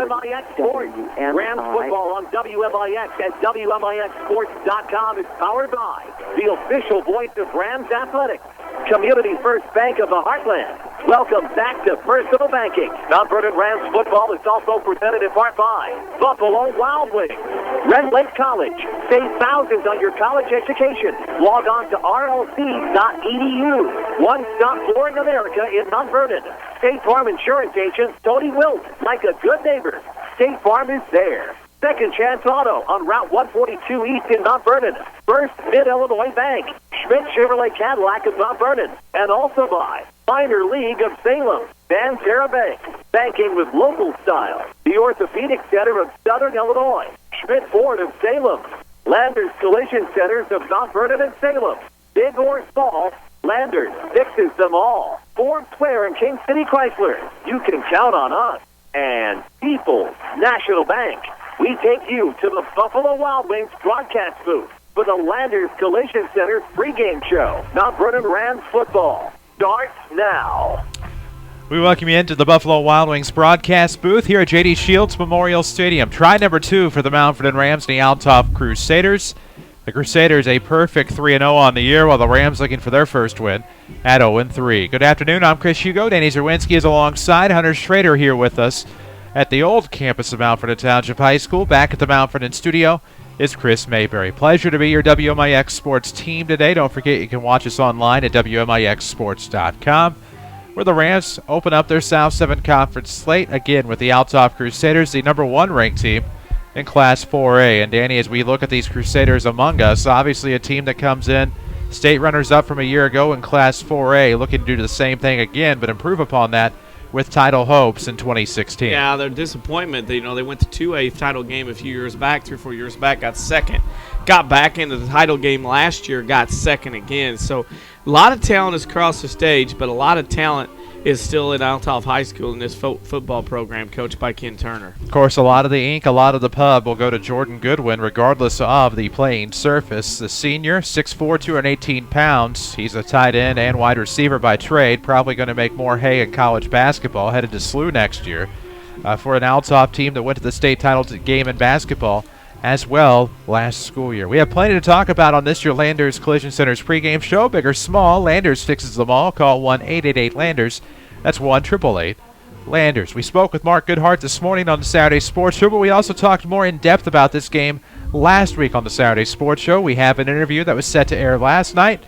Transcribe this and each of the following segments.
WMIX Sports. Rams football on WMIX at WMIXsports.com is powered by the official voice of Rams Athletics, Community First Bank of the Heartland. Welcome back to Personal Banking. Mount Vernon Rams football is also presented in part by Buffalo Wild Wings. Red Lake College. Save thousands on your college education. Log on to rlc.edu. One-stop flooring America in Mount Vernon. State Farm Insurance Agent Tony Wilt. Like a good neighbor, State Farm is there. Second Chance Auto on Route 142 East in Mount Vernon. First Mid-Illinois Bank. Schmidt Chevrolet Cadillac of Mount Vernon. And also by Minor League of Salem. Banterra Bank. Banking with local style. The Orthopedic Center of Southern Illinois. Schmidt Ford of Salem. Landers Collision Centers of Mount Vernon and Salem. Big or small, Landers fixes them all. Ford Square and King City Chrysler. You can count on us. And People's National Bank. We take you to the Buffalo Wild Wings broadcast booth for the Landers Collision Center pregame show. Mount Vernon Rams football starts now. We welcome you into the Buffalo Wild Wings broadcast booth here at J.D. Shields Memorial Stadium. Try number 2 for the Mount Vernon Rams and the Althoff Crusaders. The Crusaders a perfect 3-0 on the year, while the Rams looking for their first win at 0-3. Good afternoon, I'm Chris Hugo. Danny Czerwinski is alongside. Hunter Schrader here with us at the old campus of Mount Vernon Township High School. Back at the Mount Vernon studio is Chris Mayberry. Pleasure to be your WMIX Sports team today. Don't forget you can watch us online at WMIXsports.com, where the Rams open up their South 7 Conference slate, again with the Althoff Crusaders, the number 1 ranked team in Class 4A. And Danny, as we look at these Crusaders among us, obviously a team that comes in state runners-up from a year ago in Class 4A, looking to do the same thing again, but improve upon that with title hopes in 2016. Yeah, their disappointment, they went to 2A title game a few years back, 3 or 4 years back, got second. Got back into the title game last year, got second again. So a lot of talent is across the stage, but a lot of talent is still at Althoff High School in this football program coached by Ken Turner. Of course, a lot of the ink, a lot of the pub will go to Jordan Goodwin regardless of the playing surface. The senior, 6'4", 218 pounds. He's a tight end and wide receiver by trade, probably going to make more hay in college basketball, headed to SLU next year. For an Althoff team that went to the state title game in basketball as well last school year. We have plenty to talk about on this, your Landers Collision Center's pregame show. Big or small, Landers fixes them all. Call 1-888-LANDERS. That's 1-888-LANDERS. We spoke with Mark Goodhart this morning on the Saturday Sports Show, but we also talked more in depth about this game last week on the Saturday Sports Show. We have an interview that was set to air last night.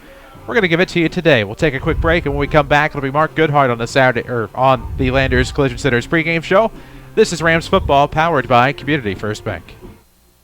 We're going to give it to you today. We'll take a quick break, and when we come back, it'll be Mark Goodhart on on the Landers Collision Center's pregame show. This is Rams football, powered by Community First Bank.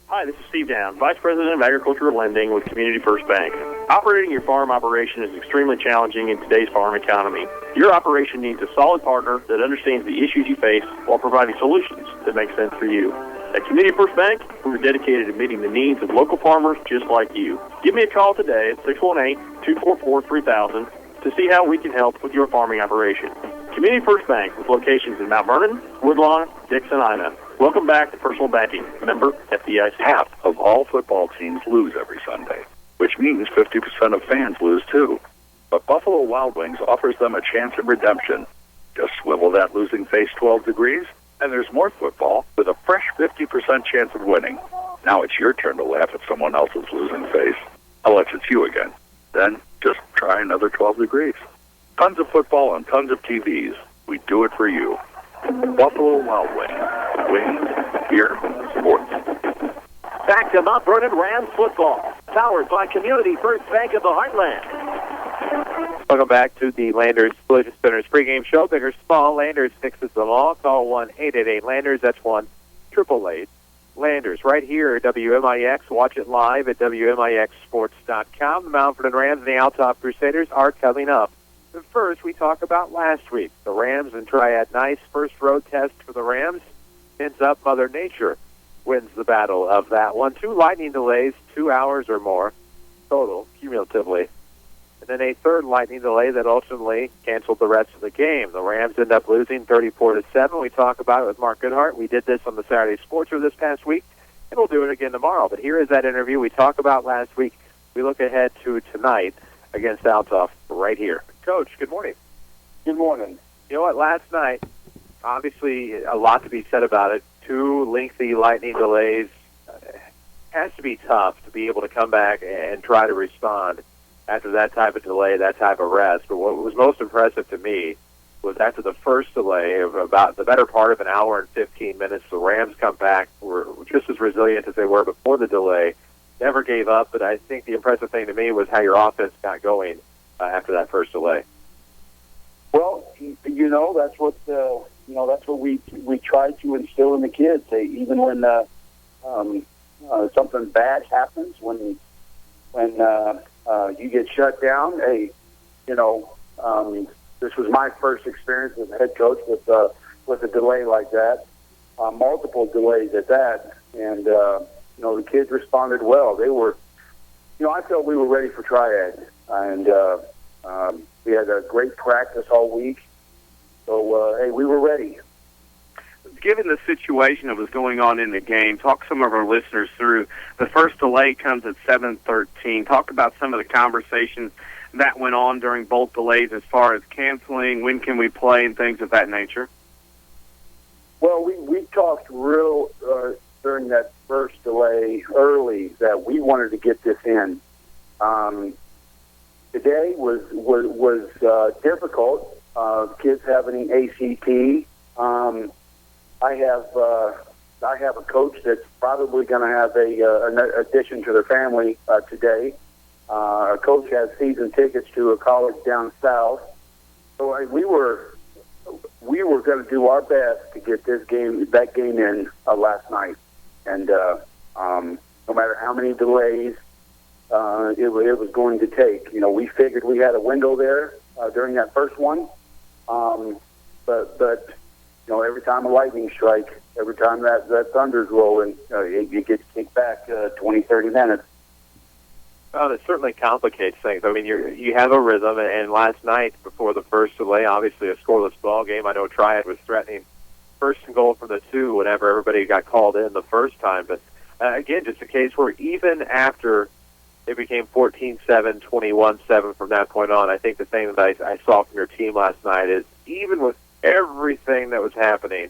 Hi, this is Steve Down, Vice President of Agricultural Lending with Community First Bank. Operating your farm operation is extremely challenging in today's farm economy. Your operation needs a solid partner that understands the issues you face while providing solutions that make sense for you. At Community First Bank, we're dedicated to meeting the needs of local farmers just like you. Give me a call today at 618-244-3000 to see how we can help with your farming operation. Community First Bank with locations in Mount Vernon, Woodlawn, Dix, and Ina. Welcome back to Personal Banking. Member FDIC. Half of all football teams lose every Sunday, which means 50% of fans lose too. But Buffalo Wild Wings offers them a chance of redemption. Just swivel that losing face 12 degrees, and there's more football with a fresh 50% chance of winning. Now it's your turn to laugh at someone else's losing face, unless it's you again. Then just try another 12 degrees. Tons of football and tons of TVs. We do it for you. Buffalo Wild Wings. Wings, beer, sports. Back to Mount Vernon Rams football, powered by Community First Bank of the Heartland. Welcome back to the Landers Collision Center's pregame show. Big or small, Landers fixes them all. Call 1-888-LANDERS. That's 1-888-LANDERS. Right here at WMIX. Watch it live at WMIXsports.com. The Mount Vernon Rams and the Althoff Crusaders are coming up. But first, we talk about last week. The Rams and Triad Nice, first road test for the Rams. Ends up Mother Nature wins the battle of that one. 2 lightning delays, 2 hours or more total, cumulatively. And then a third lightning delay that ultimately canceled the rest of the game. The Rams end up losing 34-7. We talk about it with Mark Goodhart. We did this on the Saturday Sports Show this past week, and we'll do it again tomorrow. But here is that interview we talked about last week. We look ahead to tonight against Althoff right here. Coach, good morning. Good morning. You know what, last night, obviously a lot to be said about it. 2 lengthy lightning delays has to be tough to be able to come back and try to respond after that type of delay, that type of rest. But what was most impressive to me was after the first delay of about the better part of an hour and 15 minutes, the Rams come back, were just as resilient as they were before the delay, never gave up. But I think the impressive thing to me was how your offense got going after that first delay. Well, that's what that's what we try to instill in the kids. Even when something bad happens, when you get shut down, this was my first experience as a head coach with a delay like that, multiple delays at that, and the kids responded well. They were, I felt we were ready for Triad, and we had a great practice all week. So, we were ready. Given the situation that was going on in the game, talk some of our listeners through. The first delay comes at 7:13. Talk about some of the conversations that went on during both delays as far as canceling, when can we play, and things of that nature. Well, we talked during that first delay early that we wanted to get this in. Today was difficult. Kids having ACT. I have a coach that's probably going to have an addition to their family today. A coach has season tickets to a college down south. So we were going to do our best to get that game in last night. And no matter how many delays it was going to take, we figured we had a window there during that first one. But every time a lightning strike, every time that thunder's rolling, it gets kicked back 20, 30 minutes. Well, it certainly complicates things. I mean, you have a rhythm, and last night before the first delay, obviously a scoreless ball game. I know Triad was threatening first and goal from the 2 whenever everybody got called in the first time. But again, just a case where even after it became 14-7, 21-7 from that point on, I think the thing that I saw from your team last night is even with everything that was happening,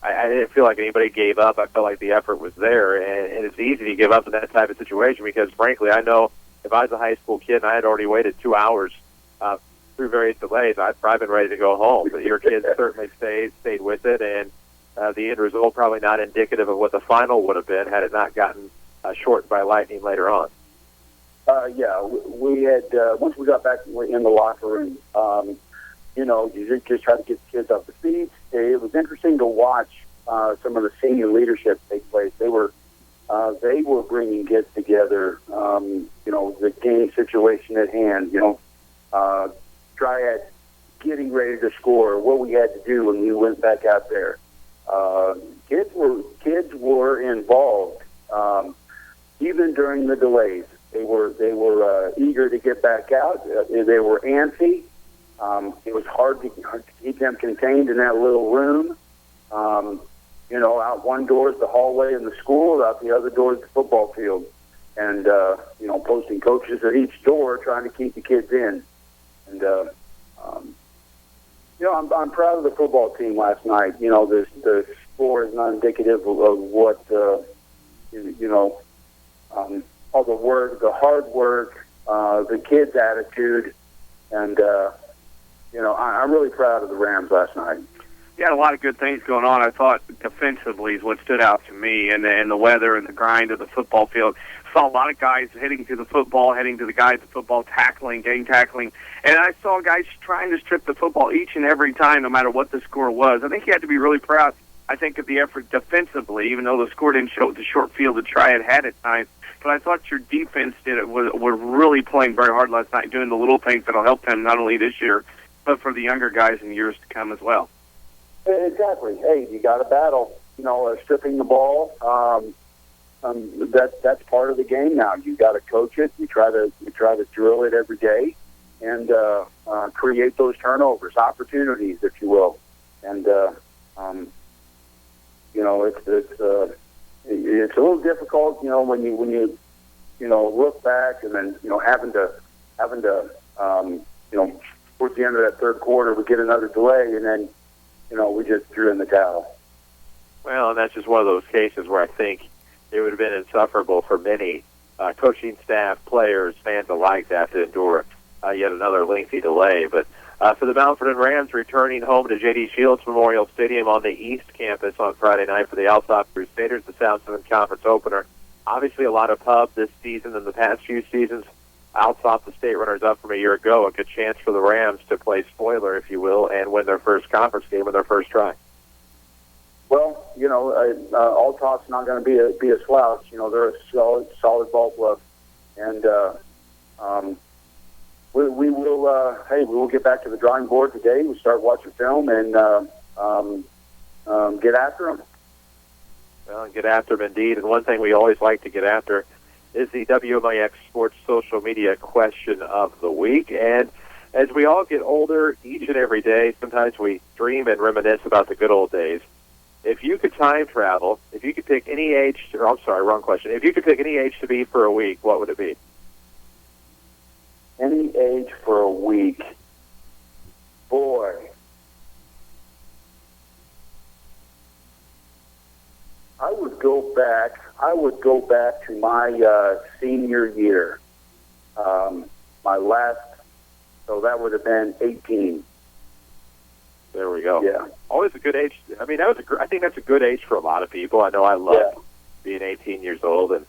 I didn't feel like anybody gave up. I felt like the effort was there, and it's easy to give up in that type of situation because, frankly, I know if I was a high school kid and I had already waited 2 hours through various delays, I'd probably been ready to go home. But your kids certainly stayed with it, and the end result probably not indicative of what the final would have been had it not gotten shortened by lightning later on. We had once we got back in the locker room, you just try to get the kids off the seats. It was interesting to watch some of the senior leadership take place. They were bringing kids together. The game situation at hand. Triad getting ready to score. What we had to do when we went back out there. Kids were involved, even during the delays. They were eager to get back out. They were antsy. It was hard to keep them contained in that little room. Out one door is the hallway in the school, out the other door is the football field. And, posting coaches at each door trying to keep the kids in. And, I'm proud of the football team last night. The score is not indicative of what, all the work, the hard work, the kids' attitude, and I'm really proud of the Rams last night. You had a lot of good things going on. I thought defensively is what stood out to me, and the weather and the grind of the football field. Saw a lot of guys heading to the football, heading to the guys at the football, tackling, and I saw guys trying to strip the football each and every time, no matter what the score was. I think you had to be really proud, of the effort defensively, even though the score didn't show the short field that Triad had at times. But I thought your defense were really playing very hard last night, doing the little things that'll help them not only this year, but for the younger guys in years to come as well. Exactly. Hey, you got to battle. Stripping the ball. That's part of the game now. You got to coach it. You try to drill it every day, and create those turnovers, opportunities, if you will. And it's a little difficult. When you look back and then having to towards the end of that third quarter, we get another delay, and then we just threw in the towel. Well, and that's just one of those cases where I think it would have been insufferable for many coaching staff, players, fans alike to have to endure yet another lengthy delay. But for the Mount Vernon Rams returning home to J.D. Shields Memorial Stadium on the East Campus on Friday night for the Althoff Crusaders, the South Southern Conference opener. Obviously a lot of pub this season and the past few seasons. Althoff, the state runners-up from a year ago, a good chance for the Rams to play spoiler, if you will, and win their first conference game in their first try. Well, Althoff's not going to be a slouch. They're a solid ball club, and we will get back to the drawing board today. We start watching film and get after them. Well, get after them indeed. And one thing we always like to get after is the WMIX Sports social media question of the week. And as we all get older each and every day, sometimes we dream and reminisce about the good old days. If you could time travel, if you could pick any age, wrong question. If you could pick any age to be for a week, what would it be? Any age for a week. Boy. I would go back to my senior year. My last, so that would have been 18. There we go. Yeah. Always a good age. I mean, I think that's a good age for a lot of people. I know I love being 18 years old, and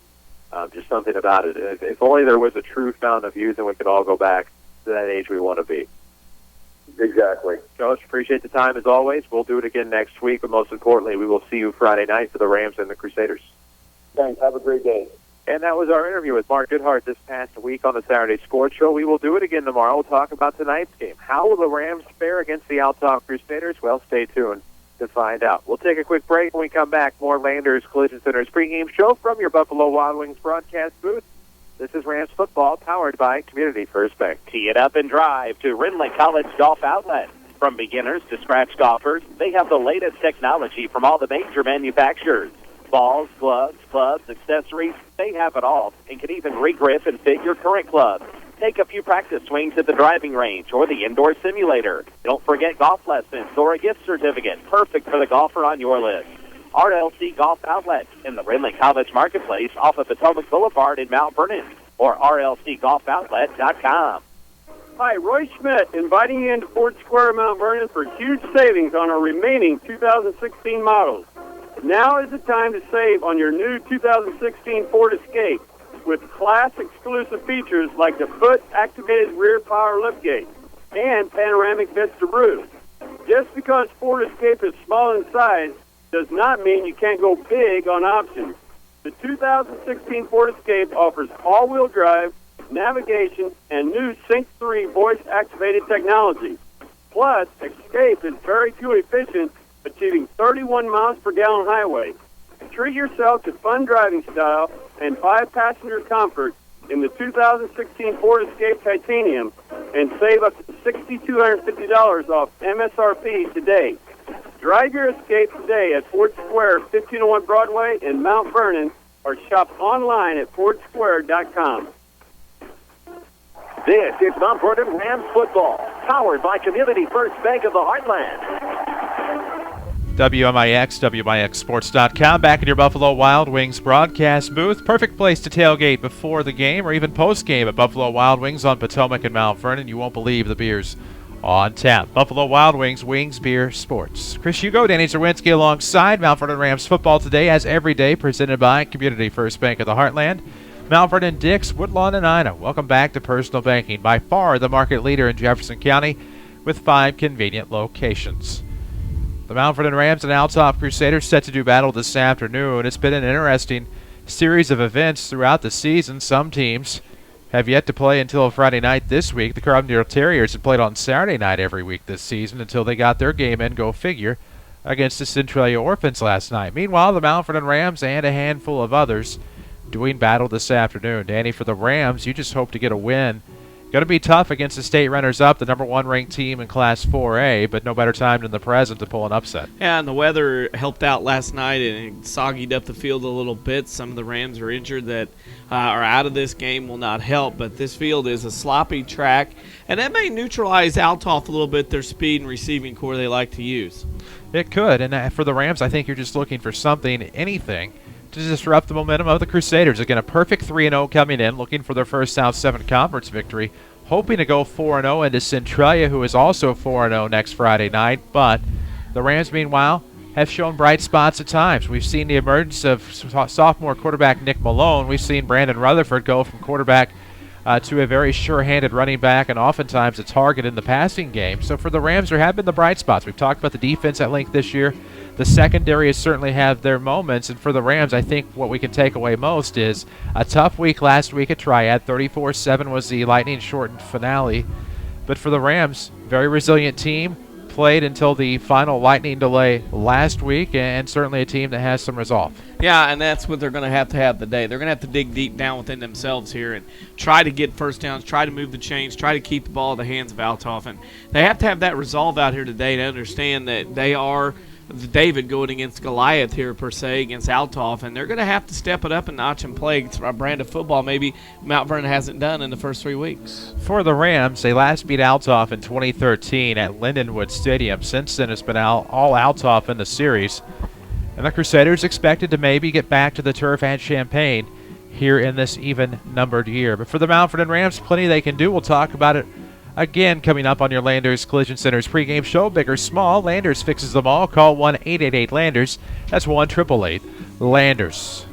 just something about it. If only there was a true fountain of youth, and we could all go back to that age we want to be. Exactly. Coach, appreciate the time as always. We'll do it again next week, but most importantly, we will see you Friday night for the Rams and the Crusaders. Thanks. Have a great day. And that was our interview with Mark Goodhart this past week on the Saturday Sports Show. We will do it again tomorrow. We'll talk about tonight's game. How will the Rams fare against the Althoff Crusaders? Well, stay tuned to find out. We'll take a quick break. When we come back, more Landers Collision Center's pregame show from your Buffalo Wild Wings broadcast booth. This is Rams football, powered by Community First Bank. Tee it up and drive to Ridley College Golf Outlet. From beginners to scratch golfers, they have the latest technology from all the major manufacturers. Balls, gloves, clubs, accessories, they have it all and can even re-grip and fit your current club. Take a few practice swings at the driving range or the indoor simulator. Don't forget golf lessons or a gift certificate, perfect for the golfer on your list. RLC Golf Outlet in the Ridley College Marketplace off of Potomac Boulevard in Mount Vernon or rlcgolfoutlet.com. Hi, Roy Schmidt, inviting you into Ford Square, Mount Vernon for huge savings on our remaining 2016 models. Now is the time to save on your new 2016 Ford Escape with class-exclusive features like the foot-activated rear power liftgate and panoramic vista roof. Just because Ford Escape is small in size does not mean you can't go big on options. The 2016 Ford Escape offers all-wheel drive, navigation, and new Sync 3 voice-activated technology. Plus, Escape is very fuel efficient, achieving 31 miles per gallon highway. Treat yourself to fun driving style and 5-passenger comfort in the 2016 Ford Escape Titanium and save up to $6,250 off MSRP today. Drive your Escape today at Ford Square, 1501 Broadway in Mount Vernon, or shop online at fordsquare.com. This is Mount Vernon Rams football, powered by Community First Bank of the Heartland. WMIX, WMIXSports.com, back in your Buffalo Wild Wings broadcast booth. Perfect place to tailgate before the game or even post-game at Buffalo Wild Wings on Potomac and Mount Vernon. You won't believe the beers on tap. Buffalo Wild Wings, wings, beer, sports. Chris Hugo, Danny Czerwinski alongside Mount Vernon Rams football today, as every day, presented by Community First Bank of the Heartland. Mount Vernon, Dix, Woodlawn, and Ina. Welcome back to Personal Banking, by far the market leader in Jefferson County with 5 convenient locations. The Mount Vernon Rams and Althoff Crusaders set to do battle this afternoon. It's been an interesting series of events throughout the season. Some teams have yet to play until Friday night this week. The Carbondale Terriers have played on Saturday night every week this season until they got their game in, go figure, against the Centralia Orphans last night. Meanwhile, the Mount Vernon Rams and a handful of others doing battle this afternoon. Danny, for the Rams, you just hope to get a win. Going to be tough against the state runners-up, the number 1 ranked team in Class 4A, but no better time than the present to pull an upset. Yeah, and the weather helped out last night and it soggied up the field a little bit. Some of the Rams are injured that are out of this game, will not help, but this field is a sloppy track, and that may neutralize Althoff a little bit, their speed and receiving core they like to use. It could, and for the Rams, I think you're just looking for something, anything, to disrupt the momentum of the Crusaders. Again, a perfect 3-0 coming in, looking for their first South 7 Conference victory, hoping to go 4-0 into Centralia, who is also 4-0 next Friday night. But the Rams, meanwhile, have shown bright spots at times. We've seen the emergence of sophomore quarterback Nick Malone. We've seen Brandon Rutherford go from quarterback to a very sure-handed running back and oftentimes a target in the passing game. So for the Rams, there have been the bright spots. We've talked about the defense at length this year. The secondary has certainly had their moments, and for the Rams, I think what we can take away most is a tough week last week at Triad. 34-7 was the lightning-shortened finale. But for the Rams, very resilient team, played until the final lightning delay last week, and certainly a team that has some resolve. Yeah, and that's what they're going to have today. They're going to have to dig deep down within themselves here and try to get first downs, try to move the chains, try to keep the ball in the hands of Althoff. And they have to have that resolve out here today to understand that they are David going against Goliath here, per se, against Althoff, and they're going to have to step it up a notch and play a brand of football maybe Mount Vernon hasn't done in the first 3 weeks. For the Rams, they last beat Althoff in 2013 at Lindenwood Stadium. Since then, it's been all Althoff in the series. And the Crusaders expected to maybe get back to the turf at Champaign here in this even-numbered year. But for the Mount Vernon Rams, plenty they can do. We'll talk about it again coming up on your Landers Collision Center's pregame show. Big or small, Landers fixes them all. Call 1-888-LANDERS. That's 1-888-LANDERS.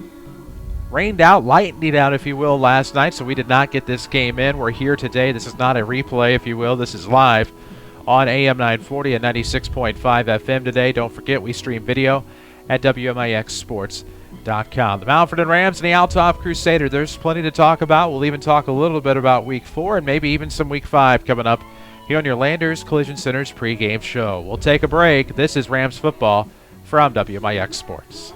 Rained out, lightened out, if you will, last night, so we did not get this game in. We're here today. This is not a replay, if you will. This is live on AM 940 and 96.5 FM today. Don't forget, we stream video at WMIXsports.com. The Mount Vernon Rams and the Althoff Crusaders. There's plenty to talk about. We'll even talk a little bit about Week 4 and maybe even some Week 5 coming up here on your Landers Collision Center's pregame show. We'll take a break. This is Rams football from WMIX Sports.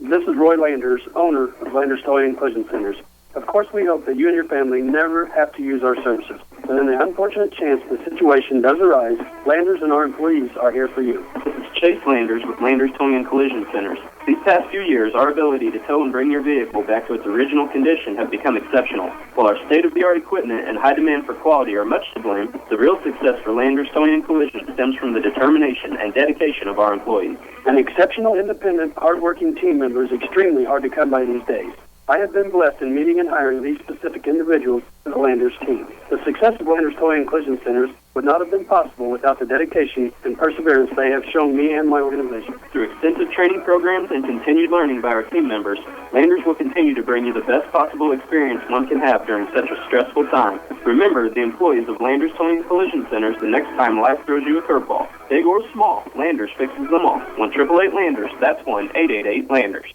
This is Roy Landers, owner of Landers Towing and Collision Centers. Of course, we hope that you and your family never have to use our services. But in the unfortunate chance the situation does arise, Landers and our employees are here for you. This is Chase Landers with Landers Towing and Collision Centers. These past few years, our ability to tow and bring your vehicle back to its original condition have become exceptional. While our state-of-the-art equipment and high demand for quality are much to blame, the real success for Landers Towing and Collision stems from the determination and dedication of our employees. An exceptional, independent, hardworking team member is extremely hard to come by these days. I have been blessed in meeting and hiring these specific individuals to the Landers team. The success of Landers Towing and Collision Centers would not have been possible without the dedication and perseverance they have shown me and my organization. Through extensive training programs and continued learning by our team members, Landers will continue to bring you the best possible experience one can have during such a stressful time. Remember the employees of Landers Towing and Collision Centers the next time life throws you a curveball. Big or small, Landers fixes them all. 1-888-LANDERS, that's 1-888-LANDERS.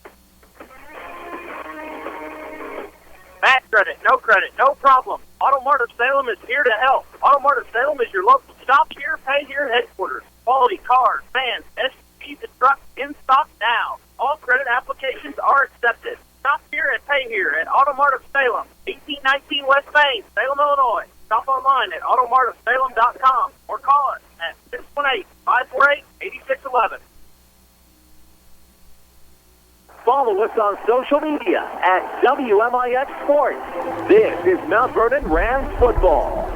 Bad credit, no problem. Auto Mart of Salem is here to help. Auto Mart of Salem is your local stop here, pay here headquarters. Quality cars, vans, SUVs, and trucks in stock now. All credit applications are accepted. Stop here and pay here at Auto Mart of Salem, 1819 West Main, Salem, Illinois. Shop online at automartofsalem.com or call us at 618-548-8611. Follow us on social media at WMIX Sports. This is Mount Vernon Rams football.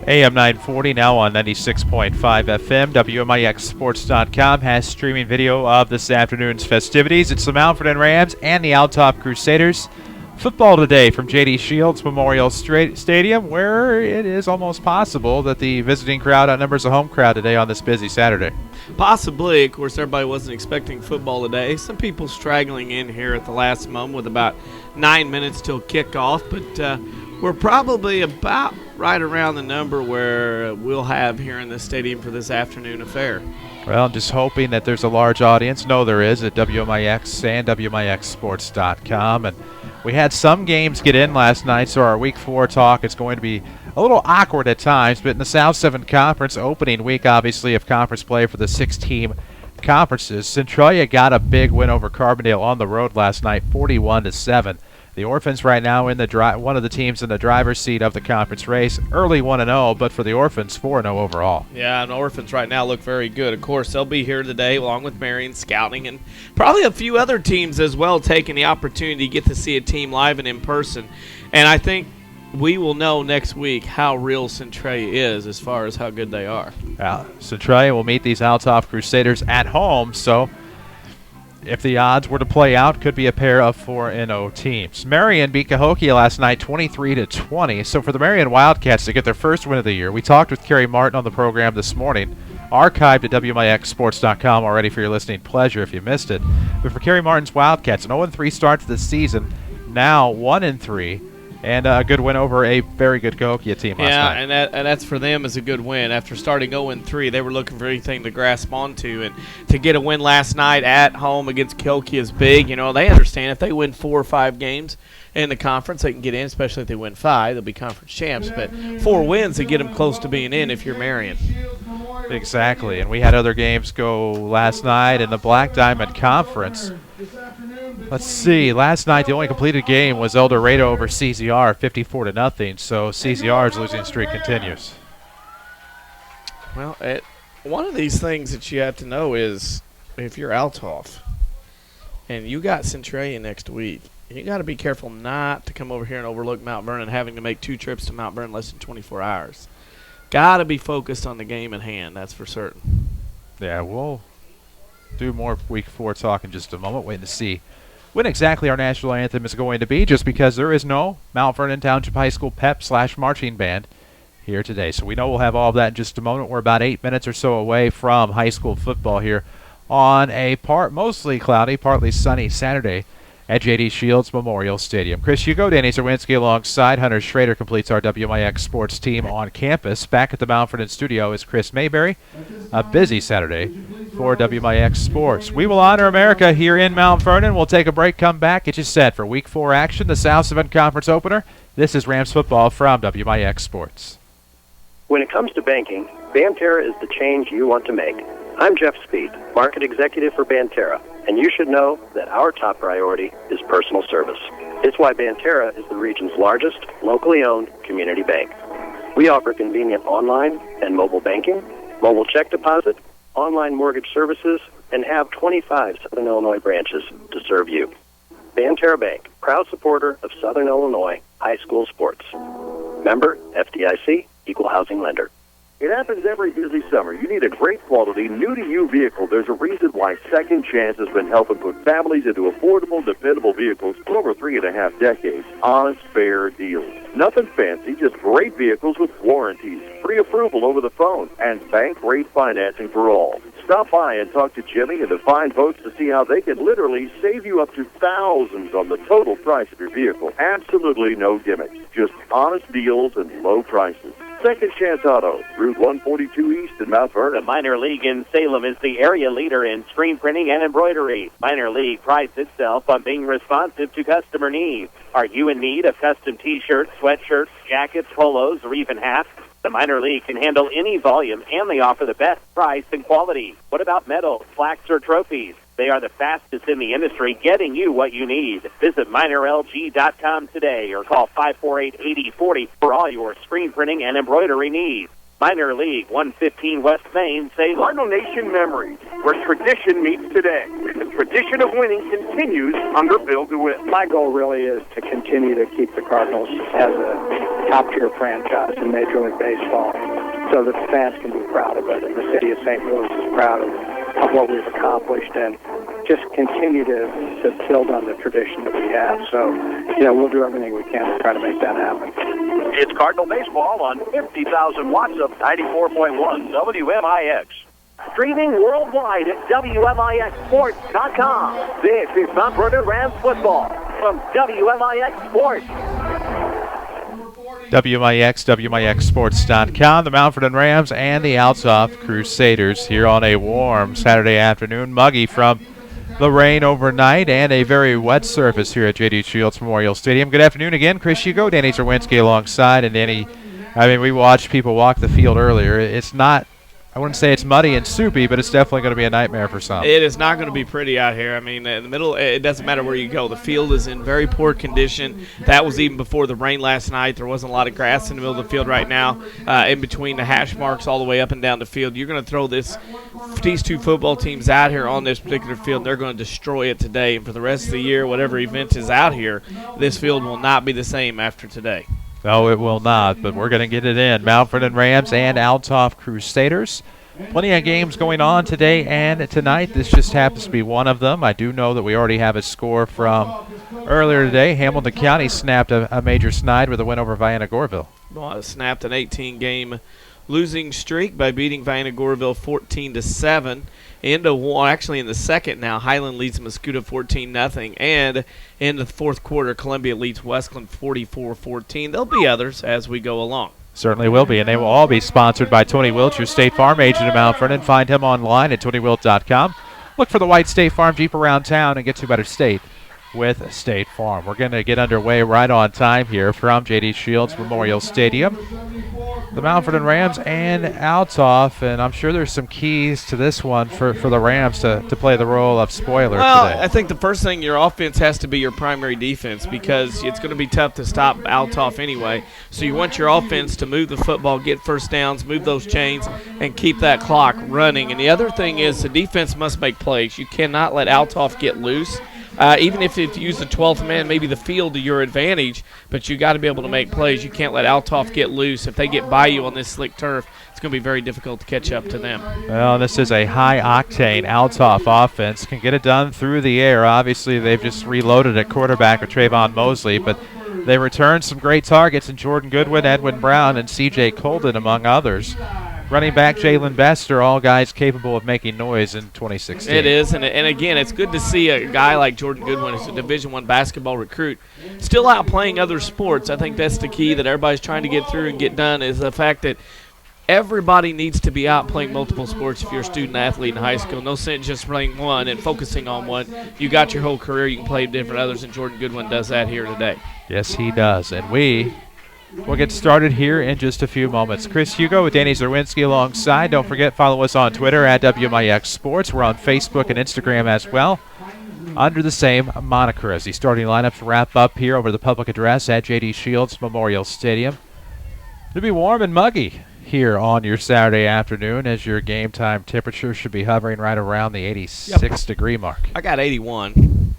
AM 940 now on 96.5 FM. WMIXsports.com has streaming video of this afternoon's festivities. It's the Mount Vernon Rams and the Althoff Crusaders. Football today from J.D. Shields Memorial Stadium, where it is almost possible that the visiting crowd outnumbers the home crowd today on this busy Saturday. Possibly. Of course, everybody wasn't expecting football today. Some people straggling in here at the last moment with about 9 minutes till kickoff, but we're probably about right around the number where we'll have here in the stadium for this afternoon affair. Well, I'm just hoping that there's a large audience. No, there is at WMIX and WMIXsports.com. And we had some games get in last night, so our Week 4 talk is going to be a little awkward at times. But in the South 7 Conference opening week, obviously, of conference play for the 6-team conferences, Centralia got a big win over Carbondale on the road last night, 41-7. The Orphans right now in the one of the teams in the driver's seat of the conference race. Early 1-0, but for the Orphans, 4-0 overall. Yeah, and Orphans right now look very good. Of course, they'll be here today along with Marion Scouting and probably a few other teams as well taking the opportunity to get to see a team live and in person. And I think we will know next week how real Centralia is as far as how good they are. Centralia will meet these Althoff Crusaders at home, so if the odds were to play out, could be a pair of 4-0 teams. Marion beat Cahokia last night 23-20. So for the Marion Wildcats to get their first win of the year, we talked with Kerry Martin on the program this morning, archived at WMIXsports.com already for your listening pleasure if you missed it. But for Kerry Martin's Wildcats, an 0-3 start to the season, now 1-3. And a good win over a very good Cahokia team last night. Yeah, and that's for them is a good win. After starting 0-3, they were looking for anything to grasp onto. And to get a win last night at home against Cahokia is big. You know, they understand if they win 4 or 5 games in the conference, they can get in, especially if they win 5. They'll be conference champs. But 4 wins to get them close to being in if you're Marion. Exactly. And we had other games go last night in the Black Diamond Conference. Let's see. Last night, the only completed game was El Dorado over CZR, 54-0. So CZR's losing streak continues. Well, one of these things that you have to know is if you're Althoff and you got Centralia next week, you got to be careful not to come over here and overlook Mount Vernon, having to make 2 trips to Mount Vernon in less than 24 hours. Got to be focused on the game at hand. That's for certain. Yeah, we'll do more Week 4 talk in just a moment. Waiting to see when exactly our national anthem is going to be, just because there is no Mount Vernon Township High School pep/marching band here today. So we know we'll have all of that in just a moment. We're about 8 minutes or so away from high school football here on a mostly cloudy, partly sunny Saturday at J.D. Shields Memorial Stadium. Chris Hugo, Danny Czerwinski alongside Hunter Schrader completes our WMIX sports team on campus. Back at the Mount Vernon studio is Chris Mayberry. A busy Saturday for WMIX Sports. We will honor America here in Mount Vernon. We'll take a break, come back, get you set for Week 4 action, the South 7 Conference opener. This is Rams football from WMIX Sports. When it comes to banking, Banterra is the change you want to make. I'm Jeff Speed, Market Executive for Banterra, and you should know that our top priority is personal service. It's why Banterra is the region's largest locally owned community bank. We offer convenient online and mobile banking, mobile check deposit, online mortgage services, and have 25 Southern Illinois branches to serve you. Banterra Bank, proud supporter of Southern Illinois high school sports. Member FDIC, equal housing lender. It happens every busy summer. You need a great quality, new-to-you vehicle. There's a reason why Second Chance has been helping put families into affordable, dependable vehicles for over 3.5 decades. Honest, fair deals. Nothing fancy, just great vehicles with warranties, free approval over the phone, and bank-rate financing for all. Stop by and talk to Jimmy and the fine folks to see how they can literally save you up to thousands on the total price of your vehicle. Absolutely no gimmicks. Just honest deals and low prices. Second Chance Auto, Route 142 East in Mount Vernon. The Minor League in Salem is the area leader in screen printing and embroidery. Minor League prides itself on being responsive to customer needs. Are you in need of custom T-shirts, sweatshirts, jackets, polos, or even hats? The Minor League can handle any volume, and they offer the best price and quality. What about medals, plaques, or trophies? They are the fastest in the industry, getting you what you need. Visit minorlg.com today or call 548-8040 for all your screen printing and embroidery needs. Minor League, 115 West Main, Salem. Cardinal Nation Memories, where tradition meets today. The tradition of winning continues under Bill DeWitt. My goal really is to continue to keep the Cardinals as a top-tier franchise in Major League Baseball so that the fans can be proud of it and the city of St. Louis is proud of what we've accomplished and just continue to build on the tradition that we have. So, we'll do everything we can to try to make that happen. It's Cardinal Baseball on 50,000 watts of 94.1 WMIX. Streaming worldwide at WMIXsports.com. This is Mount Vernon Rams football from WMIX Sports. WMIX, WMIXsports.com, the Mount Vernon Rams and the Althoff Crusaders here on a warm Saturday afternoon. Muggy from the rain overnight and a very wet surface here at J.D. Shields Memorial Stadium. Good afternoon again. Chris Hugo, Danny Czerwinski alongside. And Danny, we watched people walk the field earlier. It's not, I wouldn't say it's muddy and soupy, but it's definitely going to be a nightmare for some. It is not going to be pretty out here. I mean, in the middle, it doesn't matter where you go. The field is in very poor condition. That was even before the rain last night. There wasn't a lot of grass in the middle of the field right now, in between the hash marks all the way up and down the field. You're going to throw these 2 football teams out here on this particular field. They're going to destroy it today. And for the rest of the year, whatever event is out here, this field will not be the same after today. No, it will not, but we're going to get it in. Mount Vernon Rams and Althoff Crusaders. Plenty of games going on today and tonight. This just happens to be one of them. I do know that we already have a score from earlier today. Hamilton County snapped a major snide with a win over Vienna Goreville. Well, snapped an 18-game losing streak by beating Vienna Goreville 14-7. Actually, in the second now, Highland leads Mascoutah 14-0, and in the fourth quarter, Columbia leads Westland 44-14. There'll be others as we go along. Certainly will be, and they will all be sponsored by Tony Wilt, your State Farm agent in Mount Vernon. Find him online at TonyWilt.com. Look for the white State Farm Jeep around town and get to a better state with State Farm. We're going to get underway right on time here from J.D. Shields Memorial Stadium. The Mount Vernon Rams and Althoff, and I'm sure there's some keys to this one for the Rams to play the role of spoiler today. I think the first thing, your offense has to be your primary defense, because it's going to be tough to stop Althoff anyway. So you want your offense to move the football, get first downs, move those chains, and keep that clock running. And the other thing is the defense must make plays. You cannot let Althoff get loose. Even if you use the 12th man, maybe the field to your advantage, but you got to be able to make plays. You can't let Althoff get loose. If they get by you on this slick turf, it's going to be very difficult to catch up to them. Well, this is a high-octane Althoff offense. Can get it done through the air. Obviously, they've just reloaded at quarterback with Trayvon Mosley, but they returned some great targets in Jordan Goodwin, Edwin Brown, and C.J. Colden, among others. Running back Jalen Bester, all guys capable of making noise in 2016. It is, and again, it's good to see a guy like Jordan Goodwin, who's a Division I basketball recruit, still out playing other sports. I think that's the key that everybody's trying to get through and get done, is the fact that everybody needs to be out playing multiple sports if you're a student athlete in high school. No sense just playing one and focusing on one. You got your whole career, you can play different others, and Jordan Goodwin does that here today. Yes, he does, and we'll get started here in just a few moments. Chris Hugo with Danny Czerwinski alongside. Don't forget, follow us on Twitter at WMIX Sports. We're on Facebook and Instagram as well, under the same moniker. As the starting lineups wrap up here over the public address at J.D. Shields Memorial Stadium. It'll be warm and muggy here on your Saturday afternoon, as your game time temperature should be hovering right around the 86-degree mark. I got 81,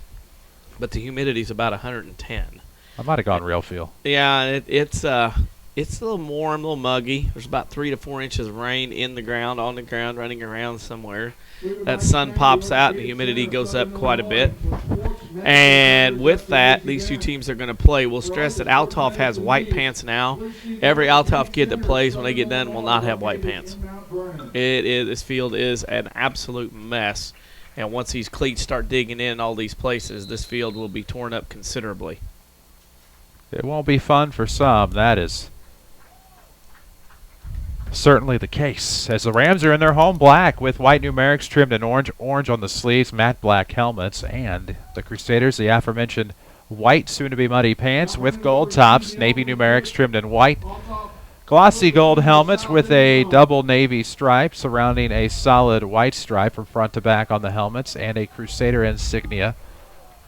but the humidity's about 110. I might have gone real feel. Yeah, it's a little warm, a little muggy. There's about 3 to 4 inches of rain on the ground, running around somewhere. That sun pops out, and the humidity goes up quite a bit. And with that, these two teams are going to play. We'll stress that Althoff has white pants now. Every Althoff kid that plays, when they get done, will not have white pants. This field is an absolute mess. And once these cleats start digging in all these places, this field will be torn up considerably. It won't be fun for some, that is certainly the case, as the Rams are in their home black with white numerics trimmed in orange on the sleeves, matte black helmets, and the Crusaders, the aforementioned white, soon-to-be muddy pants with gold tops, navy numerics trimmed in white, glossy gold helmets with a double navy stripe surrounding a solid white stripe from front to back on the helmets, and a Crusader insignia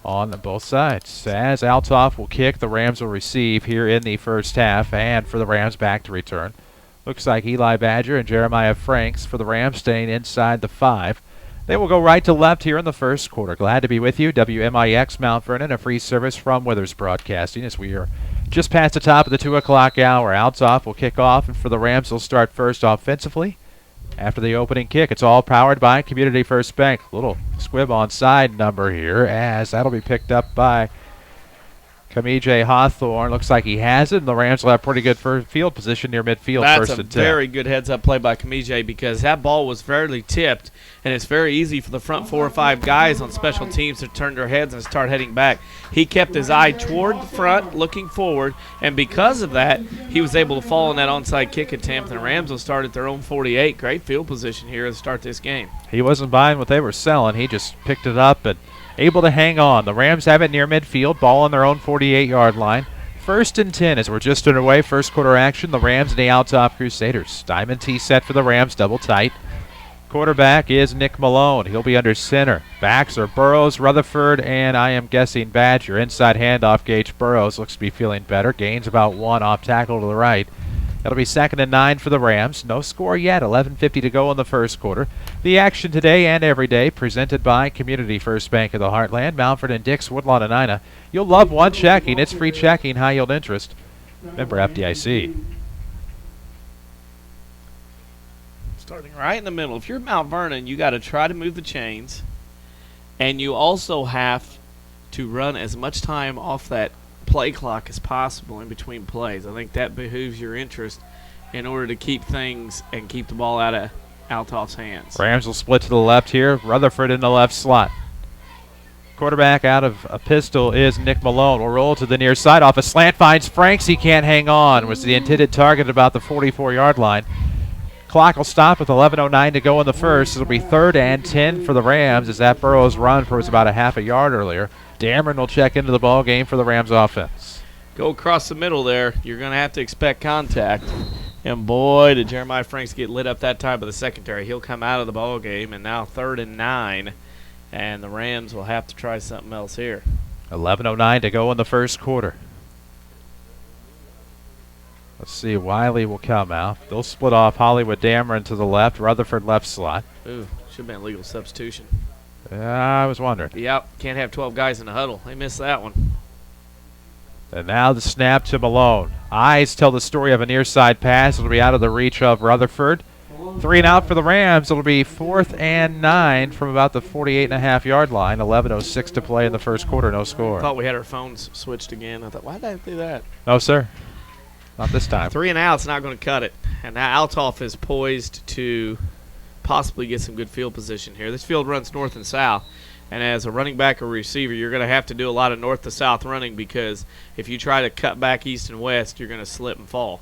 on both sides. As Althoff will kick, the Rams will receive here in the first half, and for the Rams back to return. Looks like Eli Badger and Jeremiah Franks for the Rams staying inside the 5. They will go right to left here in the first quarter. Glad to be with you. WMIX Mount Vernon, a free service from Withers Broadcasting, as we are just past the top of the 2 o'clock hour. Althoff will kick off, and for the Rams, they'll start first offensively. After the opening kick, it's all powered by Community First Bank. Little squib on side number here, as that'll be picked up by Kamije Hawthorne. Looks like he has it, and the Rams will have pretty good field position near midfield. That's first a and 10. Very good heads-up play by Kamije, because that ball was fairly tipped, and it's very easy for the front 4 or 5 guys on special teams to turn their heads and start heading back. He kept his eye toward the front, looking forward, and because of that, he was able to fall on that onside kick attempt, and the Rams will start at their own 48. Great field position here to start this game. He wasn't buying what they were selling. He just picked it up and able to hang on. The Rams have it near midfield, ball on their own 48-yard line. First and 10 as we're just underway. First quarter action, the Rams and the Althoff Crusaders. Diamond T set for the Rams, double tight. Quarterback is Nick Malone. He'll be under center. Backs are Burrows, Rutherford, and I am guessing Badger. Inside handoff, Gage Burrows looks to be feeling better. Gains about 1 off tackle to the right. It'll be 2nd and 9 for the Rams. No score yet. 11:50 to go in the first quarter. The action today and every day presented by Community First Bank of the Heartland, Mountford and Dix, Woodlawn and Ina. You'll love one checking. It's free checking, high yield interest. Member FDIC. Starting right in the middle. If you're Mount Vernon, you got to try to move the chains, and you also have to run as much time off that play clock as possible in between plays. I think that behooves your interest in order to keep things and keep the ball out of Althoff's hands. Rams will split to the left here. Rutherford in the left slot. Quarterback out of a pistol is Nick Malone. Will roll to the near side off a slant. Finds Franks. He can't hang on. Was the intended target at about the 44-yard line. Clock will stop with 11:09 to go in the first. It'll be 3rd and 10 for the Rams as that Burrows run was about a half a yard earlier. Dameron will check into the ball game for the Rams offense. Go across the middle there. You're going to have to expect contact. And boy, did Jeremiah Franks get lit up that time by the secondary. He'll come out of the ball game, and now 3rd and 9, and the Rams will have to try something else here. 11:09 to go in the first quarter. Let's see, Wiley will come out. They'll split off Hollywood Dameron to the left, Rutherford left slot. Ooh, should have been a legal substitution. I was wondering. Yep, can't have 12 guys in the huddle. They missed that one. And now the snap to Malone. Eyes tell the story of a near side pass. It'll be out of the reach of Rutherford. 3 and out for the Rams. It'll be 4th and 9 from about the 48.5-yard line. 11:06 to play in the first quarter. No score. I thought we had our phones switched again. I thought, why did I do that? No, sir. Not this time. 3 and out's not going to cut it. And now Althoff is poised to possibly get some good field position here. This field runs north and south. And as a running back or receiver, you're going to have to do a lot of north to south running because if you try to cut back east and west, you're going to slip and fall.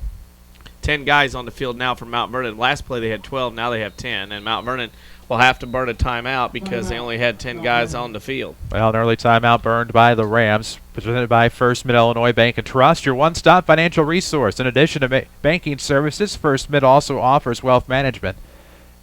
10 guys on the field now from Mount Vernon. Last play they had 12, now they have 10. And Mount Vernon will have to burn a timeout because they only had 10 guys on the field. Well, an early timeout burned by the Rams, presented by First Mid-Illinois Bank and Trust, your one-stop financial resource. In addition to banking services, First Mid also offers wealth management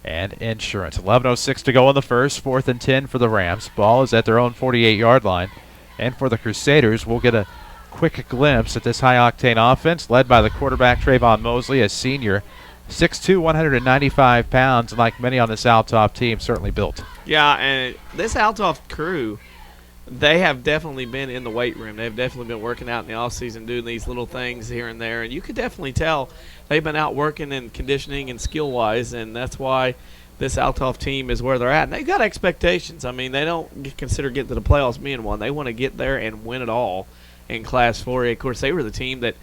and insurance. 11:06 to go in the first, 4th and 10 for the Rams. Ball is at their own 48-yard line. And for the Crusaders, we'll get a quick glimpse at this high-octane offense led by the quarterback Trayvon Mosley, a senior, 6'2", 195 pounds, and like many on this Althoff team, certainly built. Yeah, and this Althoff crew, they have definitely been in the weight room. They've definitely been working out in the offseason, doing these little things here and there, and you could definitely tell they've been out working and conditioning and skill-wise, and that's why this Althoff team is where they're at. And they've got expectations. I mean, they don't consider getting to the playoffs being one. They want to get there and win it all in Class 4A. Of course, they were the team that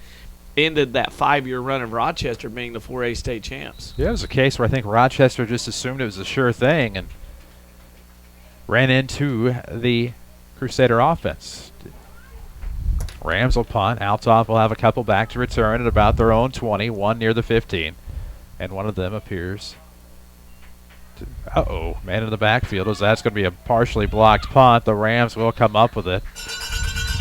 ended that 5-year run of Rochester being the 4A state champs. Yeah, it was a case where I think Rochester just assumed it was a sure thing and ran into the Crusader offense. Rams will punt. Althoff will have a couple back to return at about their own 20, one near the 15. And one of them appears to, man in the backfield, as that's going to be a partially blocked punt. The Rams will come up with it.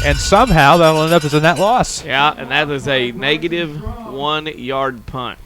And somehow that'll end up as a net loss. Yeah, and that is a negative 1-yard punt.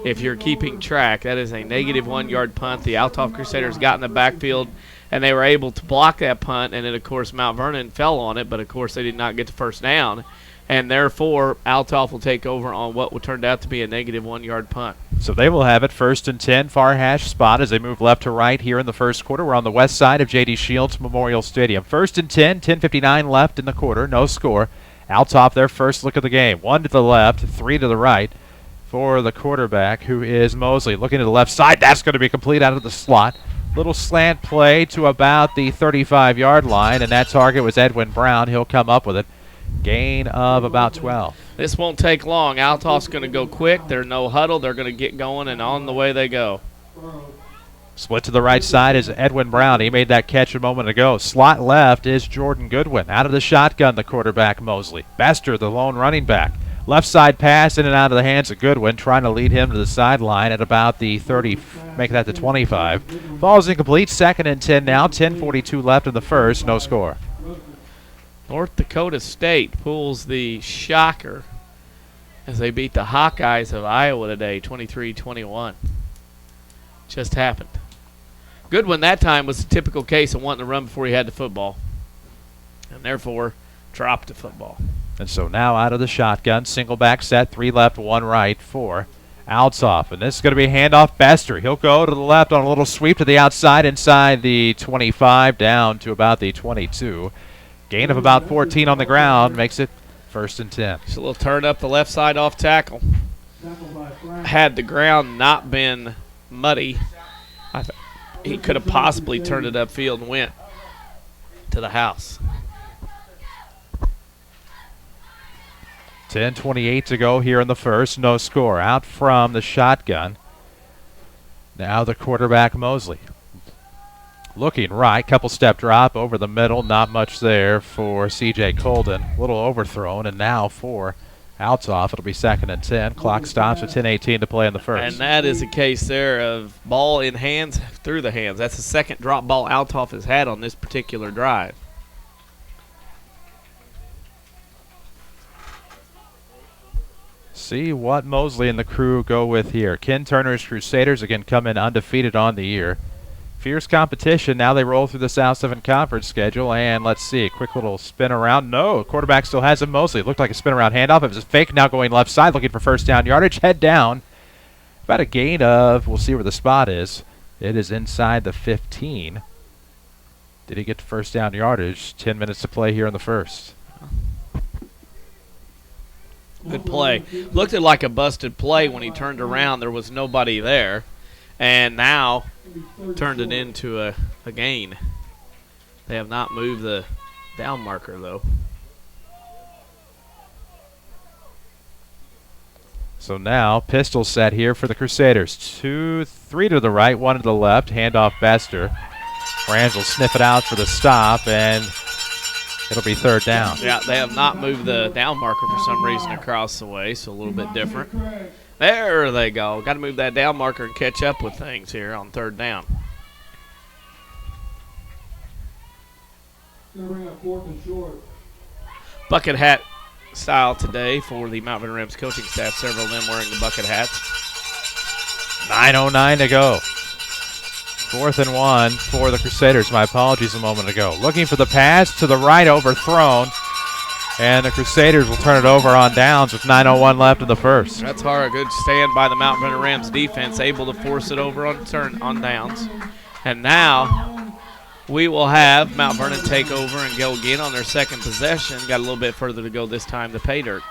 If you're keeping track, that is a negative 1-yard punt. The Althoff Crusaders got in the backfield, and they were able to block that punt. And then, of course, Mount Vernon fell on it, but, of course, they did not get the first down. And, therefore, Althoff will take over on what turned out to be a negative 1-yard punt. So they will have it 1st and 10, far hash spot as they move left to right here in the first quarter. We're on the west side of J.D. Shields Memorial Stadium. 1st and 10, 10:59 left in the quarter, no score. Althoff, their first look of the game. 1 to the left, 3 to the right for the quarterback, who is Mosley. Looking to the left side, that's going to be complete out of the slot. Little slant play to about the 35-yard line, and that target was Edwin Brown. He'll come up with it. Gain of about 12. This won't take long. Althoff's going to go quick. There's no huddle. They're going to get going, and on the way they go. Split to the right side is Edwin Brown. He made that catch a moment ago. Slot left is Jordan Goodwin. Out of the shotgun, the quarterback, Mosley. Bester, the lone running back. Left side pass in and out of the hands of Goodwin, trying to lead him to the sideline at about the 30, make that the 25. Ball's incomplete. 2nd and 10 now. 10:42 left in the first. No score. North Dakota State pulls the shocker as they beat the Hawkeyes of Iowa today, 23-21. Just happened. Goodwin that time was a typical case of wanting to run before he had the football, and therefore dropped the football. And so now out of the shotgun, single back set, 3 left, 1 right for Althoff. And this is going to be a handoff. Bester. He'll go to the left on a little sweep to the outside, inside the 25, down to about the 22. Gain of about 14 on the ground makes it 1st and 10. Just a little turn up the left side off tackle. Had the ground not been muddy, he could have possibly turned it upfield and went to the house. 10:28 to go here in the first. No score. Out from the shotgun. Now the quarterback, Mosley. Looking right. Couple step drop over the middle. Not much there for C.J. Colden. A little overthrown. And now for Althoff, it'll be 2nd and 10. Clock stops with 10:18 to play in the first. And that is a case there of ball in hands, through the hands. That's the second drop ball Althoff has had on this particular drive. See what Mosley and the crew go with here. Ken Turner's Crusaders again come in undefeated on the year. Fierce competition. Now they roll through the South 7 Conference schedule. And let's see. Quick little spin around. No, quarterback still has it. Mosley. Looked like a spin around handoff. It was a fake. Now going left side looking for first down yardage. Head down. About a gain of, we'll see where the spot is. It is inside the 15. Did he get to first down yardage? 10 minutes to play here in the first. Good play. Looked like a busted play when he turned around. There was nobody there. And now turned it into a gain. They have not moved the down marker, though. So now pistol set here for the Crusaders. 2, 3 to the right, 1 to the left. Handoff Bester. Rams will sniff it out for the stop, and it'll be 3rd down. Yeah, they have not moved the down marker for some reason across the way, so a little bit different. There they go. Got to move that down marker and catch up with things here on 3rd down. Bucket hat style today for the Mount Vernon Rams coaching staff. Several of them wearing the bucket hats. 9:09 to go. 4th and 1 for the Crusaders. My apologies a moment ago. Looking for the pass to the right, overthrown. And the Crusaders will turn it over on downs with 9:01 left in the first. That's hard. A good stand by the Mount Vernon Rams defense, able to force it over on downs. And now we will have Mount Vernon take over and go again on their second possession. Got a little bit further to go this time to pay dirt.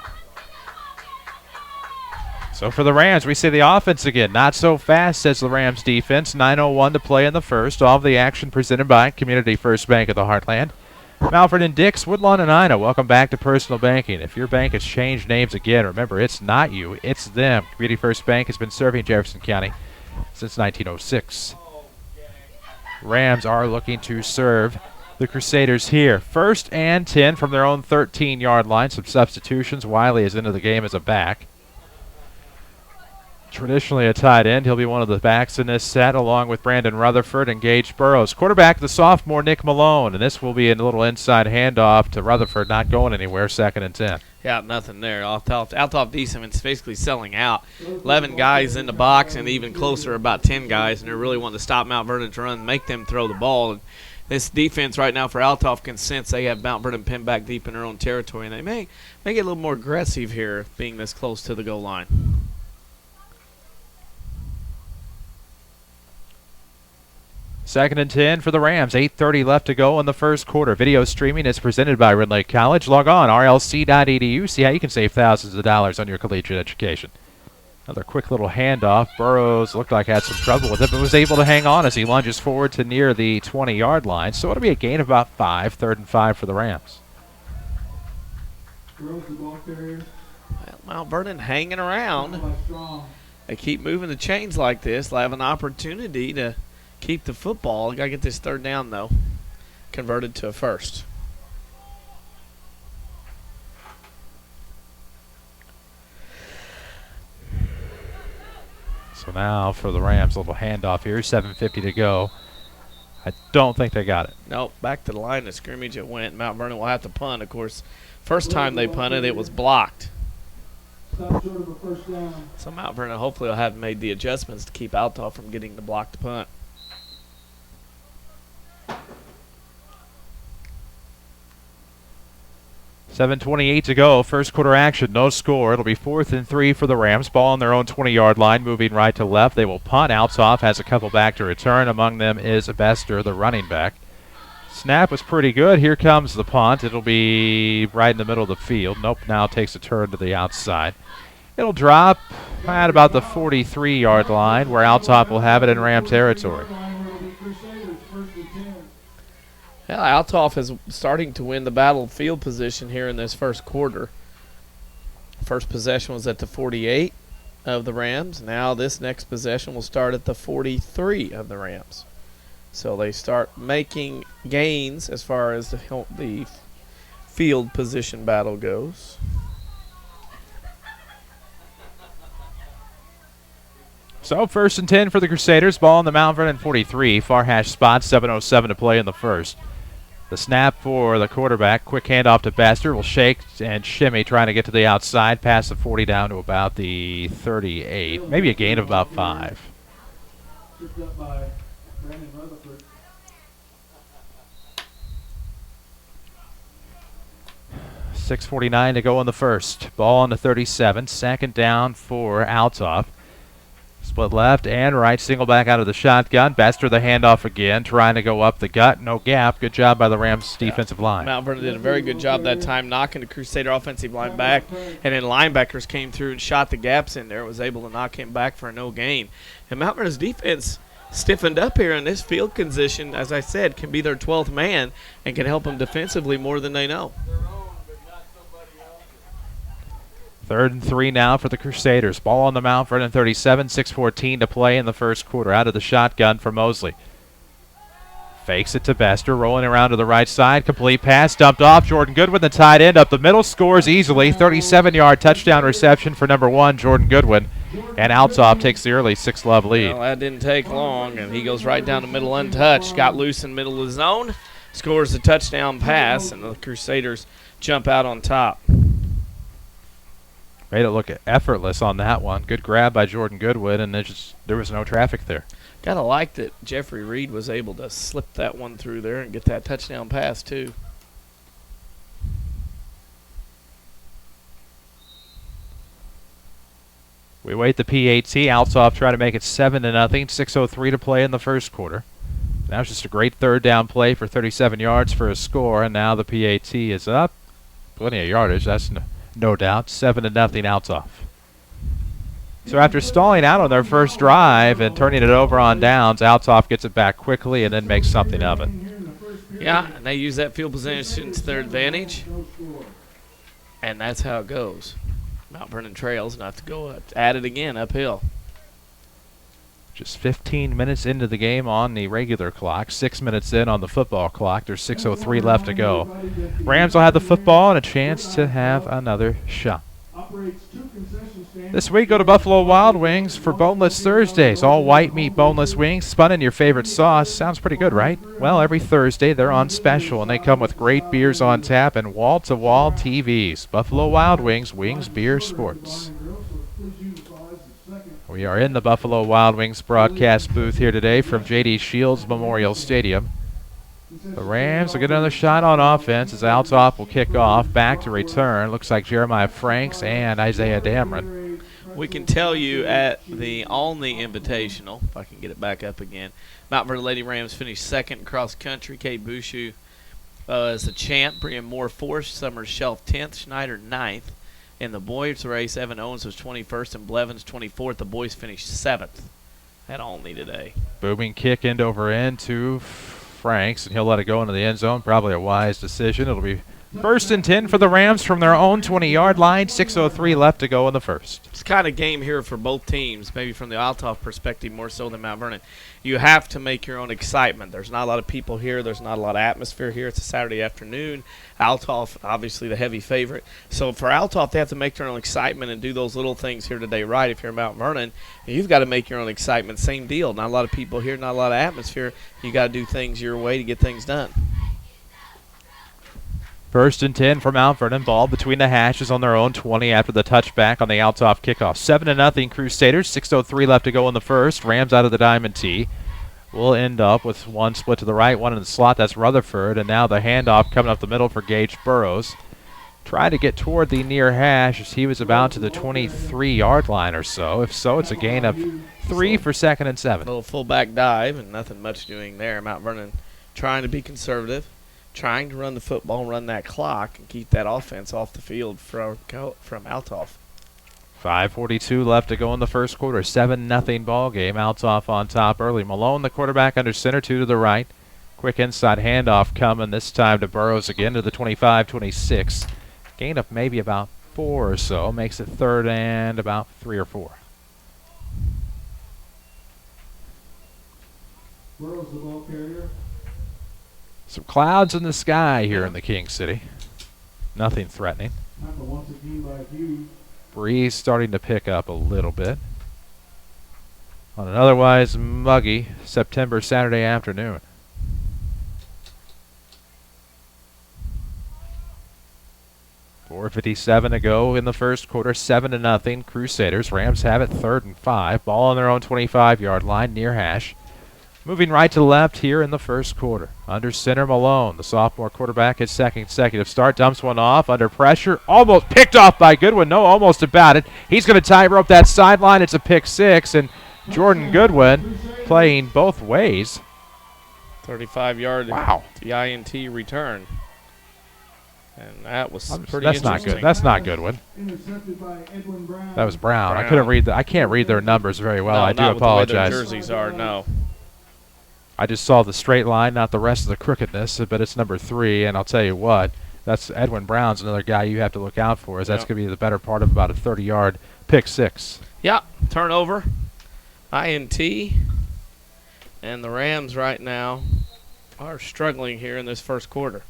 So for the Rams, we see the offense again. Not so fast, says the Rams defense. 9:01 to play in the first. All of the action presented by Community First Bank of the Heartland. Malford and Dix, Woodlawn and Ina, welcome back to Personal Banking. If your bank has changed names again, remember, it's not you, it's them. Community First Bank has been serving Jefferson County since 1906. Rams are looking to serve the Crusaders here. 1st and 10 from their own 13-yard line. Some substitutions. Wiley is into the game as a back. Traditionally a tight end. He'll be one of the backs in this set, along with Brandon Rutherford and Gage Burrows. Quarterback, the sophomore Nick Malone, and this will be a little inside handoff to Rutherford, not going anywhere. 2nd and 10. Yeah, nothing there. Althoff defense basically selling out. 11 guys in the box, and even closer, about 10 guys, and they're really wanting to stop Mount Vernon's run, make them throw the ball. And this defense right now for Althoff can sense they have Mount Vernon pinned back deep in their own territory, and they may get a little more aggressive here, being this close to the goal line. 2nd and 10 for the Rams. 8:30 left to go in the first quarter. Video streaming is presented by Red Lake College. Log on, rlc.edu. See how you can save thousands of dollars on your collegiate education. Another quick little handoff. Burrows looked like had some trouble with it, but was able to hang on as he lunges forward to near the 20-yard line. So it'll be a gain of about 5, 3rd and 5 for the Rams. Well, Mount Vernon hanging around. They keep moving the chains like this. They'll have an opportunity to keep the football. Got to get this 3rd down, though. Converted to a 1st. So now for the Rams, a little handoff here. 7:50 to go. I don't think they got it. Nope, back to the line of scrimmage it went. Mount Vernon will have to punt. Of course, first time they punted, it was blocked. So Mount Vernon hopefully will have made the adjustments to keep Althoff from getting the blocked punt. $7:28 to go. First quarter action. No score. It'll be 4th and 3 for the Rams. Ball on their own 20-yard line, moving right to left. They will punt. Althoff has a couple back to return. Among them is Bester, the running back. Snap was pretty good. Here comes the punt. It'll be right in the middle of the field. Nope, now takes a turn to the outside. It'll drop at about the 43-yard line, where Althoff will have it in Ram territory. Well, Althoff is starting to win the battle field position here in this first quarter. First possession was at the 48 of the Rams. Now this next possession will start at the 43 of the Rams. So they start making gains as far as the field position battle goes. So 1st and 10 for the Crusaders. Ball on the Mount Vernon 43. Far hash spot, 7:07 to play in the first. The snap for the quarterback. Quick handoff to Baxter. Will shake and shimmy, trying to get to the outside. Pass the 40 down to about the 38. Maybe a gain of about 5. 6:49 to go in the first. Ball on the 37. 2nd down for Althoff. Split left and right. Single back out of the shotgun. Baxter the handoff again, trying to go up the gut. No gap. Good job by the Rams defensive line. Mount Vernon did a very good job that time, knocking the Crusader offensive line back. And then linebackers came through and shot the gaps in there. Was able to knock him back for a no gain. And Mount Vernon's defense stiffened up here in this field position, as I said, can be their 12th man and can help them defensively more than they know. 3rd and 3 now for the Crusaders. Ball on the Mount Vernon 37, 6:14 to play in the first quarter. Out of the shotgun for Mosley. Fakes it to Baxter, rolling around to the right side. Complete pass, dumped off. Jordan Goodwin, the tight end, up the middle, scores easily. 37-yard touchdown reception for number 1, Jordan Goodwin. And Althoff takes the early 6-love lead. Well, that didn't take long, and he goes right down the middle untouched. Got loose in the middle of the zone, scores a touchdown pass, and the Crusaders jump out on top. Made it look effortless on that one. Good grab by Jordan Goodwin, and there was no traffic there. Gotta like that Jeffrey Reed was able to slip that one through there and get that touchdown pass too. We wait the PAT. Althoff trying to make it 7-0. 6:03 to play in the first quarter. That was just a great 3rd down play for 37 yards for a score, and now the PAT is up. Plenty of yardage. That's no doubt. 7-0 Althoff. So after stalling out on their first drive and turning it over on downs, Althoff gets it back quickly and then makes something of it. Yeah, and they use that field position to their advantage, and that's how it goes. Mount Vernon trails, not to go at it again uphill. Just 15 minutes into the game on the regular clock, 6 minutes in on the football clock. There's 6:03 left to go. Rams will have the football and a chance to have another shot. This week, go to Buffalo Wild Wings for Boneless Thursdays. All white meat boneless wings, spun in your favorite sauce. Sounds pretty good, right? Well, every Thursday they're on special, and they come with great beers on tap and wall-to-wall TVs. Buffalo Wild Wings, wings, beer, sports. We are in the Buffalo Wild Wings broadcast booth here today from J.D. Shields Memorial Stadium. The Rams will get another shot on offense as Althoff will kick off. Back to return. Looks like Jeremiah Franks and Isaiah Dameron. We can tell you on the Invitational, if I can get it back up again, Mount Vernon Lady Rams finished 2nd cross country. Kate Bushu is the champ. Brian Moore 4th. Summers Shelf 10th. Schneider 9th. In the boys' race, Evan Owens was 21st and Blevins 24th. The boys finished 7th at Olney today. Booming kick end over end to Franks, and he'll let it go into the end zone. Probably a wise decision. It'll be 1st and 10 for the Rams from their own 20-yard line. 6:03 left to go in the first. It's kind of game here for both teams, maybe from the Althoff perspective more so than Mount Vernon. You have to make your own excitement. There's not a lot of people here. There's not a lot of atmosphere here. It's a Saturday afternoon. Althoff, obviously the heavy favorite. So for Althoff, they have to make their own excitement and do those little things here today right. If you're Mount Vernon, you've got to make your own excitement. Same deal. Not a lot of people here, not a lot of atmosphere. You got to do things your way to get things done. 1st and 10 for Mount Vernon. Ball between the hashes on their own 20 after the touchback on the Althoff kickoff. 7-0 Crusaders. 6:03 left to go in the first. Rams out of the diamond tee. We'll end up with one split to the right, one in the slot. That's Rutherford. And now the handoff coming up the middle for Gage Burrows. Try to get toward the near hash as he was about to the 23-yard line or so. If so, it's a gain of 3 for 2nd and 7. A little fullback dive and nothing much doing there. Mount Vernon trying to be conservative, trying to run the football and run that clock and keep that offense off the field from Althoff. 5:42 left to go in the first quarter. 7-0 ball game. Althoff on top early. Malone, the quarterback, under center, 2 to the right. Quick inside handoff coming this time to Burrows again to the 25-26. Gain of maybe about 4 or so. Makes it 3rd and about 3 or 4. Burrows, the ball carrier. Some clouds in the sky here in the King City. Nothing threatening. Tackle once again by Hughes. Breeze starting to pick up a little bit on an otherwise muggy September Saturday afternoon. .457 to go in the first quarter. 7-0 Crusaders. Rams have it 3rd and 5. Ball on their own 25-yard line near hash. Moving right to left here in the first quarter. Under center, Malone, the sophomore quarterback, his 2nd consecutive start. Dumps one off under pressure. Almost picked off by Goodwin. No, almost about it. He's going to tie rope that sideline. It's a pick 6, and Jordan Goodwin playing both ways. 35-yard wow. INT return. And that was pretty That's not good. That's not Goodwin. That was Brown. I couldn't read I can't read their numbers very well. No, I do not apologize. With the way their jerseys are, no. I just saw the straight line, not the rest of the crookedness, but it's number 3, and I'll tell you what, that's Edwin Brown's another guy you have to look out for, as that's going to be the better part of about a 30-yard pick 6. Yeah, turnover, INT, and the Rams right now are struggling here in this first quarter.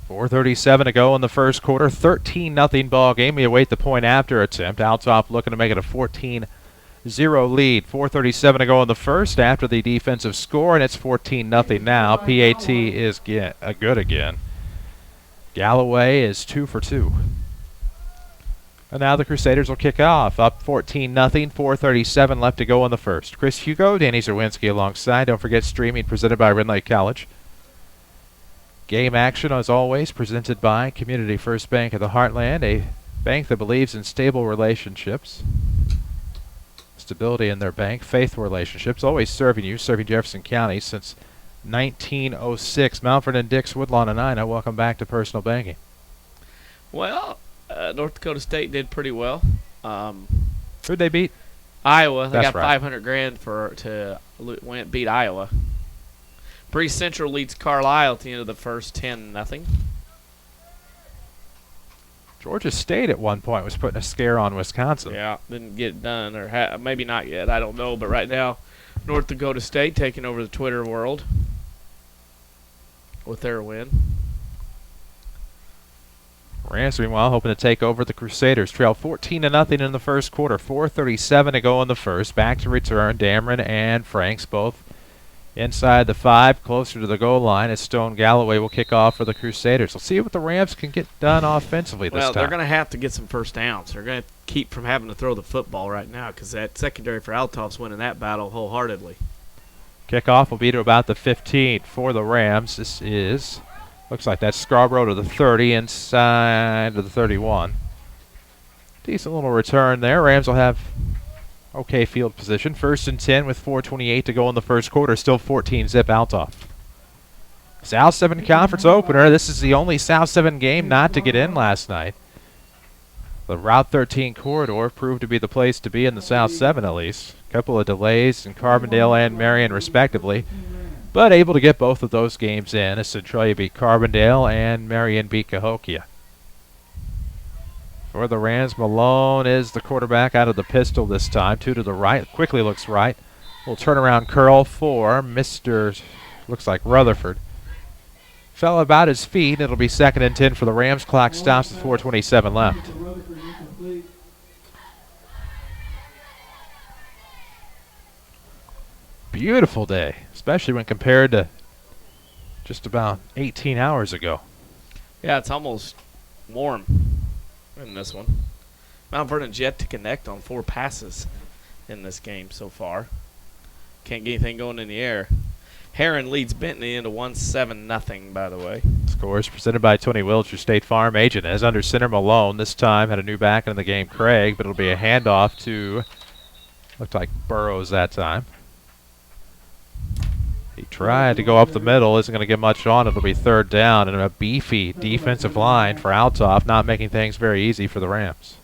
4:37 to go in the first quarter, 13-0 ball game. We await the point after attempt. Althoff looking to make it a 14-0 lead. 4:37 to go in the first after the defensive score, and it's 14-0 now. PAT is good again. Galloway is 2 for 2. And now the Crusaders will kick off. Up 14-0, 4:37 left to go in the first. Chris Hugo, Danny Czerwinski alongside. Don't forget streaming presented by Ridley College. Game action, as always, presented by Community First Bank of the Heartland, a bank that believes in stable relationships. Stability in their bank, faithful relationships, always serving you, serving Jefferson County since 1906. Mountford and Dix, Woodlawn and Ina, welcome back to Personal Banking. Well, North Dakota State did pretty well. Who'd they beat? Iowa. They That's got right. $500,000 to beat Iowa. Bree Central leads Carlisle at the end of the first 10-0. Georgia State at one point was putting a scare on Wisconsin. Yeah, didn't get it done, or maybe not yet. I don't know, but right now, North Dakota State taking over the Twitter world with their win. Rams, meanwhile, hoping to take over the Crusaders. Trail 14-0 in the first quarter. 4:37 to go in the first. Back to return. Dameron and Franks both inside the 5, closer to the goal line, as Stone Galloway will kick off for the Crusaders. We'll see what the Rams can get done offensively this time. Well, they're going to have to get some first downs. They're going to keep from having to throw the football right now because that secondary for Althoff's winning that battle wholeheartedly. Kickoff will be to about the 15 for the Rams. This is, looks like that's Scarborough to the 30, inside to the 31. Decent little return there. Rams will have okay field position. 1st and 10 with 4:28 to go in the first quarter. Still 14-zip Althoff. South 7 Conference opener. This is the only South 7 game not to get in last night. The Route 13 corridor proved to be the place to be in the South 7 at least. A couple of delays in Carbondale and Marion respectively, but able to get both of those games in as Centralia beat Carbondale and Marion beat Cahokia. For the Rams, Malone is the quarterback out of the pistol this time. 2 to the right. Quickly looks right. Little turnaround curl for Mr. looks like Rutherford. Fell about his feet. It'll be 2nd and 10 for the Rams. Clock stops with 4:27 left. Beautiful day, especially when compared to just about 18 hours ago. Yeah, it's almost warm in this one. Mount Vernon's yet to connect on 4 passes in this game so far. Can't get anything going in the air. Heron leads Benton into 1-7-0, by the way. Scores presented by Tony Wilcher State Farm agent. As under center, Malone this time had a new back in the game, Craig, but it'll be a handoff to, looked like Burrows that time. He tried to go up the middle. Isn't going to get much on. It'll be third down, and a beefy defensive line for Althoff, not making things very easy for the Rams.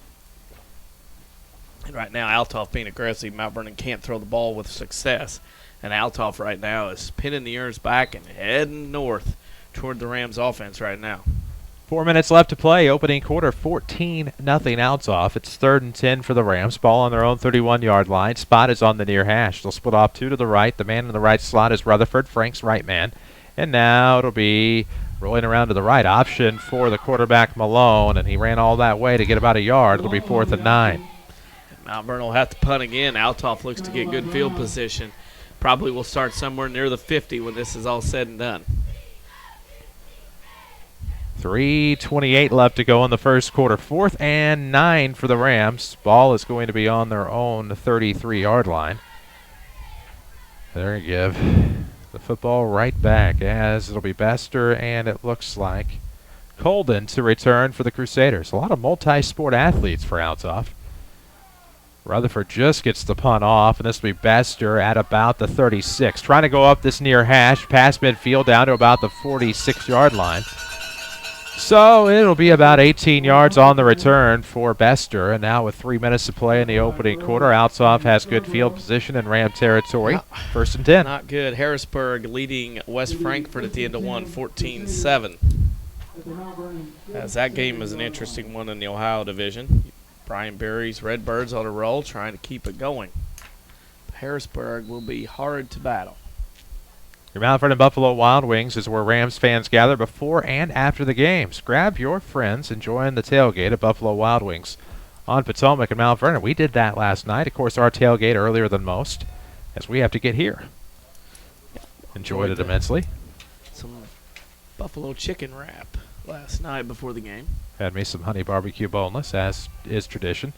And right now, Althoff being aggressive, Mount Vernon can't throw the ball with success. And Althoff right now is pinning the ears back and heading north toward the Rams offense right now. 4 minutes left to play. Opening quarter, 14-0 Althoff. It's 3rd and 10 for the Rams. Ball on their own 31-yard line. Spot is on the near hash. They'll split off 2 to the right. The man in the right slot is Rutherford, Frank's right man. And now it'll be rolling around to the right. Option for the quarterback, Malone, and he ran all that way to get about a yard. It'll be 4th and 9. Mount Vernon will have to punt again. Althoff looks to get good field position. Probably will start somewhere near the 50 when this is all said and done. 3:28 left to go in the first quarter. 4th and 9 for the Rams. Ball is going to be on their own 33-yard line. They're going to give the football right back as it'll be Bester, and it looks like Colden to return for the Crusaders. A lot of multi-sport athletes for Althoff. Rutherford just gets the punt off, and this will be Bester at about the 36. Trying to go up this near hash, past midfield down to about the 46-yard line. So it'll be about 18 yards on the return for Bester. And now with 3 minutes to play in the opening quarter, Althoff has good field position in Ram territory. 1st and 10. Not good. Harrisburg leading West Frankfort at the end of 14-7. As that game is an interesting one in the Ohio division. Brian Berry's Redbirds on a roll, trying to keep it going. Harrisburg will be hard to battle. Your Mount Vernon Buffalo Wild Wings is where Rams fans gather before and after the games. Grab your friends and join the tailgate at Buffalo Wild Wings on Potomac and Mount Vernon. We did that last night. Of course, our tailgate earlier than most, as we have to get here. Enjoyed it immensely. Some buffalo chicken wrap last night before the game. Had me some honey barbecue boneless, as is tradition.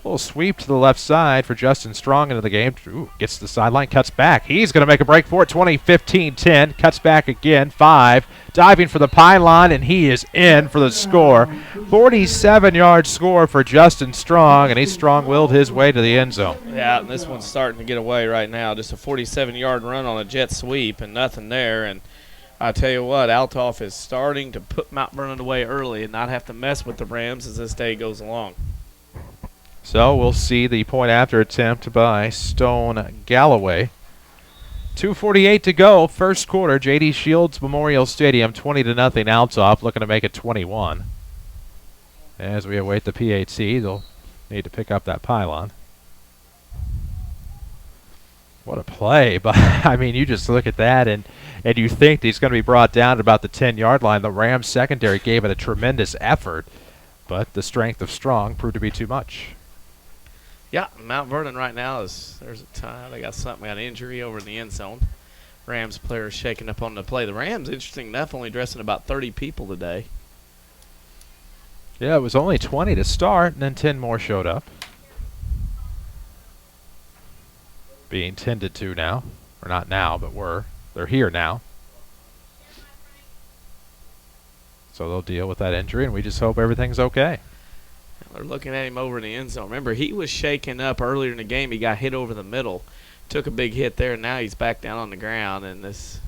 A little sweep to the left side for Justin Strong into the game. Ooh, gets to the sideline, cuts back. He's going to make a break for it. 20, 15, 10. Cuts back again. 5. Diving for the pylon, and he is in for the score. 47-yard score for Justin Strong, and he strong-willed his way to the end zone. Yeah, and this one's starting to get away right now. Just a 47-yard run on a jet sweep and nothing there. And I tell you what, Althoff is starting to put Mount Vernon away early and not have to mess with the Rams as this day goes along. So we'll see the point after attempt by Stone Galloway. 2:48 to go, first quarter. J.D. Shields Memorial Stadium, 20-0 Althoff, looking to make it 21. As we await the PAT, they'll need to pick up that pylon. What a play! But I mean, you just look at that and you think that he's going to be brought down at about the 10-yard line. The Rams secondary gave it a tremendous effort, but the strength of Strong proved to be too much. Yeah, Mount Vernon right now there's a time they got an injury over in the end zone. Rams players shaking up on the play. The Rams, interesting enough, only dressing about 30 people today. Yeah, it was only 20 to start, and then 10 more showed up. Being tended to now, or not now, but they're here now. So they'll deal with that injury, and we just hope everything's okay. They're looking at him over in the end zone. Remember, he was shaken up earlier in the game. He got hit over the middle. Took a big hit there, and now he's back down on the ground, and this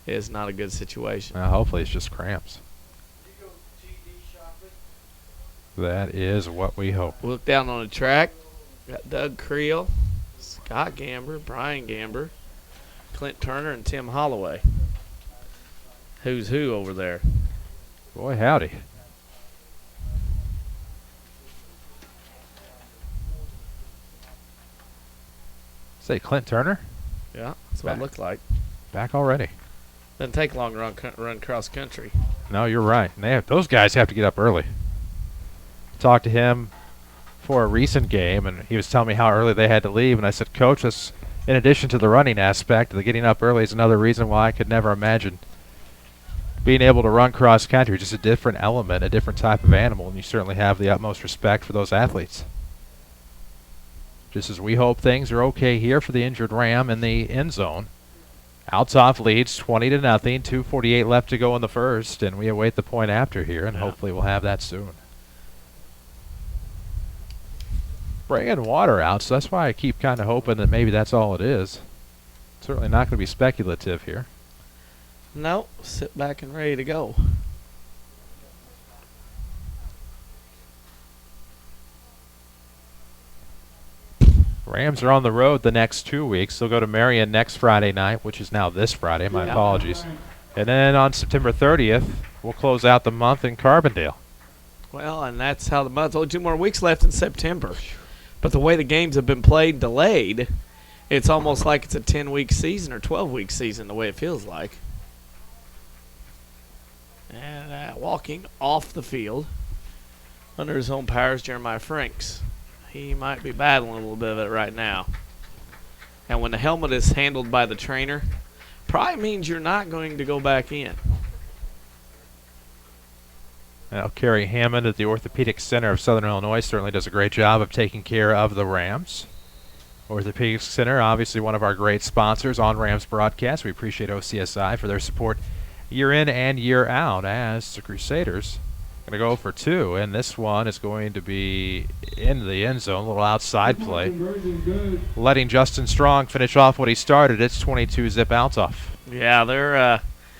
is not a good situation. Hopefully it's just cramps. That is what we hope. Look down on the track. Got Doug Creel, Scott Gamber, Brian Gamber, Clint Turner, and Tim Holloway. Who's who over there? Boy, howdy. Say Clint Turner? Yeah, that's what it looked like. Back already. Doesn't take long to run cross country. No, you're right. And those guys have to get up early. Talked to him for a recent game, and he was telling me how early they had to leave. And I said, Coach, that's in addition to the running aspect, the getting up early is another reason why I could never imagine being able to run cross country. Just a different element, a different type of animal, and you certainly have the utmost respect for those athletes. Just as we hope things are okay here for the injured Ram in the end zone. Althoff leads 20-0, 2:48 left to go in the first, and we await the point after here, and hopefully we'll have that soon. Bringing water out, so that's why I keep kind of hoping that maybe that's all it is. Certainly not going to be speculative here. No, sit back and ready to go. Rams are on the road the next 2 weeks. They'll go to Marion next Friday night, which is now this Friday. My apologies. And then on September 30th, we'll close out the month in Carbondale. Well, and that's how the month. Only 2 more weeks left in September. But the way the games have been played, delayed, it's almost like it's a 10-week season or 12-week season, the way it feels like. And walking off the field, under his own powers, Jeremiah Franks. He might be battling a little bit of it right now. And when the helmet is handled by the trainer, probably means you're not going to go back in. Now, Kerry Hammond at the Orthopedic Center of Southern Illinois certainly does a great job of taking care of the Rams. Orthopedic Center, obviously one of our great sponsors on Rams broadcast. We appreciate OCSI for their support year in and year out, as the Crusaders going to go for 2, and this one is going to be in the end zone, a little outside play. Letting Justin Strong finish off what he started. It's 22-zip Althoff. Yeah,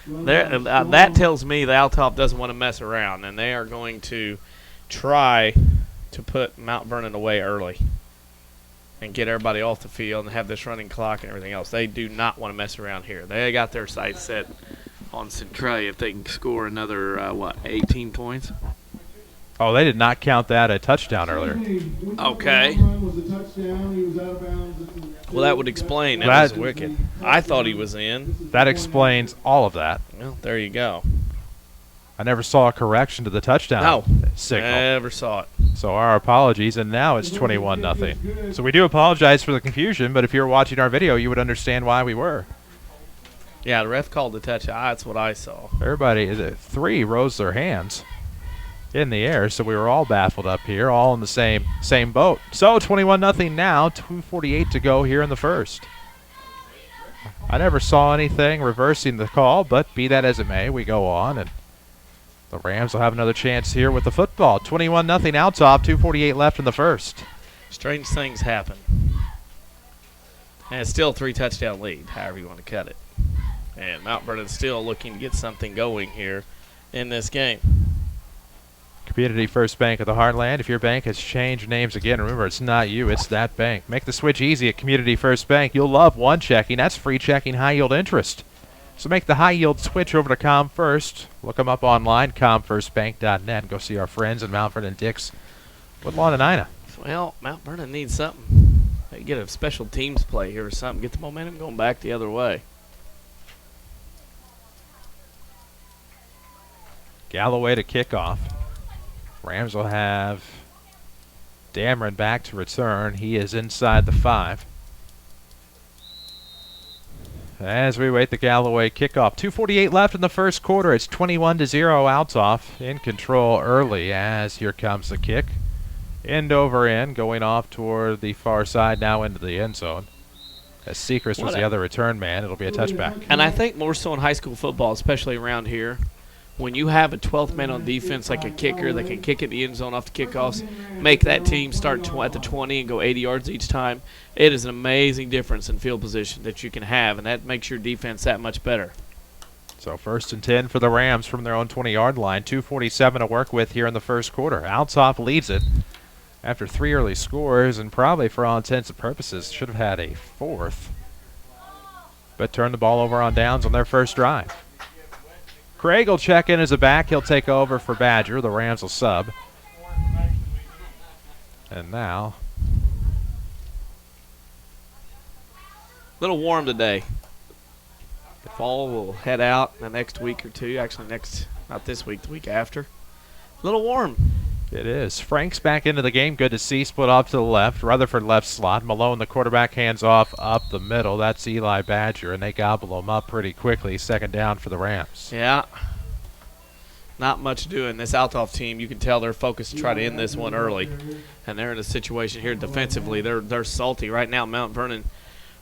that tells me the Althoff doesn't want to mess around, and they are going to try to put Mount Vernon away early and get everybody off the field and have this running clock and everything else. They do not want to mess around here. They got their sights set on Centralia if they can score another, 18 points? Oh, they did not count that a touchdown earlier. Okay. Well, that would explain. That was wicked. I thought he was in. That explains all of that. Well, there you go. I never saw a correction to the touchdown signal. Never saw it. So our apologies, and now it's 21-0. So we do apologize for the confusion, but if you were watching our video, you would understand why we were. Yeah, the ref called the touch. That's what I saw. Everybody, 3 rose their hands in the air, so we were all baffled up here, all in the same boat. So 21-0 now, 2:48 to go here in the first. I never saw anything reversing the call, but be that as it may, we go on, and the Rams will have another chance here with the football. 21-0 Althoff, 2:48 left in the first. Strange things happen. And it's still a 3-touchdown lead, however you want to cut it. And Mount Vernon's still looking to get something going here in this game. Community First Bank of the Heartland. If your bank has changed names again, remember, it's not you, it's that bank. Make the switch easy at Community First Bank. You'll love One Checking. That's free checking high-yield interest. So make the high-yield switch over to ComFirst. Look them up online, comfirstbank.net, and go see our friends in Mount Vernon Dix, Woodlawn, and Ina. Well, Mount Vernon needs something. They get a special teams play here or something. Get the momentum going back the other way. Galloway to kick off. Rams will have Dameron back to return. He is inside the 5. As we wait the Galloway kickoff. 2:48 left in the first quarter. It's 21-0 Althoff in control early as here comes the kick. End over end, going off toward the far side, now into the end zone. As Sechrist was the other return man, it'll be a touchback. And I think more so in high school football, especially around here, when you have a 12th man on defense like a kicker that can kick it in the end zone off the kickoffs, make that team start at the 20 and go 80 yards each time, it is an amazing difference in field position that you can have, and that makes your defense that much better. So 1st and 10 for the Rams from their own 20-yard line. 2:47 to work with here in the first quarter. Althoff leads it after 3 early scores, and probably for all intents and purposes should have had a 4th, but turned the ball over on downs on their first drive. Craig will check in as a back. He'll take over for Badger. The Rams will sub. And now, a little warm today. The fall will head out in the next week or two. Actually, not this week, the week after. A little warm. It is. Frank's back into the game. Good to see. Split off to the left. Rutherford left slot. Malone, the quarterback, hands off up the middle. That's Eli Badger, and they gobble him up pretty quickly. 2nd down for the Rams. Yeah. Not much doing. This Althoff team, you can tell they're focused to try to end this one early. And they're in a situation here defensively. They're salty. Right now, Mount Vernon,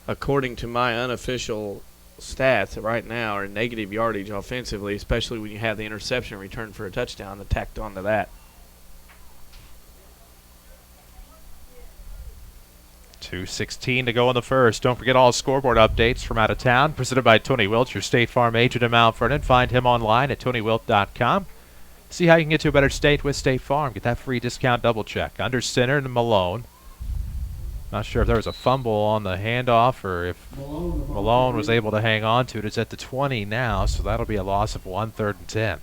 according to my unofficial stats right now, are negative yardage offensively, especially when you have the interception return for a touchdown tacked onto that. 2:16 to go in the first. Don't forget all scoreboard updates from out of town. Presented by Tony Wilt, your State Farm agent in Mount Vernon. Find him online at TonyWilt.com. See how you can get to a better state with State Farm. Get that free discount double check. Under center to Malone. Not sure if there was a fumble on the handoff or if Malone was able to hang on to it. It's at the 20 now, so that'll be a loss of 1, 3rd and 10.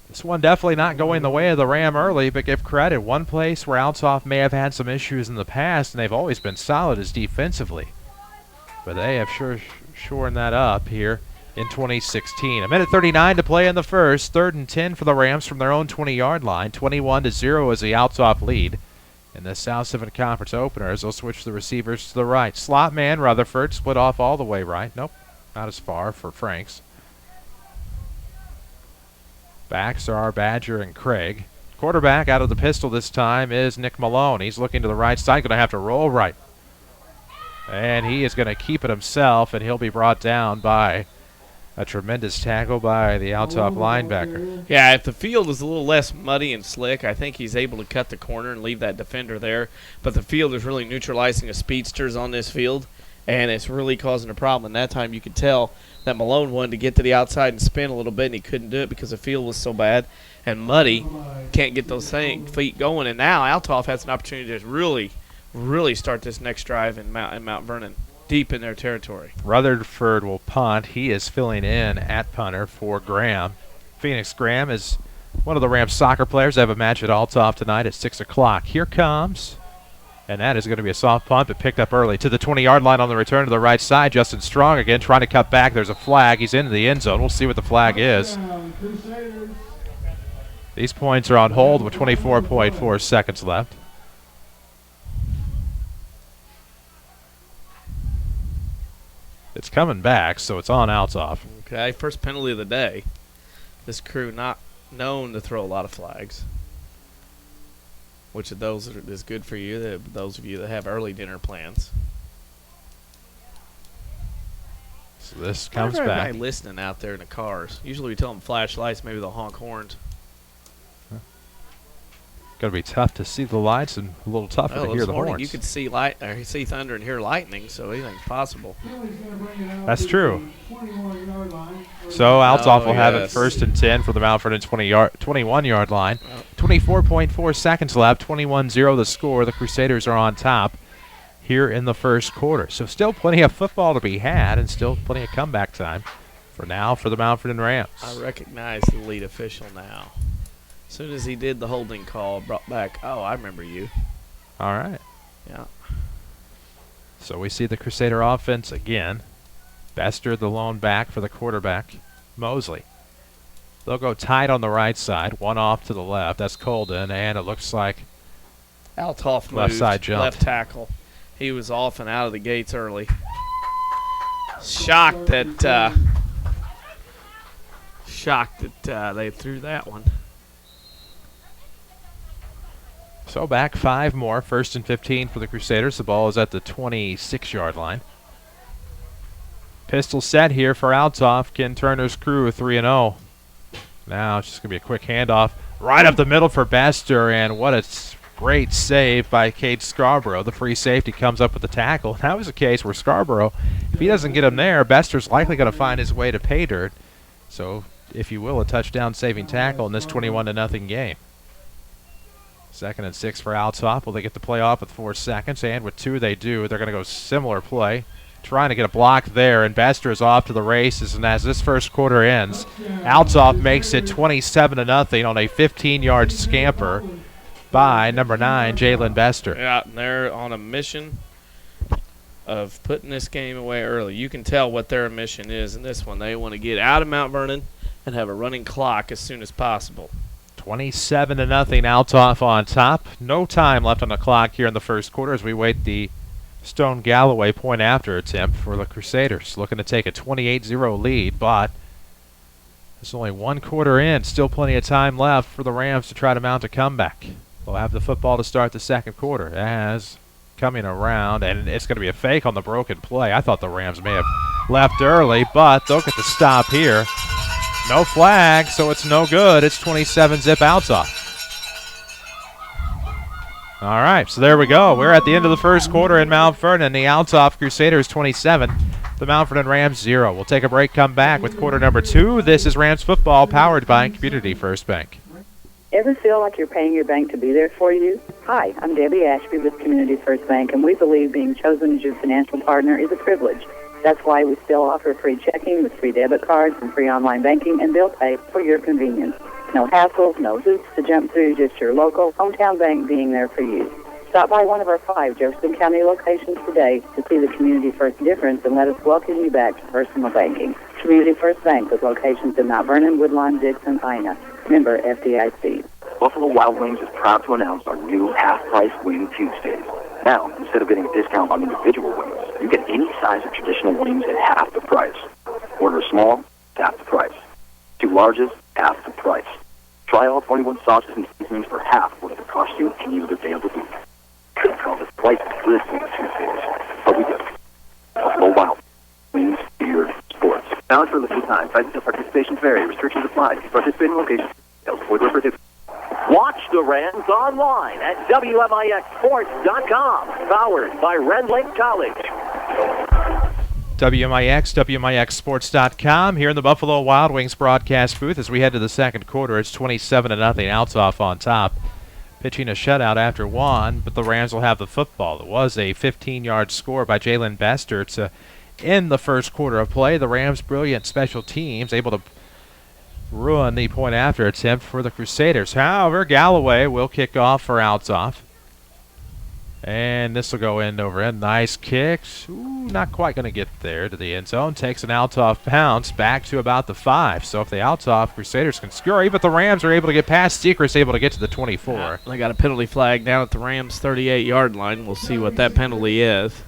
This one definitely not going the way of the Ram early, but give credit. One place where Althoff may have had some issues in the past, and they've always been solid, is defensively. But they have sure shored that up here in 2016. 1:39 to play in the first. 3rd and 10 for the Rams from their own 20-yard line. 21-0 is the Althoff lead. In the South 7 Conference openers, they'll switch the receivers to the right. Slot man Rutherford split off all the way right. Nope, not as far for Franks. Backs are Badger and Craig. Quarterback out of the pistol this time is Nick Malone. He's looking to the right side, going to have to roll right. And he is going to keep it himself, and he'll be brought down by a tremendous tackle by the Althoff linebacker. Yeah, if the field is a little less muddy and slick, I think he's able to cut the corner and leave that defender there. But the field is really neutralizing the speedsters on this field, and it's really causing a problem. And that time you could tell that Malone wanted to get to the outside and spin a little bit, and he couldn't do it because the field was so bad and muddy. Can't get those feet going. And now Althoff has an opportunity to really start this next drive in Mount Vernon, deep in their territory. Rutherford will punt. He is filling in at punter for Graham. Phoenix Graham is one of the Rams soccer players. They have a match at Althoff tonight at 6 o'clock. Here comes, and that is going to be a soft punt, but picked up early. To the 20-yard line on the return to the right side. Justin Strong again trying to cut back. There's a flag. He's into the end zone. We'll see what the flag is. These points are on hold with 24.4 seconds left. It's coming back, so it's on Althoff. Okay, first penalty of the day. This crew not known to throw a lot of flags. Which of those is good for you, those of you that have early dinner plans. So this comes back. Everybody listening out there in the cars. Usually we tell them flashlights, maybe they'll honk horns. Going to be tough to see the lights and a little tougher to hear the horns. You could see see thunder and hear lightning, so anything's possible. That's true. So Althoff will have it 1st and 10 for the Mount Vernon 21-yard line. 24.4 seconds left. 21-0 the score. The Crusaders are on top here in the first quarter. So still plenty of football to be had and still plenty of comeback time for now for the Mount Vernon Rams. I recognize the lead official now. As soon as he did the holding call, brought back, oh, I remember you. All right. Yeah. So we see the Crusader offense again. Bester, the lone back for the quarterback, Mosley. They'll go tight on the right side, one off to the left. That's Colden, and it looks like Althoff left side jump. Left tackle. He was off and out of the gates early. Shocked that they threw that one. So back 5 more. 1st and 15 for the Crusaders. The ball is at the 26-yard line. Pistol set here for Althoff. Ken Turner's crew 3-0. Now it's just going to be a quick handoff right up the middle for Bester, and what a great save by Cade Scarborough. The free safety comes up with the tackle. That was a case where Scarborough, if he doesn't get him there, Bester's likely going to find his way to pay dirt. So, if you will, a touchdown-saving tackle in this 21-0 game. 2nd and 6 for Althoff. Will they get the play off with 4 seconds? And with 2 they do. They're going to go similar play. Trying to get a block there, and Bester is off to the races. And as this first quarter ends, Althoff makes it 27-0 on a 15-yard scamper by number 9, Jalen Bester. Yeah, and they're on a mission of putting this game away early. You can tell what their mission is in this one. They want to get out of Mount Vernon and have a running clock as soon as possible. 27-0 Althoff on top. No time left on the clock here in the first quarter as we wait the Stone Galloway point after attempt for the Crusaders. Looking to take a 28-0 lead, but there's only 1 quarter in. Still plenty of time left for the Rams to try to mount a comeback. They'll have the football to start the second quarter as coming around, and it's going to be a fake on the broken play. I thought the Rams may have left early, but they'll get the stop here. No flag, so it's no good. It's 27-0 Althoff. All right, so there we go. We're at the end of the first quarter in Mount Vernon. The Althoff Crusaders 27, the Mount Vernon Rams 0. We'll take a break, come back with quarter number 2. This is Rams football powered by Community First Bank. Ever feel like you're paying your bank to be there for you? Hi, I'm Debbie Ashby with Community First Bank, and we believe being chosen as your financial partner is a privilege. That's why we still offer free checking with free debit cards and free online banking and bill pay for your convenience. No hassles, no hoops to jump through, just your local hometown bank being there for you. Stop by one of our 5 Jefferson County locations today to see the Community First difference and let us welcome you back to personal banking. Community First Bank with locations in Mount Vernon, Woodlawn, Dixon, Ina. Member FDIC. Buffalo Wild Wings is proud to announce our new half-price Wing Tuesdays. Now, instead of getting a discount on individual wings, you get any size of traditional wings at half the price. Order small, half the price. 2 larges, half the price. Try all 21 sauces and seasonings for half what it would cost you any other day of the week. Couldn't call this price this Wing Tuesdays, but we do. Buffalo Wild Wings, beer, sports. Valid for limited time. Prices and participation vary. Restrictions apply. Participating locations. Watch the Rams online at WMIXsports.com. Powered by Red Lake College. WMIX, WMIXsports.com. Here in the Buffalo Wild Wings broadcast booth as we head to the second quarter. It's 27-0. Althoff on top. Pitching a shutout after 1, but the Rams will have the football. It was a 15-yard score by Jalen Bester to end the first quarter of play. The Rams' brilliant special teams able to ruin the point after attempt for the Crusaders. However, Galloway will kick off for Althoff. And this will go end over end. Nice kicks. Ooh, not quite going to get there to the end zone. Takes an Althoff bounce back to about the 5. So if the Althoff Crusaders can scurry, but the Rams are able to get past Secret's able to get to the 24. Yeah, they got a penalty flag down at the Rams' 38-yard line. We'll see what that penalty is.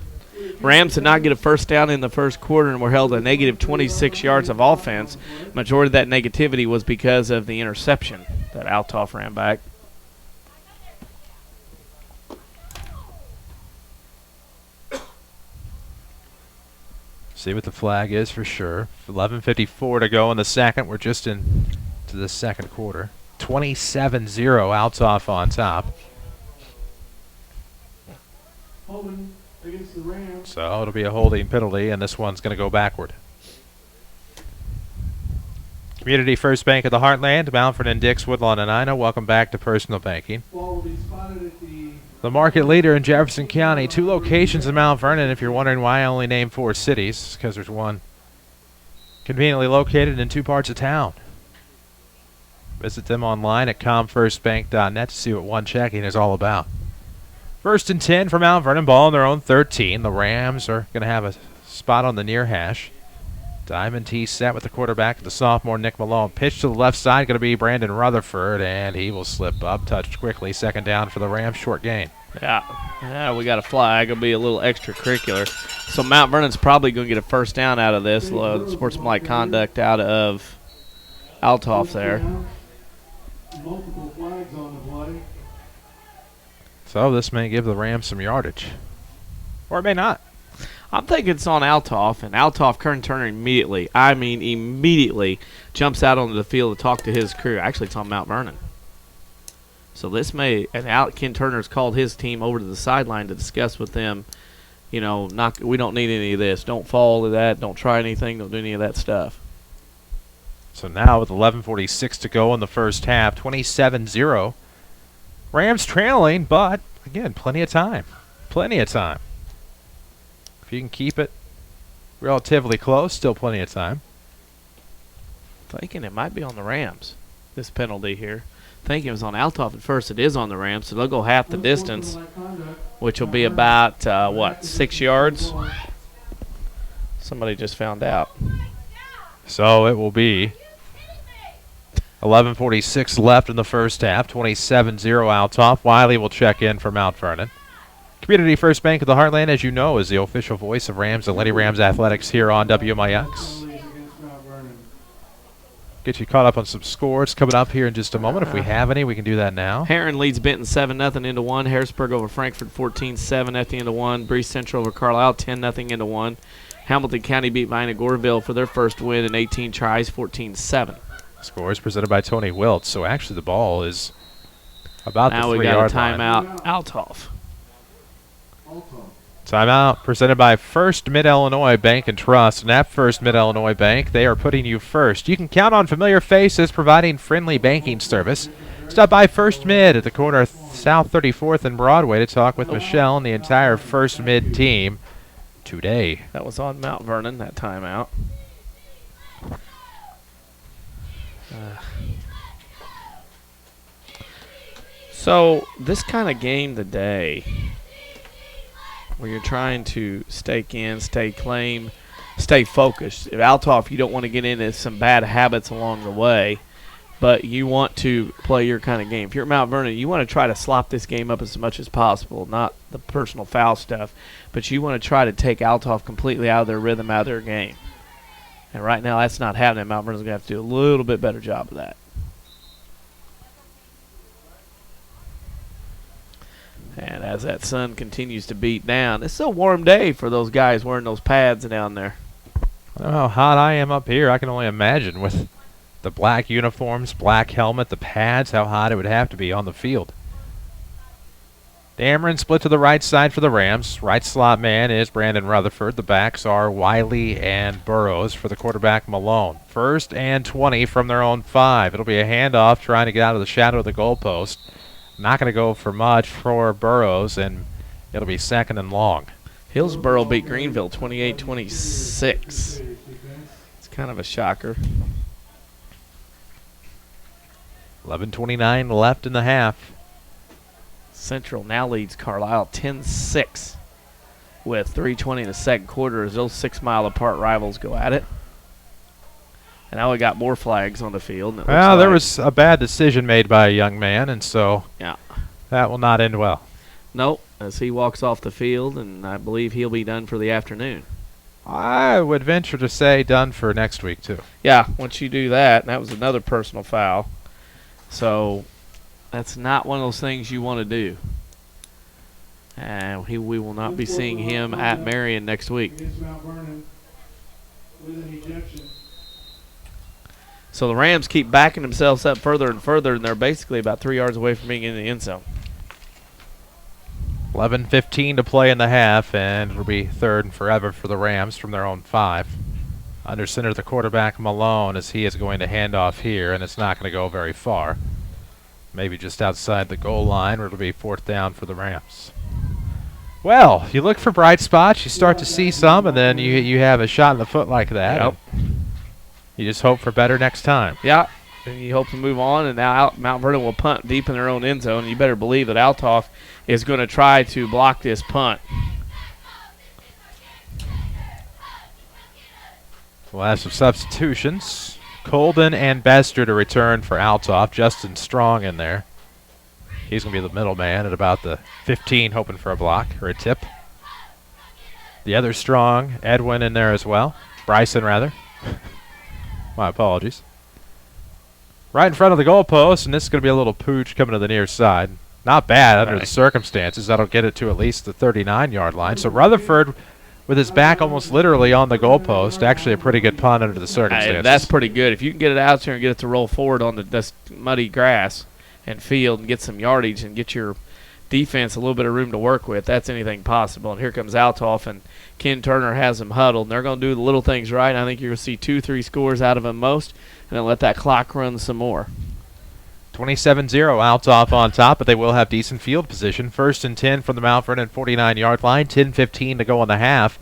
Rams did not get a first down in the first quarter and were held a negative 26 yards of offense. Majority of that negativity was because of the interception that Althoff ran back. See what the flag is for sure. 11:54 to go in the second. We're just into the second quarter. 27-0 Althoff on top. Holding against the Rams. So it'll be a holding penalty, and this one's going to go backward. Community First Bank of the Heartland, Mount Vernon, Dix, Woodlawn, and Ina. Welcome back to personal banking. Ball will be spotted at The market leader in Jefferson County. 2 locations in Mount Vernon. If you're wondering why I only named 4 cities, because there's one conveniently located in 2 parts of town. Visit them online at comfirstbank.net to see what one checking is all about. 1st and 10 for Mount Vernon. Ball on their own 13. The Rams are going to have a spot on the near hash. Diamond T set with the quarterback, the sophomore Nick Malone. Pitch to the left side, going to be Brandon Rutherford, and he will slip up, touched quickly. 2nd down for the Rams, short gain. Yeah, we got a flag. It'll be a little extracurricular. So Mount Vernon's probably going to get a first down out of this. Sportsmanlike conduct out of Althoff there. multiple flags on the play. So this may give the Rams some yardage. Or it may not. I'm thinking it's on Althoff, and Althoff Kern Turner immediately jumps out onto the field to talk to his crew. Actually, it's on Mount Vernon. So this may, and Ken Turner's called his team over to the sideline to discuss with them, we don't need any of this. Don't fall to that. Don't try anything. Don't do any of that stuff. So now with 11:46 to go in the first half, 27-0. Rams trailing, but, again, plenty of time. Plenty of time. If you can keep it relatively close, still plenty of time. Thinking it might be on the Rams, this penalty here. Thinking it was on Althoff at first. It is on the Rams, so they'll go half the distance, which will be about, 6 yards? Somebody just found out. So it will be 11:46 left in the first half, 27-0 Althoff. Wiley will check in for Mount Vernon. Community First Bank of the Heartland, as you know, is the official voice of Rams and Lady Rams athletics here on WMIX. Get you caught up on some scores coming up here in just a moment. If we have any, we can do that now. Heron leads Benton 7-0 into 1. Harrisburg over Frankfort 14-7 at the end of 1. Breese Central over Carlisle 10-0 into 1. Hamilton County beat Vienna Goreville for their first win in 18 tries, 14-7. Scores presented by Tony Wilt. So actually the ball is About now the we got 3-yard a line. timeout. Althoff. Timeout presented by First Mid-Illinois Bank and Trust. And at First Mid-Illinois Bank, they are putting you first. You can count on familiar faces providing friendly banking service. Stop by First Mid at the corner of South 34th and Broadway to talk with Michelle and the entire First Mid team today. That was on Mount Vernon, that timeout. So this kind of game today, where you're trying to stake in, stay claim, stay focused. At Althoff, you don't want to get into some bad habits along the way, but you want to play your kind of game. If you're at Mount Vernon, you want to try to slop this game up as much as possible, not the personal foul stuff, but you want to try to take Althoff completely out of their rhythm, out of their game. And right now, that's not happening. Mount Vernon's going to have to do a little bit better job of that. And as that sun continues to beat down, it's a warm day for those guys wearing those pads down there. I don't know how hot I am up here. I can only imagine with the black uniforms, black helmet, the pads, how hot it would have to be on the field. Dameron split to the right side for the Rams. Right slot man is Brandon Rutherford. The backs are Wiley and Burrows for the quarterback Malone. 1st and 20 from their own 5. It'll be a handoff trying to get out of the shadow of the goalpost. Not going to go for much for Burrows, and it'll be 2nd and long. Hillsboro beat Greenville 28-26. It's kind of a shocker. 11:29 left in the half. Central now leads Carlisle 10-6 with 3:20 in the second quarter as those 6-mile-apart rivals go at it. And now we got more flags on the field. And well, there was a bad decision made by a young man, and so yeah, that will not end well. Nope, as he walks off the field, and I believe he'll be done for the afternoon. I would venture to say done for next week, too. Yeah, once you do that, and that was another personal foul. So that's not one of those things you want to do. And we will not be seeing him at Marion next week. So the Rams keep backing themselves up further and further, and they're basically about 3 yards away from being in the end zone. 11:15 to play in the half, and it'll be 3rd and forever for the Rams from their own 5. Under center, the quarterback Malone, as he is going to hand off here, and it's not going to go very far. Maybe just outside the goal line, where it'll be 4th down for the Rams. Well, you look for bright spots, you start to see some, and then you have a shot in the foot like that. Yep. You just hope for better next time. Yeah, and you hope to move on, and now Mount Vernon will punt deep in their own end zone. You better believe that Althoff is going to try to block this punt. We'll have some substitutions. Colden and Bester to return for Althoff. Justin Strong in there. He's going to be the middleman at about the 15, hoping for a block or a tip. The other Strong, Edwin in there as well. Bryson, rather. My apologies. Right in front of the goalpost, and this is going to be a little pooch coming to the near side. Not bad under the circumstances. That'll get it to at least the 39-yard line. So Rutherford, with his back almost literally on the goalpost, actually a pretty good punt under the circumstances. That's pretty good. If you can get it out there and get it to roll forward on this muddy grass and field and get some yardage and get your defense a little bit of room to work with, that's anything possible. And here comes Althoff, and Ken Turner has them huddled, and they're going to do the little things right. I think you're going to see 2-3 scores out of them most, and then let that clock run some more. 27-0 Althoff on top, but they will have decent field position. 1st and 10 from the Mount Vernon 49-yard line, 10:15 to go in the half.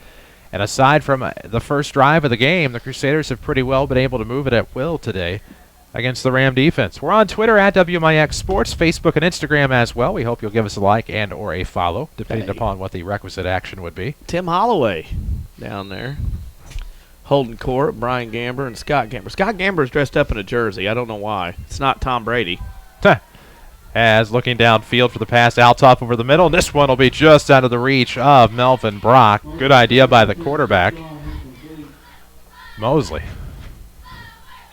And aside from the first drive of the game, the Crusaders have pretty well been able to move it at will today against the Ram defense. We're on Twitter at WMIX Sports, Facebook and Instagram as well. We hope you'll give us a like and or a follow, depending upon what the requisite action would be. Tim Holloway down there. Holding court, Brian Gamber and Scott Gamber. Scott Gamber's dressed up in a jersey. I don't know why. It's not Tom Brady. As looking downfield for the pass, Althoff over the middle. And this one will be just out of the reach of Melvin Brock. Good idea by the quarterback, Mosley.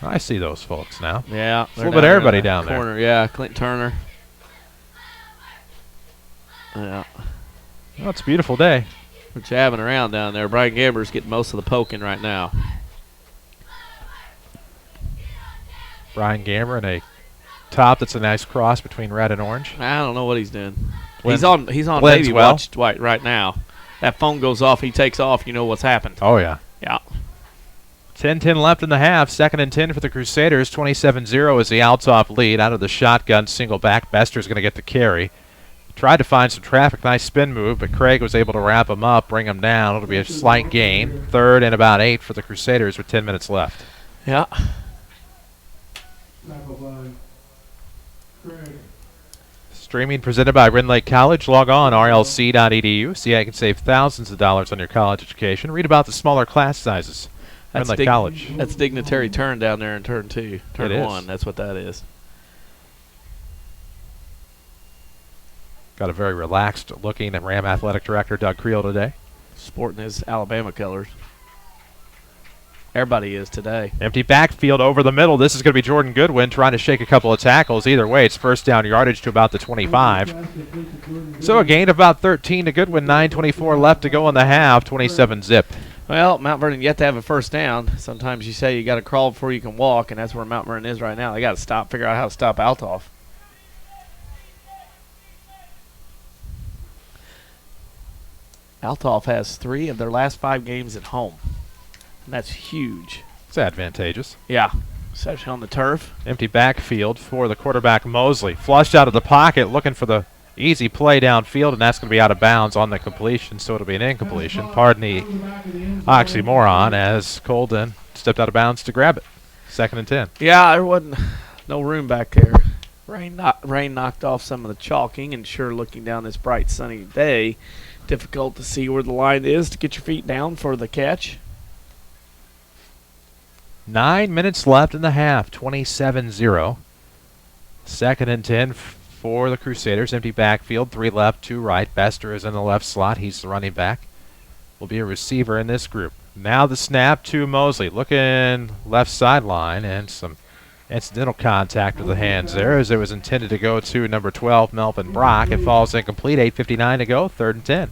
I see those folks now. Yeah. A little bit of everybody down there. Corner, yeah. Clint Turner. Yeah. Well, it's a beautiful day. What you having around down there? Brian Gamber's getting most of the poking right now. Brian Gamber in a top that's a nice cross between red and orange. I don't know what he's doing. Blends- He's on blends baby well. watch right now. That phone goes off, he takes off, you know what's happened. Oh, yeah. Yeah. 10-10 left in the half. 2nd and 10 for the Crusaders. 27-0 is the Althoff lead. Out of the shotgun, single back. Bester's going to get the carry. Tried to find some traffic. Nice spin move, but Craig was able to wrap him up, bring him down. It'll be a slight gain. 3rd and about 8 for the Crusaders with 10 minutes left. Yeah. Streaming presented by Rend Lake College. Log on, rlc.edu. See how you can save thousands of dollars on your college education. Read about the smaller class sizes. Rend Lake College. That's dignitary turn down there in turn 2. Turn 1, that's what that is. Got a very relaxed looking Ram Athletic Director Doug Creel today. Sporting his Alabama colors. Everybody is today. Empty backfield over the middle. This is going to be Jordan Goodwin trying to shake a couple of tackles. Either way, it's first down yardage to about the 25. So a gain of about 13 to Goodwin. 9:24 left to go in the half. 27-zip. Well, Mount Vernon yet to have a first down. Sometimes you say you got to crawl before you can walk, and that's where Mount Vernon is right now. They got to figure out how to stop Althoff. Althoff has 3 of their last 5 games at home. And that's huge. It's advantageous. Yeah, especially on the turf. Empty backfield for the quarterback Mosley. Flushed out of the pocket, looking for the easy play downfield, and that's going to be out of bounds on the completion, so it'll be an incompletion. Pardon the oxymoron as Colden stepped out of bounds to grab it. 2nd and 10. Yeah, there wasn't no room back there. Rain knocked off some of the chalking, and sure, looking down this bright sunny day, difficult to see where the line is to get your feet down for the catch. 9 minutes left in the half. 27-0. 2nd and 10 for the Crusaders. Empty backfield. 3 left, 2 right. Bester is in the left slot. He's the running back. Will be a receiver in this group. Now the snap to Mosley. Looking left sideline, and some incidental contact with the hands there as it was intended to go to number 12, Melvin Brock. It falls incomplete. 8:59 to go. 3rd and 10.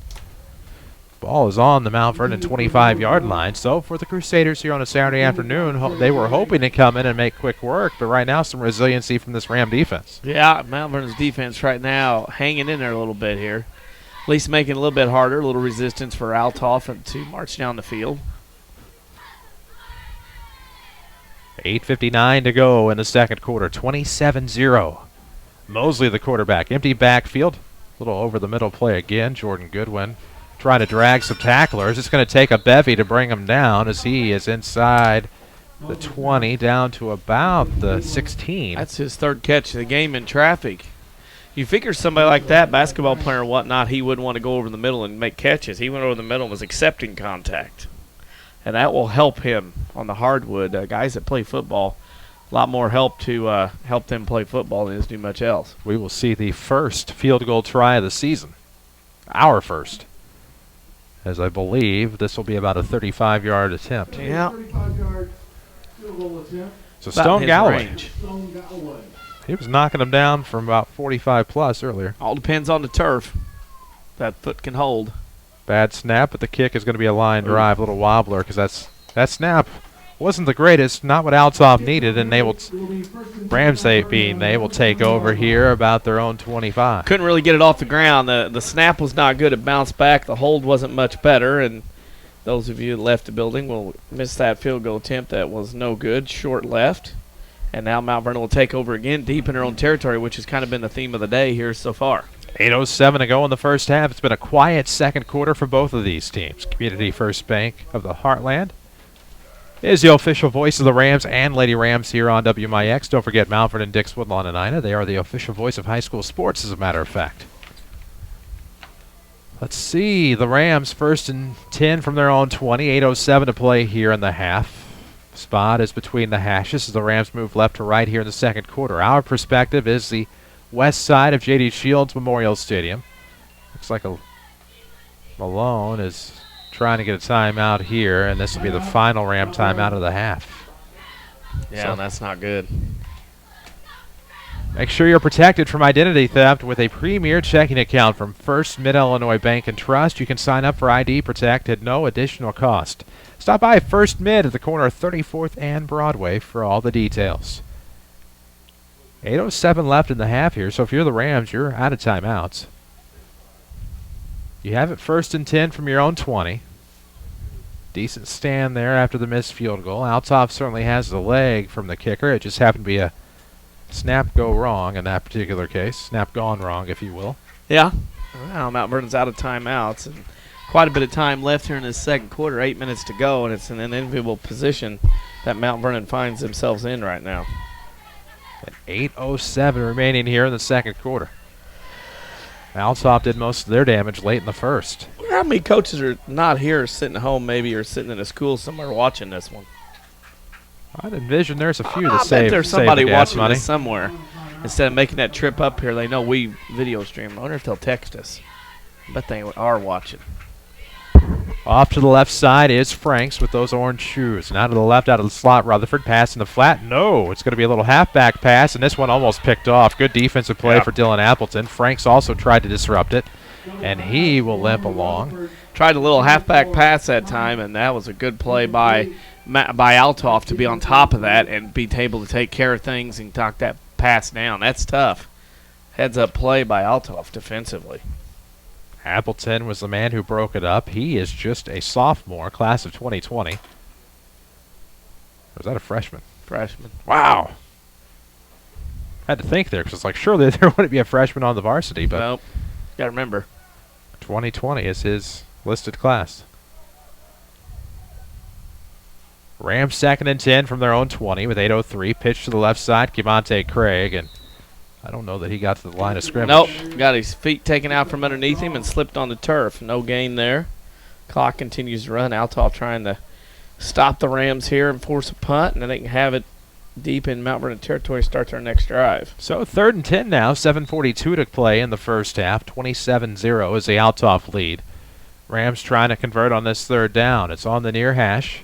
Ball is on the Mount Vernon 25-yard line. So for the Crusaders here on a Saturday afternoon, they were hoping to come in and make quick work, but right now some resiliency from this Ram defense. Yeah, Mount Vernon's defense right now hanging in there a little bit here. At least making it a little bit harder, a little resistance for Althoff to march down the field. 8:59 to go in the second quarter. 27-0. Mosley, the quarterback. Empty backfield. A little over the middle play again. Jordan Goodwin trying to drag some tacklers. It's going to take a bevy to bring him down as he is inside the 20 down to about the 16. That's his 3rd catch of the game in traffic. You figure somebody like that, basketball player or whatnot, he wouldn't want to go over the middle and make catches. He went over the middle and was accepting contact. And that will help him on the hardwood. Guys that play football, a lot more help to help them play football than is do much else. We will see the first field goal try of the season. Our first. As I believe this will be about a 35-yard attempt. Yeah. 35-yard field goal attempt. So Stone Galloway. Range. Stone Galloway. He was knocking him down from about 45 plus earlier. All depends on the turf. That foot can hold. Bad snap, but the kick is going to be a line drive, a little wobbler, because that snap wasn't the greatest, not what Althoff needed, and Rams being able to take over here about their own 25. Couldn't really get it off the ground. The snap was not good. It bounced back. The hold wasn't much better, and those of you that left the building will miss that field goal attempt that was no good, short left. And now Mount Vernon will take over again deep in their own territory, which has kind of been the theme of the day here so far. 8:07 to go in the first half. It's been a quiet second quarter for both of these teams. Community First Bank of the Heartland is the official voice of the Rams and Lady Rams here on WMIX. Don't forget Mount Vernon, Dix, Woodlawn, and Ina. They are the official voice of high school sports, as a matter of fact. Let's see. The Rams 1st and 10 from their own 20. 8:07 to play here in the half. Spot is between the hashes as the Rams move left to right here in the second quarter. Our perspective is the west side of J.D. Shields Memorial Stadium. Looks like Malone is trying to get a timeout here, and this will be the final Ram timeout of the half. Yeah, so that's not good. Make sure you're protected from identity theft with a premier checking account from First Mid-Illinois Bank and Trust. You can sign up for ID Protect at no additional cost. Stop by First Mid at the corner of 34th and Broadway for all the details. 8:07 left in the half here, so if you're the Rams, you're out of timeouts. You have it 1st and 10 from your own 20. Decent stand there after the missed field goal. Althoff certainly has the leg from the kicker. It just happened to be a snap go wrong in that particular case. Snap gone wrong, if you will. Yeah. Well, Mount Vernon's out of timeouts. And quite a bit of time left here in this second quarter. 8 minutes to go, and it's in an enviable position that Mount Vernon finds themselves in right now. 8:07 remaining here in the second quarter. Althoff did most of their damage late in the first. I wonder how many coaches are not here, sitting at home maybe, or sitting in a school somewhere watching this one. I'd envision there's a few I to save. bet there's somebody the gas watching money this somewhere. Instead of making that trip up here, they know we video stream. I wonder if they'll text us. I bet they are watching. Off to the left side is Franks with those orange shoes. Now to the left out of the slot, Rutherford pass in the flat. No, it's going to be a little halfback pass, and this one almost picked off. Good defensive play for Dylan Appleton. Franks also tried to disrupt it, and he will limp along. Tried a little halfback pass that time, and that was a good play by Althoff to be on top of that and be able to take care of things and knock that pass down. That's tough. Heads-up play by Althoff defensively. Appleton was the man who broke it up. He is just a sophomore, class of 2020. Or is that a freshman? Freshman. Wow. Had to think there because it's like surely there wouldn't be a freshman on the varsity, but nope. Got to remember. 2020 is his listed class. Rams 2nd and 10 from their own 20 with 8:03. Pitch to the left side, Kevontae Craig, and I don't know that he got to the line of scrimmage. Nope. Got his feet taken out from underneath him and slipped on the turf. No gain there. Clock continues to run. Althoff trying to stop the Rams here and force a punt, and then they can have it deep in Mount Vernon territory to start their next drive. So 3rd and 10 now. 7:42 to play in the first half. 27-0 is the Althoff lead. Rams trying to convert on this 3rd down. It's on the near hash.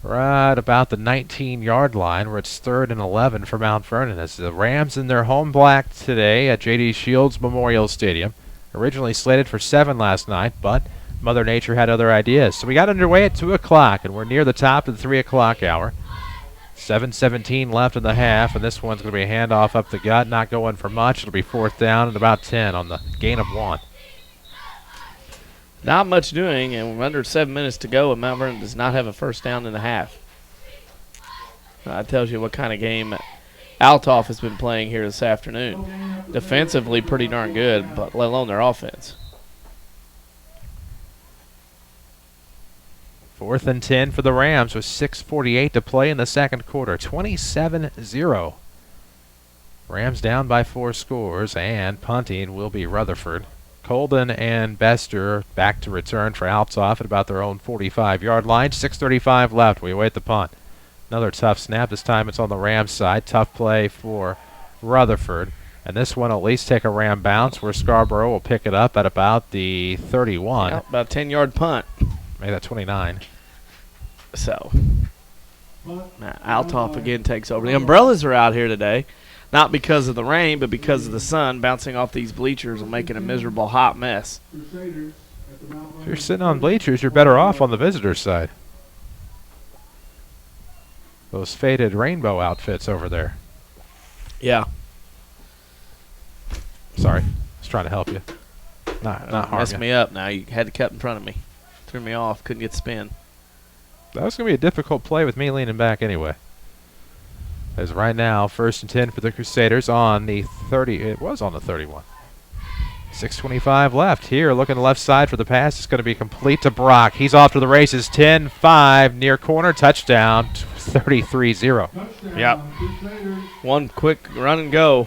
Right about the 19-yard line, where it's 3rd and 11 for Mount Vernon. As the Rams in their home black today at J.D. Shields Memorial Stadium. Originally slated for 7 last night, but Mother Nature had other ideas. So we got underway at 2 o'clock, and we're near the top of the 3 o'clock hour. 7:17 left in the half, and this one's going to be a handoff up the gut, not going for much. It'll be 4th down and about 10 on the gain of 1. Not much doing, and we're under 7 minutes to go, and Mount Vernon does not have a 1st down in the half. That tells you what kind of game Althoff has been playing here this afternoon. Defensively, pretty darn good, but let alone their offense. 4th and 10 for the Rams with 6:48 to play in the second quarter. 27-0. Rams down by 4 scores, and punting will be Rutherford. Colden and Bester back to return for Althoff at about their own 45-yard line. 6:35 left. We await the punt. Another tough snap. This time it's on the Rams side. Tough play for Rutherford. And this one will at least take a Ram bounce where Scarborough will pick it up at about the 31. Yep, about a 10-yard punt. Maybe that 29. So, Althoff again takes over. The umbrellas are out here today. Not because of the rain, but because of the sun bouncing off these bleachers and making a miserable hot mess. If you're sitting on bleachers, you're better off on the visitor's side. Those faded rainbow outfits over there. Yeah. Sorry. I was trying to help you. Not harm Messed you. me up now. You had to cut in front of me. Threw me off. Couldn't get spin. That was going to be a difficult play with me leaning back anyway. As right now, 1st and 10 for the Crusaders on the 30. It was on the 31. 6:25 left. Here, looking left side for the pass. It's going to be complete to Brock. He's off to the races. 10-5 near corner. Touchdown. 33-0. Yep. One quick run and go.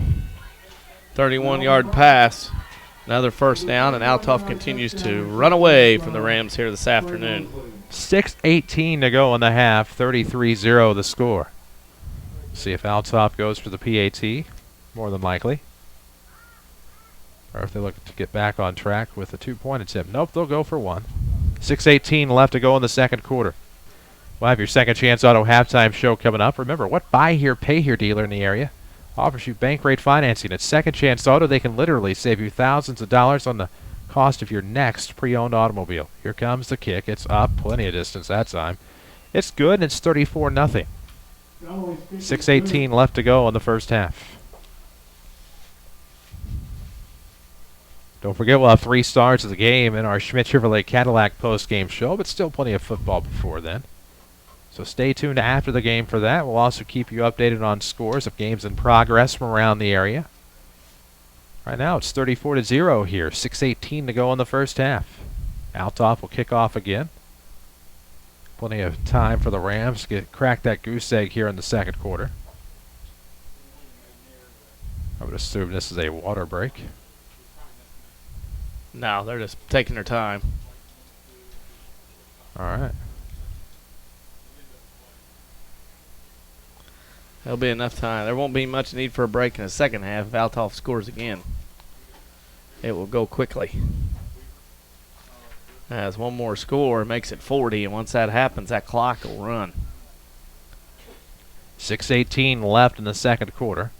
31-yard pass. Another 1st down, and Althoff continues to run away from the Rams here this afternoon. 6:18 to go in the half. 33-0 the score. See if Althoff goes for the PAT, more than likely. Or if they look to get back on track with a 2-point attempt. Nope, they'll go for 1. 6:18 left to go in the second quarter. We'll have your Second Chance Auto halftime show coming up. Remember, what buy here, pay here dealer in the area offers you bank rate financing. At Second Chance Auto, they can literally save you thousands of dollars on the cost of your next pre-owned automobile. Here comes the kick. It's up, plenty of distance that time. It's good, and it's 34-0. 6:18 left to go in the first half. Don't forget, we'll have 3 stars of the game in our Schmidt Chevrolet Cadillac post-game show, but still plenty of football before then. So stay tuned after the game for that. We'll also keep you updated on scores of games in progress from around the area. Right now it's 34-0 here. 6:18 to go in the first half. Althoff will kick off again. Plenty of time for the Rams to crack that goose egg here in the second quarter. I would assume this is a water break. No, they're just taking their time. All right. There'll be enough time. There won't be much need for a break in the second half if Althoff scores again. It will go quickly. As one more score makes it 40, and once that happens, that clock will run. 6:18 left in the second quarter.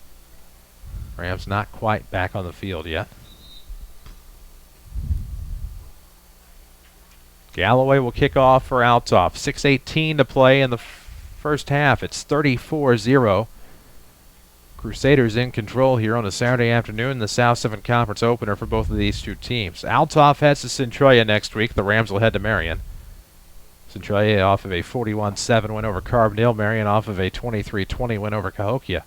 Rams not quite back on the field yet. Galloway will kick off for Althoff. 6:18 to play in the first half. It's 34-0. Crusaders in control here on a Saturday afternoon, the South 7 Conference opener for both of these two teams. Althoff heads to Centralia next week. The Rams will head to Marion. Centralia off of a 41-7 win over Carbondale. Marion off of a 23-20 win over Cahokia.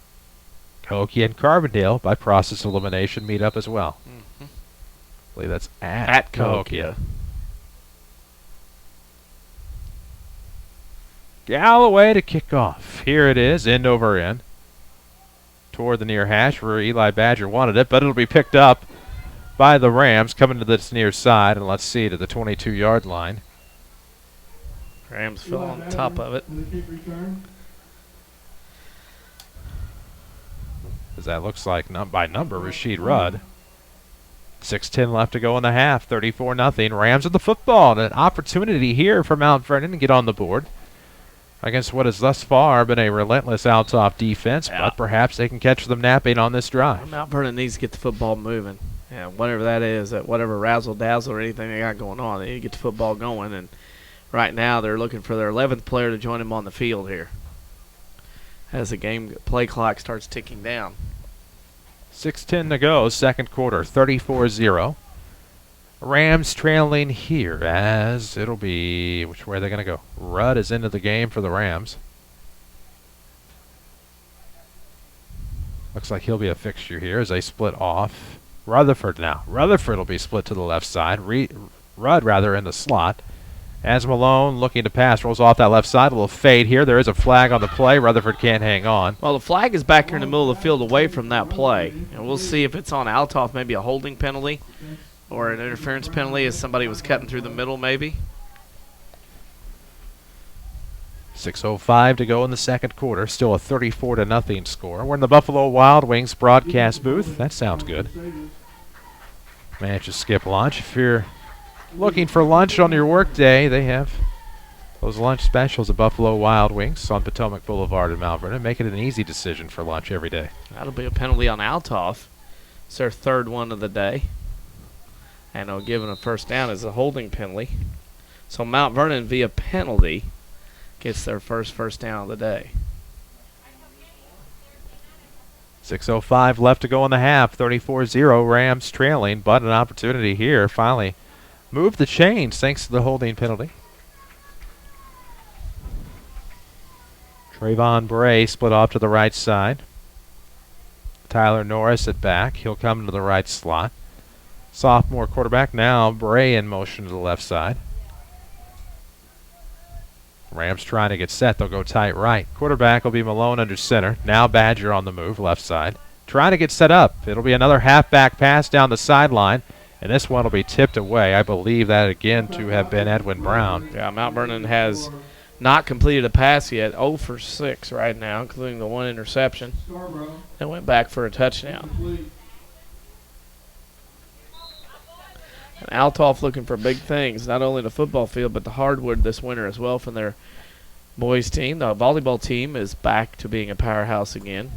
Cahokia and Carbondale, by process of elimination, meet up as well. I believe that's at Cahokia. Galloway to kick off. Here it is, end over end. Toward the near hash where Eli Badger wanted it, but it'll be picked up by the Rams coming to this near side, and let's see, to the 22-yard line. Rams fell on top of it. As that looks like, by number, Rashid Rudd. 6:10 left to go in the half, 34-0. Rams with the football, and an opportunity here for Mount Vernon to get on the board against what has thus far been a relentless Althoff defense, but perhaps they can catch them napping on this drive. Mount Vernon needs to get the football moving. Yeah, whatever that is, whatever razzle-dazzle or anything they got going on, they need to get the football going. And right now they're looking for their 11th player to join them on the field here as the game play clock starts ticking down. 6:10 to go, second quarter, 34-0. Rams trailing here as it'll be, which way are they going to go? Rudd is into the game for the Rams. Looks like he'll be a fixture here as they split off. Rutherford now. Rutherford will be split to the left side. Rudd rather in the slot. As Malone looking to pass, rolls off that left side. A little fade here. There is a flag on the play. Rutherford can't hang on. Well, the flag is back here in the middle of the field away from that play. And we'll see if it's on Althoff, maybe a holding penalty or an interference penalty as somebody was cutting through the middle maybe. 6:05 to go in the second quarter. Still a 34-0 score. We're in the Buffalo Wild Wings broadcast booth. That sounds good. Managed to skip lunch. If you're looking for lunch on your work day, they have those lunch specials at Buffalo Wild Wings on Potomac Boulevard in Mount Vernon. Make it an easy decision for lunch every day. That'll be a penalty on Althoff. It's their third one of the day. And they'll give him a first down as a holding penalty. So Mount Vernon, via penalty, gets their first down of the day. 6:05 left to go in the half. 34-0. Rams trailing, but an opportunity here. Finally move the chains thanks to the holding penalty. Trayvon Bray split off to the right side. Tyler Norris at back. He'll come to the right slot. Sophomore quarterback now. Bray in motion to the left side. Rams trying to get set. They'll go tight right. Quarterback will be Malone under center. Now Badger on the move, left side. Trying to get set up. It'll be another halfback pass down the sideline. And this one will be tipped away. I believe that again to have been Edwin Brown. Yeah, Mount Vernon has not completed a pass yet. 0 for 6 right now, including the one interception. And went back for a touchdown. And Althoff looking for big things, not only the football field, but the hardwood this winter as well from their boys team. The volleyball team is back to being a powerhouse again.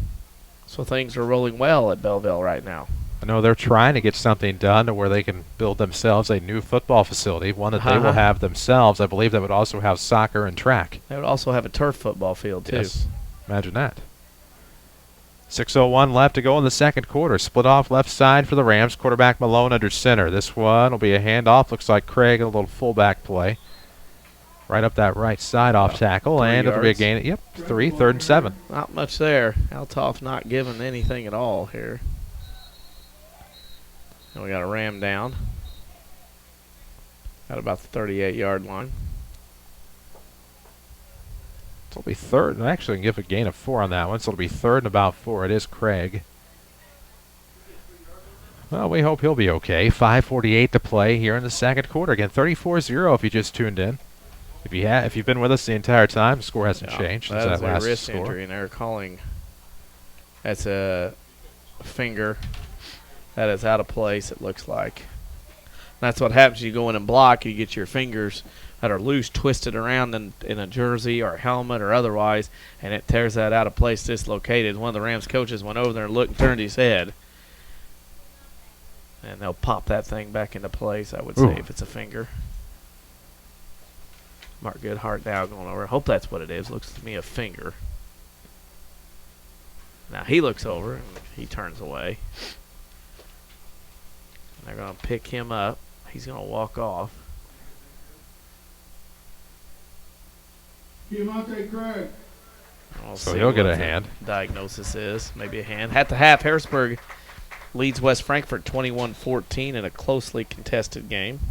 So things are rolling well at Belleville right now. I know they're trying to get something done to where they can build themselves a new football facility, one that they will have themselves. I believe that would also have soccer and track. They would also have a turf football field, too. Yes. Imagine that. 6:01 left to go in the second quarter. Split off left side for the Rams. Quarterback Malone under center. This one will be a handoff. Looks like Craig, a little fullback play. Right up that right side off tackle, and it'll be a gain. Yep, 3, 3rd and 7. Not much there. Althoff not giving anything at all here. And we got a Ram down. At about the 38-yard line. So it'll be 3rd, and actually I can give a gain of 4 on that one, so it'll be 3rd and about 4. It is Craig. Well, we hope he'll be okay. 5:48 to play here in the second quarter. Again, 34-0 if you just tuned in. If you've been with us the entire time, the score hasn't changed since that last a wrist score. injury, and they're calling that's a finger that is out of place, it looks like. That's what happens. You go in and block, you get your fingers that are loose twisted around in a jersey or a helmet or otherwise, and it tears that out of place, dislocated. One of the Rams coaches went over there and looked and turned his head. And they'll pop that thing back into place, I would say, if it's a finger. Mark Goodhart now going over. I hope that's what it is. Looks to me a finger. Now he looks over and he turns away. And they're going to pick him up. He's going to walk off. Diamante Craig. So he'll get a hand. Diagnosis is maybe a hand. At the half, Harrisburg leads West Frankfort 21-14 in a closely contested game.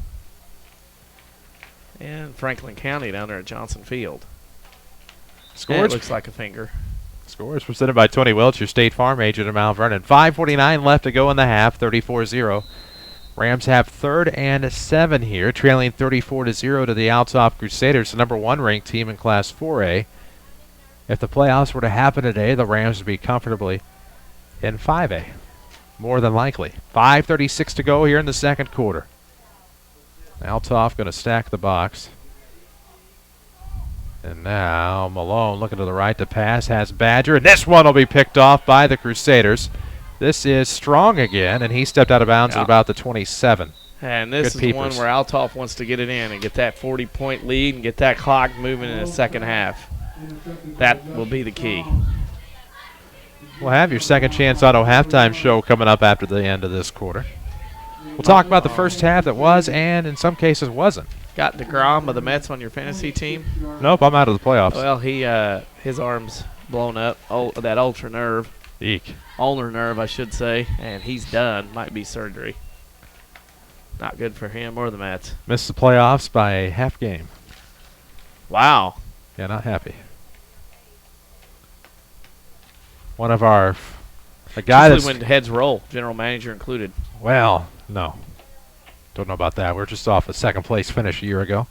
And Franklin County down there at Johnson Field. Scores. It looks like a finger. Scores presented by Tony Welch, your State Farm agent in Mount Vernon. 5:49 left to go in the half, 34-0. Rams have 3rd and 7 here, trailing 34-0 to the Althoff Crusaders, the number 1 ranked team in Class 4A. If the playoffs were to happen today, the Rams would be comfortably in 5A. More than likely. 5:36 to go here in the second quarter. Althoff going to stack the box. And now Malone looking to the right to pass, has Badger, and this one will be picked off by the Crusaders. This is Strong again, and he stepped out of bounds at about the 27. And this is one where Althoff wants to get it in and get that 40-point lead and get that clock moving in the second half. That will be the key. We'll have your Second Chance Auto halftime show coming up after the end of this quarter. We'll talk about the first half that was and in some cases wasn't. Got DeGrom of the Mets on your fantasy team? Nope, I'm out of the playoffs. Well, his arm's blown up, that ulnar nerve. Eek. Ulnar nerve, I should say, and he's done. Might be surgery. Not good for him or the Mets. Missed the playoffs by a half game. Wow. Yeah, not happy. One of our, a guy that's when heads roll, general manager included. Well, no. Don't know about that. We're just off a second place finish a year ago.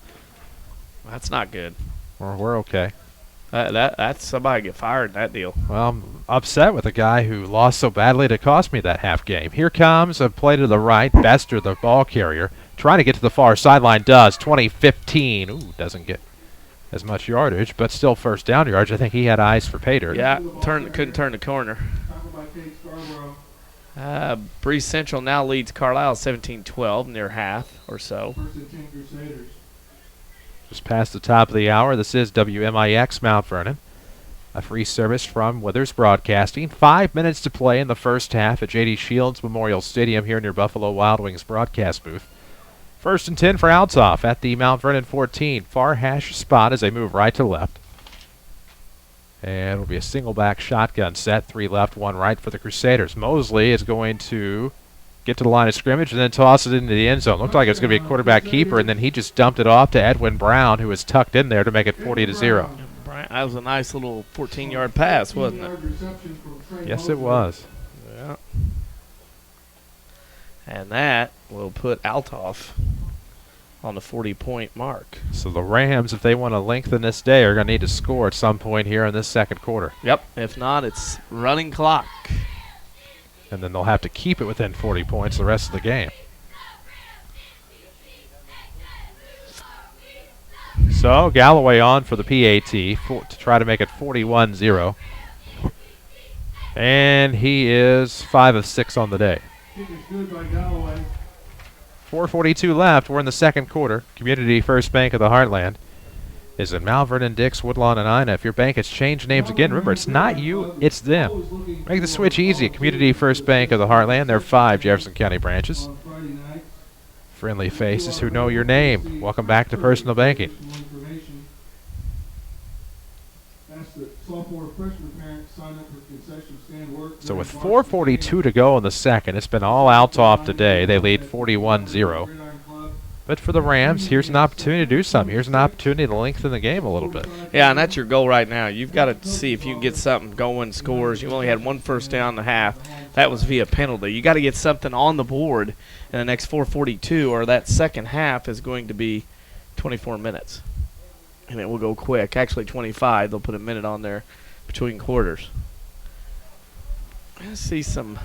That's not good. We're okay. That's somebody get fired in that deal. Well, I'm upset with the guy who lost so badly to cost me that half game. Here comes a play to the right. Bester, the ball carrier, trying to get to the far sideline. Does. 20-15. Ooh, doesn't get as much yardage, but still first down yardage. I think he had eyes for pay dirt. Yeah, couldn't turn the corner. Breeze Central now leads Carlisle 17-12, near half or so. Just past the top of the hour, this is WMIX Mount Vernon. A free service from Withers Broadcasting. 5 minutes to play in the first half at J.D. Shields Memorial Stadium here near Buffalo Wild Wings broadcast booth. 1st and 10 for Althoff at the Mount Vernon 14. Far hash spot as they move right to left. And it'll be a single back shotgun set. 3 left, 1 right for the Crusaders. Mosley is going to get to the line of scrimmage and then toss it into the end zone. Looked like it was going to be a quarterback keeper, and then he just dumped it off to Edwin Brown, who was tucked in there to make it 40-0. That was a nice little 14-yard pass, wasn't it? Yes, it was. Yeah. And that will put Althoff on the 40-point mark. So the Rams, if they want to lengthen this day, are going to need to score at some point here in this second quarter. Yep. If not, it's running clock. And then they'll have to keep it within 40 points the rest of the game. So Galloway on for the PAT to try to make it 41-0. And he is 5 of 6 on the day. 4:42 left. We're in the second quarter. Community First Bank of the Heartland. is in Mount Vernon, Dix, Woodlawn, and Ina. If your bank has changed names again, remember, it's not you, it's them. Make the switch easy. Community First Bank of the Heartland. There are 5 Jefferson County branches. Friendly faces who know your name. Welcome back to personal banking. So with 4:42 to go in the second, it's been all Althoff today. They lead 41-0. But for the Rams, here's an opportunity to do something. Here's an opportunity to lengthen the game a little bit. Yeah, and that's your goal right now. You've got to see if you can get something going, scores. You only had 1 first down in the half. That was via penalty. You got to get something on the board in the next 4:42, or that second half is going to be 24 minutes. And it will go quick. Actually, 25. They'll put a minute on there between quarters. I see some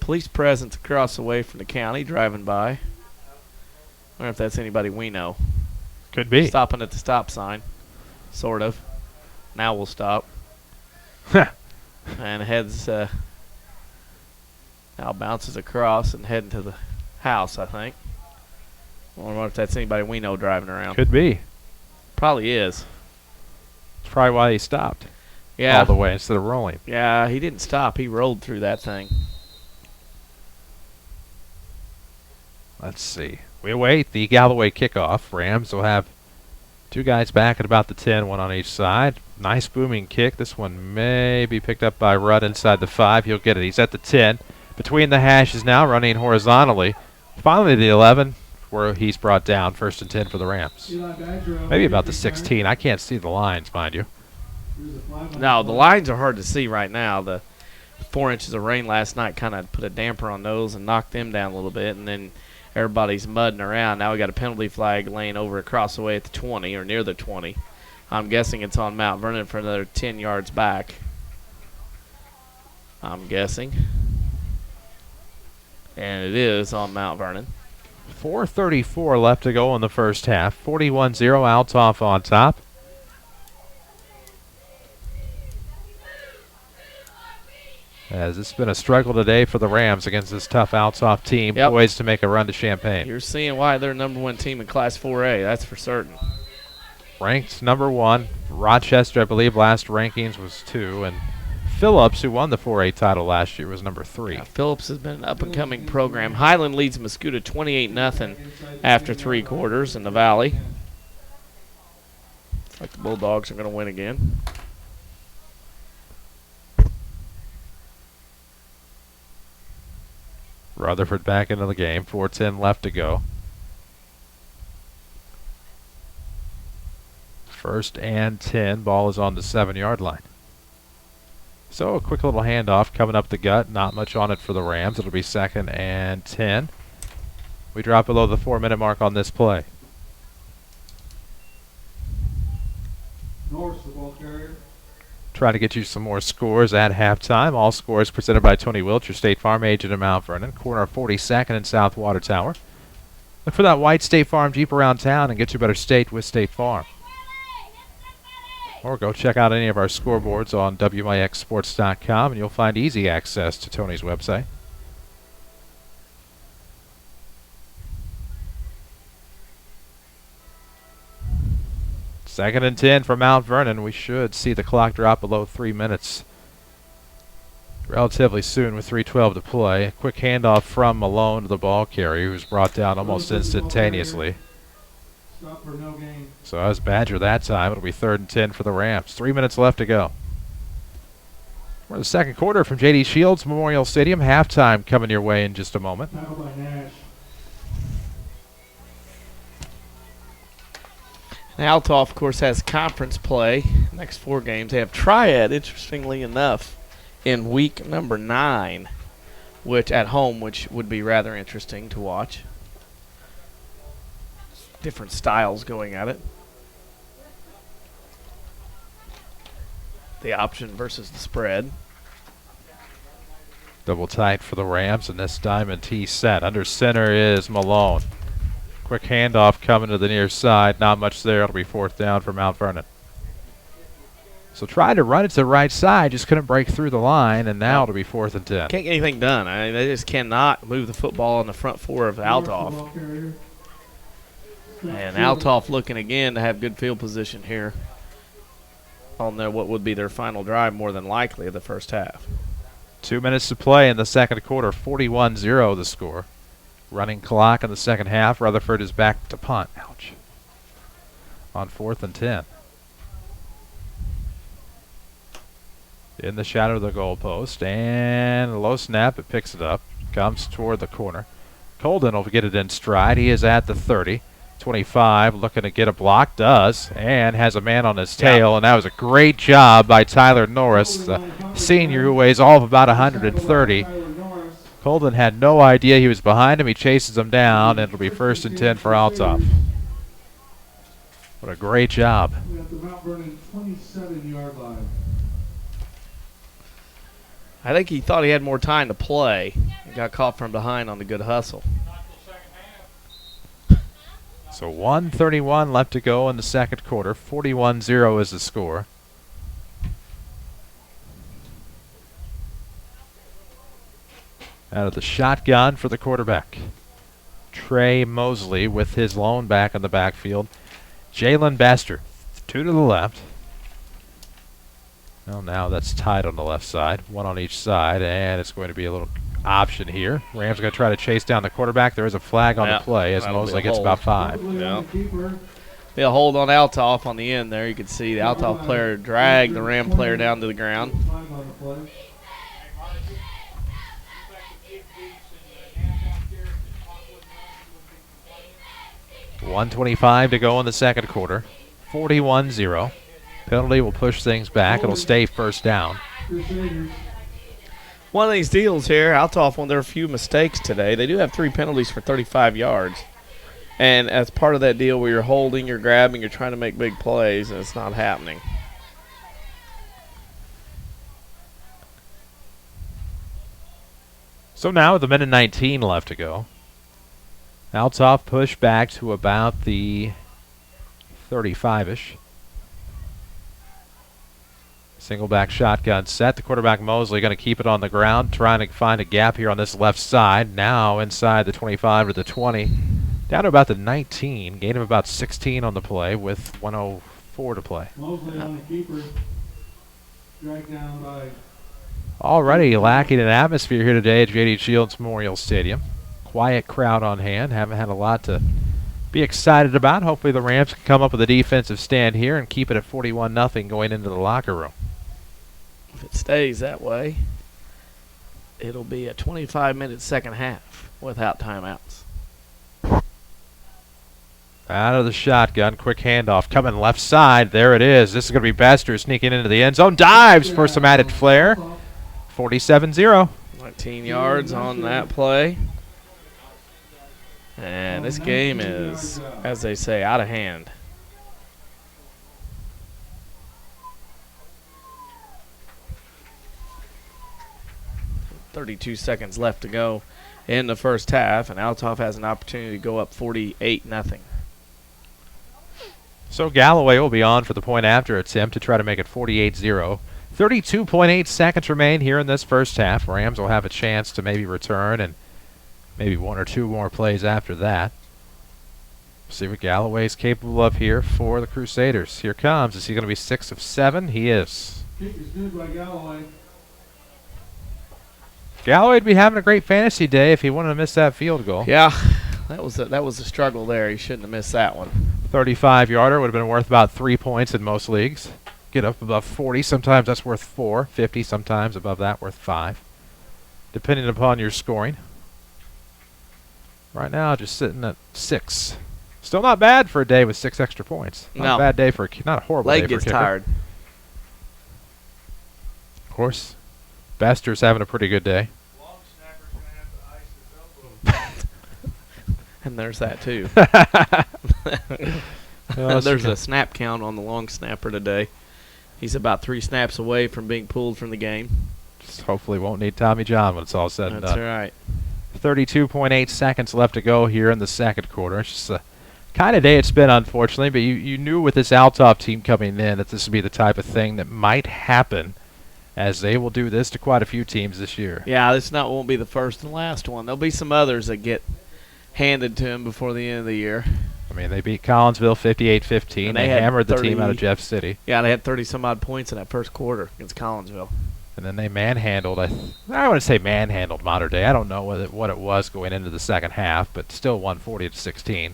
police presence across the way from the county driving by. I wonder if that's anybody we know. Could be. Stopping at the stop sign. Sort of. Now we'll stop. And heads, now bounces across and heading to the house, I think. I wonder if that's anybody we know driving around. Could be. Probably is. That's probably why he stopped. Yeah. All the way instead of rolling. Yeah, he didn't stop. He rolled through that thing. Let's see. We await the Galloway kickoff. Rams will have 2 guys back at about the 10, 1 on each side. Nice booming kick. This one may be picked up by Rudd inside the 5. He'll get it. He's at the 10. Between the hashes now, running horizontally. Finally the 11, where he's brought down. 1st and 10 for the Rams. Maybe about the 16. I can't see the lines, mind you. No, the lines are hard to see right now. The 4 inches of rain last night kind of put a damper on those and knocked them down a little bit, and then everybody's mudding around. Now we got a penalty flag laying over across the way at the 20 or near the 20. I'm guessing it's on Mount Vernon for another 10 yards back. I'm guessing. And it is on Mount Vernon. 4:34 left to go in the first half. 41-0, Althoff on top. As it's been a struggle today for the Rams against this tough Althoff team, poised to make a run to Champaign. You're seeing why they're #1 team in Class 4A, that's for certain. Ranked #1. Rochester, I believe, last rankings was 2. And Phillips, who won the 4A title last year, was #3. Yeah, Phillips has been an up-and-coming program. Highland leads Mascoutah 28-0 after 3 quarters in the Valley. Looks like the Bulldogs are going to win again. Rutherford back into the game. 4:10 left to go. 1st and 10. Ball is on the 7-yard line. So a quick little handoff coming up the gut. Not much on it for the Rams. It'll be 2nd and 10. We drop below the 4-minute mark on this play. Norris, the ball carrier. Try to get you some more scores at halftime. All scores presented by Tony Wiltz, your State Farm agent in Mount Vernon. Corner of 42nd and South Water Tower. Look for that white State Farm Jeep around town and get you a better state with State Farm. Or go check out any of our scoreboards on WMIXsports.com and you'll find easy access to Tony's website. Second and 10 for Mount Vernon. We should see the clock drop below 3 minutes relatively soon with 3:12 to play. A quick handoff from Malone to the ball carrier, who's brought down almost instantaneously. Stop for no gain. So that was Badger that time. It'll be 3rd and 10 for the Rams. 3 minutes left to go. We're in the second quarter from J.D. Shields Memorial Stadium. Halftime coming your way in just a moment. Foul by Nash. Now, Althoff, of course, has conference play. Next 4 games. They have Triad, interestingly enough, in week number 9, which at home, which would be rather interesting to watch. Different styles going at it. The option versus the spread. Double tight for the Rams, and this diamond T set. Under center is Malone. Quick handoff coming to the near side. Not much there. It'll be 4th down for Mount Vernon. So tried to run it to the right side, just couldn't break through the line, and now it'll be 4th and 10. Can't get anything done. I mean, they just cannot move the football on the front 4 of Althoff. And Althoff looking again to have good field position here on their what would be their final drive, more than likely, of the first half. 2 minutes to play in the second quarter, 41-0 the score. Running clock in the second half. Rutherford is back to punt. Ouch. On 4th and 10. In the shadow of the goalpost. And a low snap. It picks it up. Comes toward the corner. Colden will get it in stride. He is at the 30. 25, looking to get a block. Does. And has a man on his tail. And that was a great job by Tyler Norris, the senior who weighs all of about 130. Colden had no idea he was behind him. He chases him down, and it'll be 1st and 10 for Althoff. What a great job. We have the Mount Vernon 27-yard line. I think he thought he had more time to play. He got caught from behind on the good hustle. So 1:31 left to go in the second quarter. 41-0 is the score. Out of the shotgun for the quarterback, Trey Mosley with his lone back in the backfield. Jalen Bester, 2 to the left. Well, now that's tied on the left side, 1 on each side, and it's going to be a little option here. Rams are going to try to chase down the quarterback. There is a flag on the play as Mosley gets about 5. Yeah. Be a hold on Althoff on the end there. You can see the Althoff player drag the Ram player down to the ground. 1:25 to go in the second quarter. 41-0. Penalty will push things back. It'll stay first down. One of these deals here, Althoff, one of their few mistakes today. They do have 3 penalties for 35 yards. And as part of that deal where you're holding, you're grabbing, you're trying to make big plays, and it's not happening. So now with a minute 19 left to go. Althoff push back to about the 35-ish. Single back shotgun set. The quarterback Mosley going to keep it on the ground, trying to find a gap here on this left side. Now inside the 25 to the 20. Down to about the 19. Gain of about 16 on the play with 1:04 to play. Mosley on the keeper. Dragged down by. Already lacking an atmosphere here today at J.D. Shields Memorial Stadium. Quiet crowd on hand. Haven't had a lot to be excited about. Hopefully the Rams can come up with a defensive stand here and keep it at 41-0 going into the locker room. If it stays that way, it'll be a 25-minute second half without timeouts. Out of the shotgun, quick handoff coming left side. There it is. This is going to be Bester sneaking into the end zone. Dives for some added flair. 47-0. 19 yards on that play. And this game is, as they say, out of hand. .32 seconds left to go in the first half, and Althoff has an opportunity to go up 48-0. So Galloway will be on for the point after attempt to try to make it 48-0. 32.8 seconds remain here in this first half. Rams will have a chance to maybe return and maybe 1 or 2 more plays after that. See what Galloway's capable of here for the Crusaders. Here comes. Is he going to be 6 of 7? He is. Kick is good by Galloway. Galloway'd be having a great fantasy day if he wouldn't have missed that field goal. Yeah, that was a struggle there. He shouldn't have missed that one. 35-yarder would have been worth about 3 points in most leagues. Get up above 40. Sometimes that's worth 4. 50 sometimes above that worth 5. Depending upon your scoring. Right now just sitting at 6. Still not bad for a day with 6 extra points. Not a bad day for not a horrible day for a kicker. Leg gets tired. Of course, Bester's having a pretty good day. And there's that too. Oh, there's a snap count on the long snapper today. He's about 3 snaps away from being pulled from the game. Just hopefully won't need Tommy John when it's all said and done. That's right. 32.8 seconds left to go here in the second quarter. It's just a kind of day it's been, unfortunately, but you knew with this Althoff team coming in that this would be the type of thing that might happen, as they will do this to quite a few teams this year. Yeah, this won't be the first and last one. There'll be some others that get handed to him before the end of the year. I mean, they beat Collinsville 58-15. They hammered the team out of Jeff City. Yeah, they had 30-some-odd points in that first quarter against Collinsville. And then they manhandled, I want to say manhandled Mater Dei. I don't know what it was going into the second half, but still won 40-16.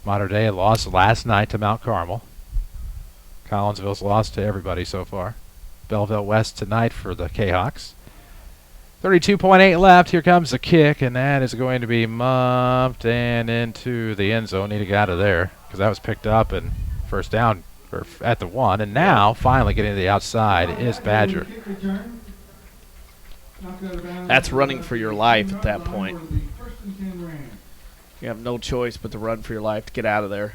Mater Dei lost last night to Mount Carmel. Collinsville's lost to everybody so far. Belleville West tonight for the K-Hawks. 32.8 left. Here comes the kick, and that is going to be mumped and into the end zone. Need to get out of there because that was picked up and first down at the 1. And now, finally getting to the outside is Badger. That's running for your life at that point. You have no choice but to run for your life to get out of there.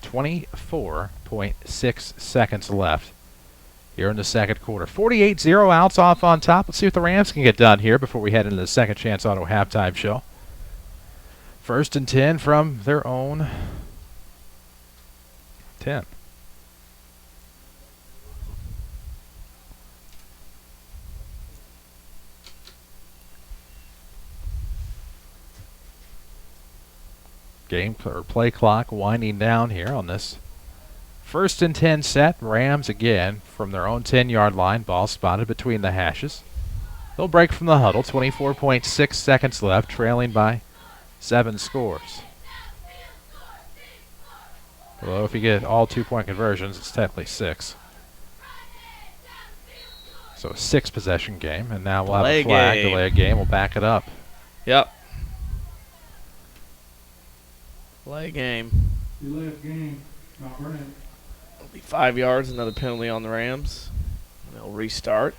24.6 seconds left here in the second quarter. 48-0, Althoff on top. Let's see what the Rams can get done here before we head into the Second Chance Auto halftime show. 1st and 10 from their own 10. Game or play clock winding down here on this 1st and 10 set. Rams again from their own 10-yard line. Ball spotted between the hashes. They'll break from the huddle. 24.6 seconds left, trailing by 7 scores. Although if you get all 2-point conversions, it's technically 6. So a 6-possession game, and now we'll have a flag. Delay a game. We'll back it up. Yep. Delay game. Delay of game. Not running. It'll be 5 yards, another penalty on the Rams. They'll restart.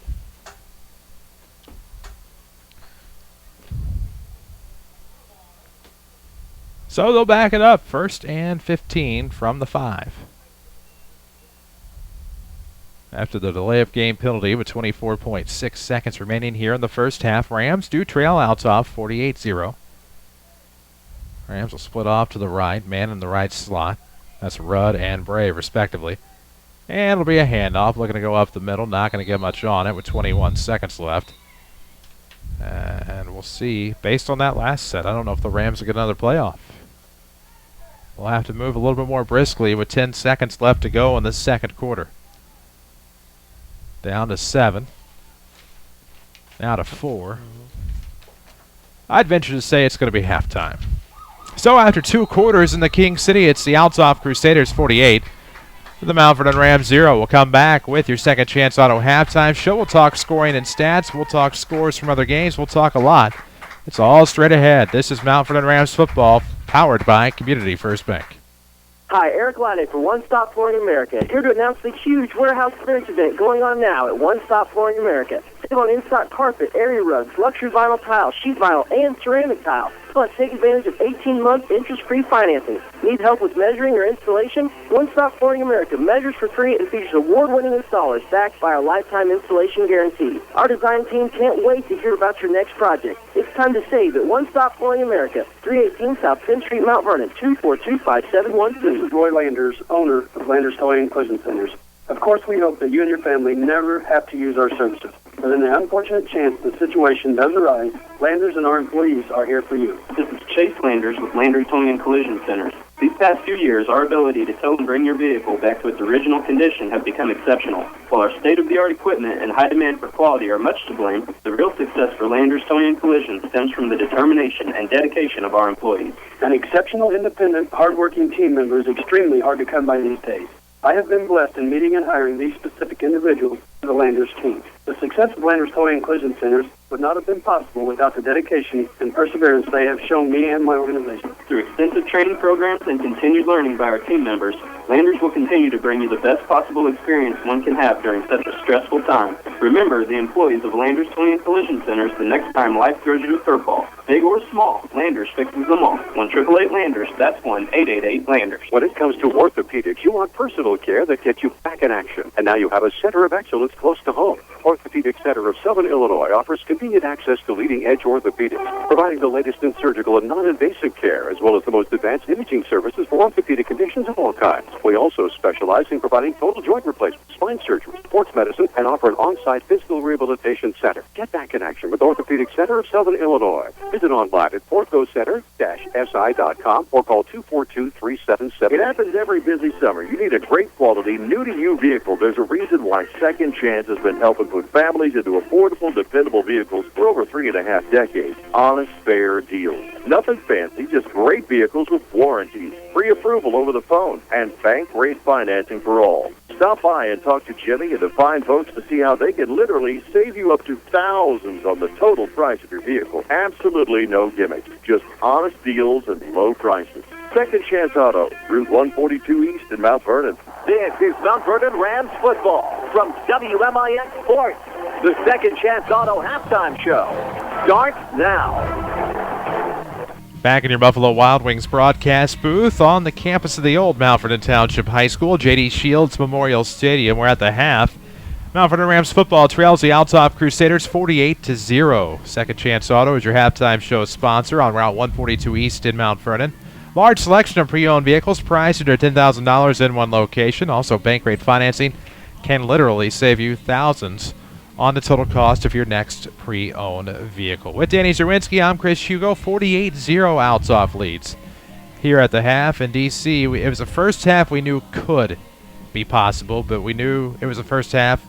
So they'll back it up. 1st and 15 from the 5. After the delay of game penalty with 24.6 seconds remaining here in the first half, Rams do trail Althoff 48-0. Rams will split off to the right, man in the right slot. That's Rudd and Brave, respectively. And it'll be a handoff, looking to go up the middle. Not going to get much on it with 21 seconds left. And we'll see, based on that last set, I don't know if the Rams will get another playoff. We'll have to move a little bit more briskly with 10 seconds left to go in the second quarter. Down to 7. Now to 4. I'd venture to say it's going to be halftime. So after 2 quarters in the King City, it's the Althoff Crusaders 48. The Mount Vernon Rams 0. We'll come back with your Second Chance Auto halftime show. We'll talk scoring and stats. We'll talk scores from other games. We'll talk a lot. It's all straight ahead. This is Mount Vernon Rams football, powered by Community First Bank. Hi, Eric Latte for One Stop Flooring America, here to announce the huge warehouse clearance event going on now at One Stop Flooring America. Save on in-stock carpet, area rugs, luxury vinyl tile, sheet vinyl, and ceramic tile. Plus, take advantage of 18-month interest-free financing. Need help with measuring or installation? One Stop Flooring America measures for free and features award-winning installers backed by our lifetime installation guarantee. Our design team can't wait to hear about your next project. It's time to save at One Stop Flooring America, 318 South 10th Street, Mount Vernon, 2425712. This is Roy Landers, owner of Landers Towing and Collision Centers. Of course, we hope that you and your family never have to use our services. But in the unfortunate chance the situation does arise, Landers and our employees are here for you. This is Chase Landers with Landers Towing and Collision Centers. These past few years, our ability to tow and bring your vehicle back to its original condition have become exceptional. While our state-of-the-art equipment and high demand for quality are much to blame, the real success for Landers Towing and Collision stems from the determination and dedication of our employees. An exceptional, independent, hardworking team member is extremely hard to come by these days. I have been blessed in meeting and hiring these specific individuals to the Landers team. The success of Landers Towing and Collision Centers would not have been possible without the dedication and perseverance they have shown me and my organization. Through extensive training programs and continued learning by our team members, Landers will continue to bring you the best possible experience one can have during such a stressful time. Remember, the employees of Landers Towing and Collision Centers the next time life throws you a curveball. Big or small, Landers fixes them all. 1-888-LANDERS, that's 1-888-LANDERS. When it comes to orthopedics, you want personal care that gets you back in action. And now you have a center of excellence close to home. Orthopedic Center of Southern Illinois offers convenient access to leading-edge orthopedics, providing the latest in surgical and non-invasive care, as well as the most advanced imaging services for orthopedic conditions of all kinds. We also specialize in providing total joint replacement, spine surgery, sports medicine, and offer an on-site physical rehabilitation center. Get back in action with Orthopedic Center of Southern Illinois. Visit online at orthocenter-si.com or call 242-3778. It happens every busy summer. You need a great quality, new-to-you vehicle. There's a reason why Second Chance has been helping put families into affordable, dependable vehicles for over 3.5 decades. Honest, fair deals. Nothing fancy, just great vehicles with warranties, free approval over the phone, and bank-rate financing for all. Stop by and talk to Jimmy and the fine folks to see how they can literally save you up to thousands on the total price of your vehicle. Absolutely no gimmicks, just honest deals and low prices. Second Chance Auto, Route 142 East in Mount Vernon. This is Mount Vernon Rams football from WMIX Sports. The Second Chance Auto halftime show starts now. Back in your Buffalo Wild Wings broadcast booth on the campus of the old Mount Vernon Township High School, J.D. Shields Memorial Stadium. We're at the half. Mount Vernon Rams football trails the Althoff Crusaders 48-0. Second Chance Auto is your halftime show sponsor on Route 142 East in Mount Vernon. Large selection of pre-owned vehicles priced under $10,000 in one location. Also, bank rate financing can literally save you thousands on the total cost of your next pre-owned vehicle. With Danny Czerwinski, I'm Chris Hugo. 48-0 Althoff leads here at the half. In D.C., it was the first half we knew could be possible, but we knew it was the first half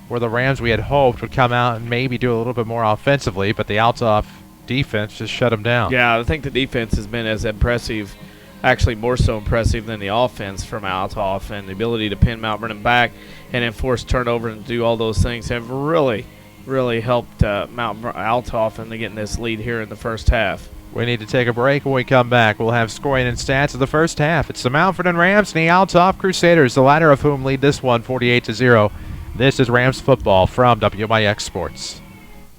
where the Rams we had hoped would come out and maybe do a little bit more offensively, but the Althoff defense just shut them down. Yeah, I think the defense has been as impressive, actually more so impressive than the offense from Althoff, and the ability to pin Mount Vernon back and enforce turnover and do all those things have really, really helped Althoff into getting this lead here in the first half. We need to take a break. When we come back, we'll have scoring and stats of the first half. It's the Mount Vernon Rams and the Althoff Crusaders, the latter of whom lead this one 48-0. This is Rams football from WMIX Sports.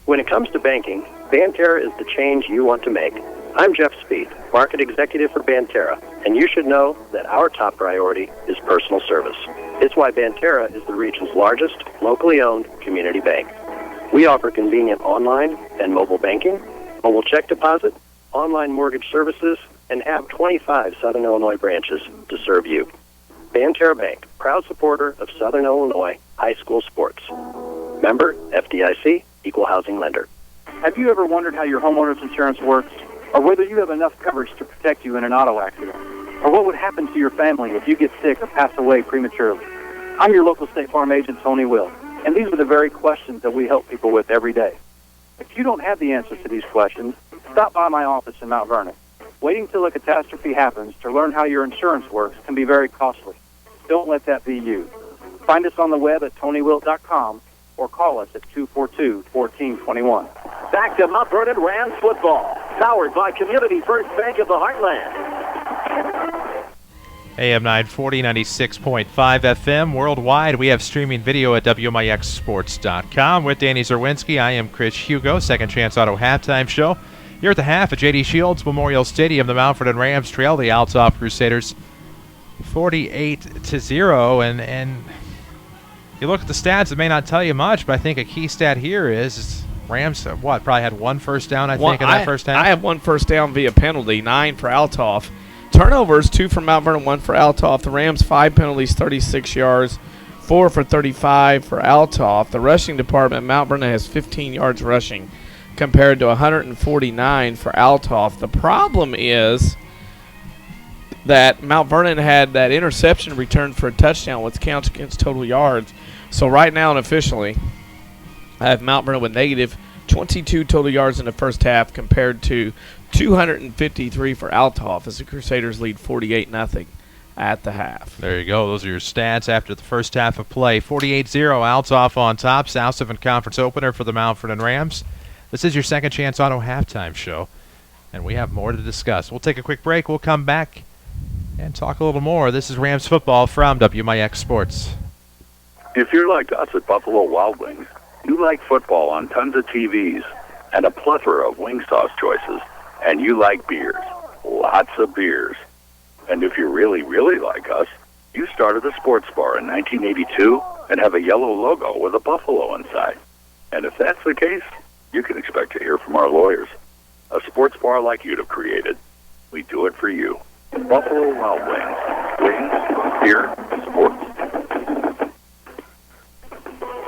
When it comes to banking, Banterra is the change you want to make. I'm Jeff Speed, Market Executive for Banterra, and you should know that our top priority is personal service. It's why Banterra is the region's largest locally owned community bank. We offer convenient online and mobile banking, mobile check deposit, online mortgage services, and have 25 Southern Illinois branches to serve you. Banterra Bank, proud supporter of Southern Illinois high school sports. Member FDIC, equal housing lender. Have you ever wondered how your homeowner's insurance works? Or whether you have enough coverage to protect you in an auto accident? Or what would happen to your family if you get sick or pass away prematurely? I'm your local State Farm agent, Tony Will, and these are the very questions that we help people with every day. If you don't have the answers to these questions, stop by my office in Mount Vernon. Waiting till a catastrophe happens to learn how your insurance works can be very costly. Don't let that be you. Find us on the web at TonyWill.com or call us at 242-1421. Back to Mount Vernon Rams football, powered by Community First Bank of the Heartland. AM 940, 96.5 FM. Worldwide, we have streaming video at WMIXsports.com. With Danny Czerwinski, I am Chris Hugo. Second Chance Auto halftime show. Here at the half at J.D. Shields Memorial Stadium, the Mount Vernon Rams trail the Althoff Crusaders 48-0. And you look at the stats, it may not tell you much, but I think a key stat here is Rams, probably had one first down, I think, in that first half? I have one first down via penalty, 9 for Althoff. Turnovers, 2 for Mount Vernon, 1 for Althoff. The Rams, 5 penalties, 36 yards, 4 for 35 for Althoff. The rushing department, Mount Vernon has 15 yards rushing compared to 149 for Althoff. The problem is that Mount Vernon had that interception returned for a touchdown, which counts against total yards. So right now, unofficially, I have Mount Vernon with negative 22 total yards in the first half compared to 253 for Althoff as the Crusaders lead 48-0 at the half. There you go. Those are your stats after the first half of play. 48-0, Althoff on top. South 7 Conference opener for the Mount Vernon Rams. This is your Second Chance Auto halftime show, and we have more to discuss. We'll take a quick break. We'll come back and talk a little more. This is Rams football from WMIX Sports. If you're like us at Buffalo Wild Wings, you like football on tons of TVs and a plethora of wing sauce choices, and you like beers, lots of beers. And if you really, really like us, you started a sports bar in 1982 and have a yellow logo with a buffalo inside. And if that's the case, you can expect to hear from our lawyers. A sports bar like you'd have created. We do it for you. Buffalo Wild Wings. Wings, beer, sports.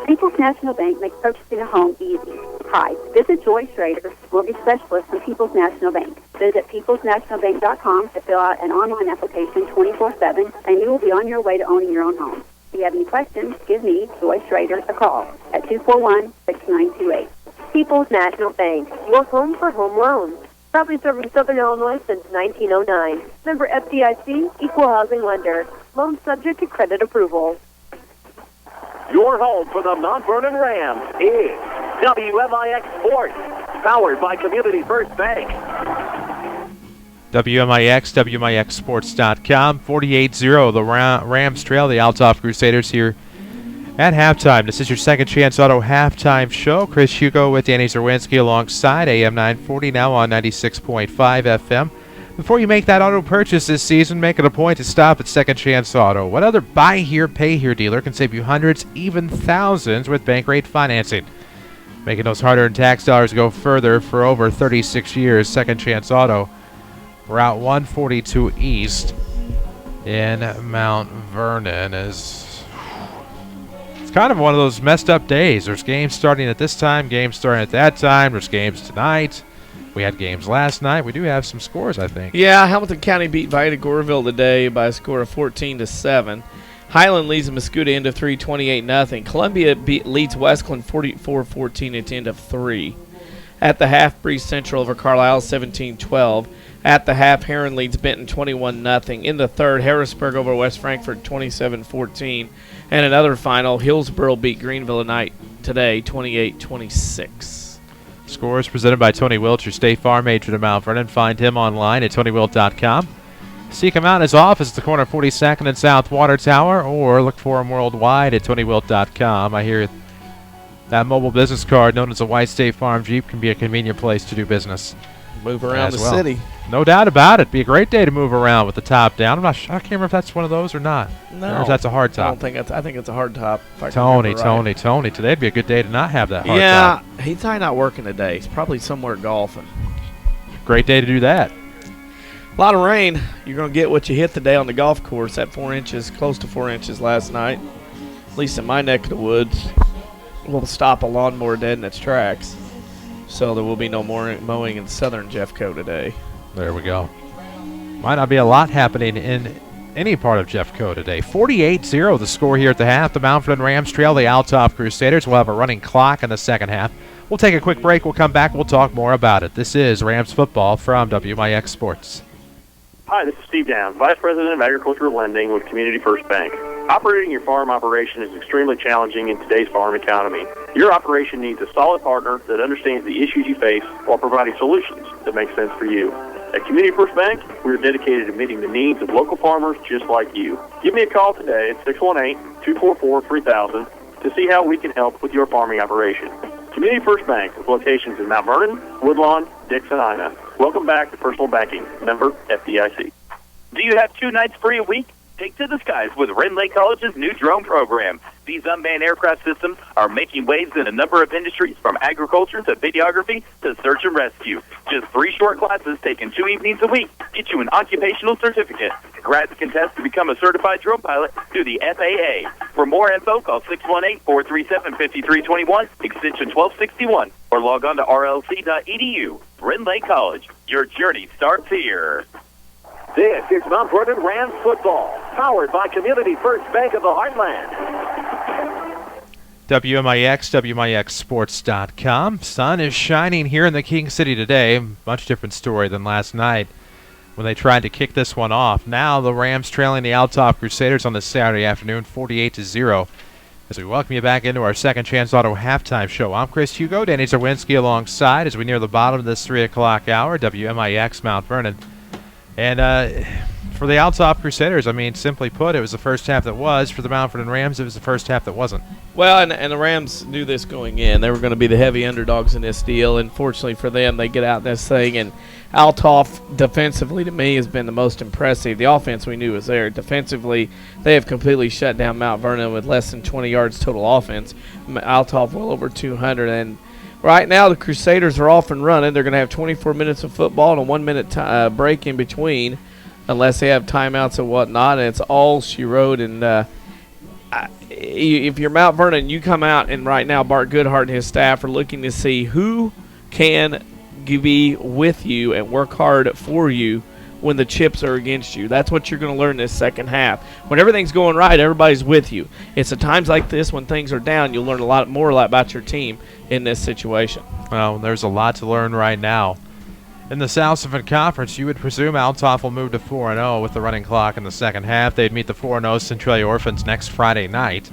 People's National Bank makes purchasing a home easy. Hi, this is Joy Schrader, mortgage specialist from People's National Bank. Visit peoplesnationalbank.com to fill out an online application 24/7, and you will be on your way to owning your own home. If you have any questions, give me, Joy Schrader, a call at 241-6928. People's National Bank, your home for home loans. Proudly serving Southern Illinois since 1909. Member FDIC, equal housing lender. Loans subject to credit approval. Your home for the Mount Vernon Rams is WMIX Sports, powered by Community First Bank. WMIX, WMIXsports.com. 48-0, the Rams trail the Althoff Crusaders here at halftime. This is your Second Chance Auto halftime show. Chris Hugo with Danny Czerwinski alongside AM 940, now on 96.5 FM. Before you make that auto purchase this season, make it a point to stop at Second Chance Auto. What other buy here, pay here dealer can save you hundreds, even thousands with bank rate financing? Making those hard-earned tax dollars go further for over 36 years. Second Chance Auto, Route 142 East in Mount Vernon. It's kind of one of those messed up days. There's games starting at this time, games starting at that time. There's games tonight. We had games last night. We do have some scores, I think. Yeah, Hamilton County beat Vita Goreville today by a score of 14-7. Highland leads Mascoutah end of 3, 28-0. Columbia leads Westcliff 44-14 at the end of 3. At the half, Breeze Central over Carlisle 17-12. At the half, Heron leads Benton 21-0. In the third, Harrisburg over West Frankfort 27-14. And another final, Hillsboro beat Greenville today 28-26. Scores presented by Tony Wilt, your State Farm agent of Mount Vernon. Find him online at TonyWilt.com. Seek him out in his office at the corner of 42nd and South Water Tower, or look for him worldwide at TonyWilt.com. I hear that mobile business card known as a White State Farm Jeep can be a convenient place to do business. Move around the city. No doubt about it. Be a great day to move around with the top down. I'm not sure. I can't remember if that's one of those or not. No. Or if that's a hard top. I think it's a hard top. Tony. Today'd be a good day to not have that hard top. Yeah, he's probably not working today. He's probably somewhere golfing. Great day to do that. A lot of rain. You're going to get what you hit today on the golf course at 4 inches, close to 4 inches last night. At least in my neck of the woods. We'll stop a lawnmower dead in its tracks. So there will be no more mowing in southern Jeffco today. There we go. Might not be a lot happening in any part of Jeffco today. 48-0 the score here at the half. The Mount Vernon Rams trail the Althoff Crusaders. We'll have a running clock in the second half. We'll take a quick break. We'll come back. We'll talk more about it. This is Rams football from WMIX Sports. Hi, this is Steve Down, Vice President of Agricultural Lending with Community First Bank. Operating your farm operation is extremely challenging in today's farm economy. Your operation needs a solid partner that understands the issues you face while providing solutions that make sense for you. At Community First Bank, we are dedicated to meeting the needs of local farmers just like you. Give me a call today at 618-244-3000 to see how we can help with your farming operation. Community First Bank with locations in Mount Vernon, Woodlawn, Dix, and Ina. Welcome back to Personal Banking. Member FDIC. Do you have 2 nights free a week? Take to the skies with Ren Lake College's new drone program. These unmanned aircraft systems are making waves in a number of industries, from agriculture to videography to search and rescue. Just 3 short classes taken 2 evenings a week get you an occupational certificate. Grads can test to become a certified drone pilot through the FAA. For more info, call 618-437-5321, extension 1261, or log on to rlc.edu. Ren Lake College, your journey starts here. This is Mount Vernon Rams football, powered by Community First Bank of the Heartland. WMIX, WMIXsports.com. Sun is shining here in the King City today. Much different story than last night when they tried to kick this one off. Now the Rams trailing the Althoff Crusaders on this Saturday afternoon, 48-0. As we welcome you back into our Second Chance Auto halftime show. I'm Chris Hugo, Danny Czerwinski alongside as we near the bottom of this 3 o'clock hour, WMIX Mount Vernon. And for the Althoff Crusaders, I mean, simply put, it was the first half that was. For the Mount Vernon Rams, it was the first half that wasn't. Well, and the Rams knew this going in. They were going to be the heavy underdogs in this deal, and fortunately for them, they get out in this thing. And Althoff, defensively, to me, has been the most impressive. The offense we knew was there. Defensively, they have completely shut down Mount Vernon with less than 20 yards total offense. Althoff well over 200. And right now, the Crusaders are off and running. They're going to have 24 minutes of football and a 1 minute break in between, unless they have timeouts and whatnot. And it's all she wrote. And if you're Mount Vernon, you come out, and right now Bart Goodhart and his staff are looking to see who can be with you and work hard for you when the chips are against you. That's what you're going to learn this second half. When everything's going right, everybody's with you. It's at times like this when things are down, you'll learn a lot more about your team in this situation. Well, there's a lot to learn right now. In the South Pacific Conference, you would presume Althoff will move to 4-0 with the running clock in the second half. They'd meet the 4-0 Centralia Orphans next Friday night.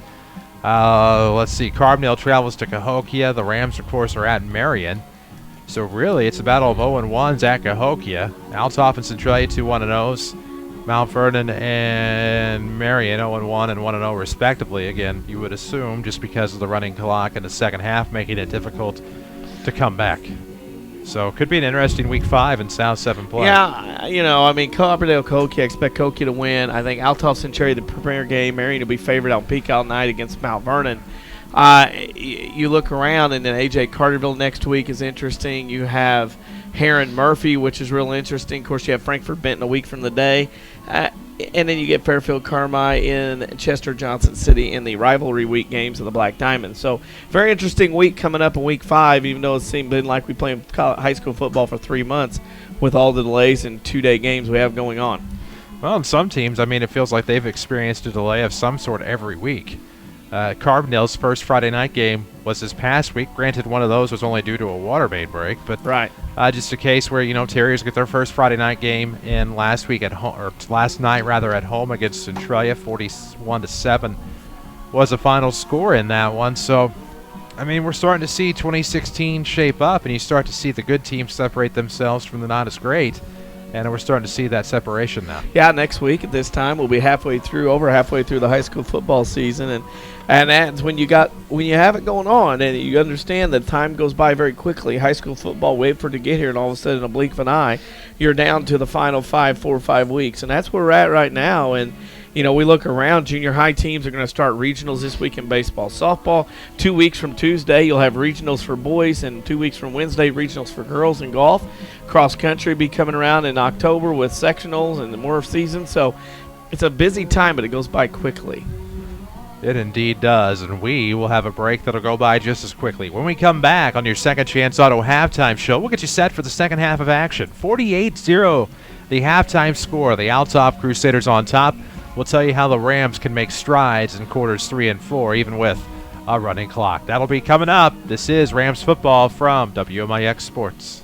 Let's see. Carbondale travels to Cahokia. The Rams, of course, are at Marion. So really, it's a battle of 0-1s at Cahokia. Althoff and Centralia 2 1-0s. Mount Vernon and Marion 0-1 and 1-0 respectively. Again, you would assume just because of the running clock in the second half, making it difficult to come back. So it could be an interesting Week 5 in South 7 play. Yeah, I mean, Carbondale, Cahokia, I expect Cahokia to win. I think Althoff Centralia, the premier game, Marion will be favored on peak all night against Mount Vernon. You look around, and then A.J. Carterville next week is interesting. You have Heron Murphy, which is real interesting. Of course, you have Frankfort Benton a week from the day. And then you get Fairfield Carmi in Chester Johnson City in the rivalry week games of the Black Diamond. So very interesting week coming up in Week 5, even though it's been like we've played high school football for 3 months with all the delays and 2-day games we have going on. Well, in some teams, I mean, it feels like they've experienced a delay of some sort every week. Carbondale's first Friday night game was this past week. Granted, one of those was only due to a water main break, but just a case where Terriers get their first Friday night game in last night at home against Centralia. 41-7 was the final score in that one. So, I mean, we're starting to see 2016 shape up, and you start to see the good teams separate themselves from the not as great. And we're starting to see that separation now. Yeah, next week at this time we'll be over halfway through the high school football season, and that's when you have it going on, and you understand that time goes by very quickly. High school football, wait for it to get here, and all of a sudden, in a blink of an eye, you're down to the final 4 or 5 weeks, and that's where we're at right now. And we look around. Junior high teams are going to start regionals this week in baseball, softball. 2 weeks from Tuesday, you'll have regionals for boys, and 2 weeks from Wednesday, regionals for girls in golf. Cross country be coming around in October with sectionals and the more season. So it's a busy time, but it goes by quickly. It indeed does, and we will have a break that'll go by just as quickly. When we come back on your Second Chance Auto halftime show, we'll get you set for the second half of action. 48-0, the halftime score. The Althoff Crusaders on top. We'll tell you how the Rams can make strides in quarters 3 and 4, even with a running clock. That'll be coming up. This is Rams football from WMIX Sports.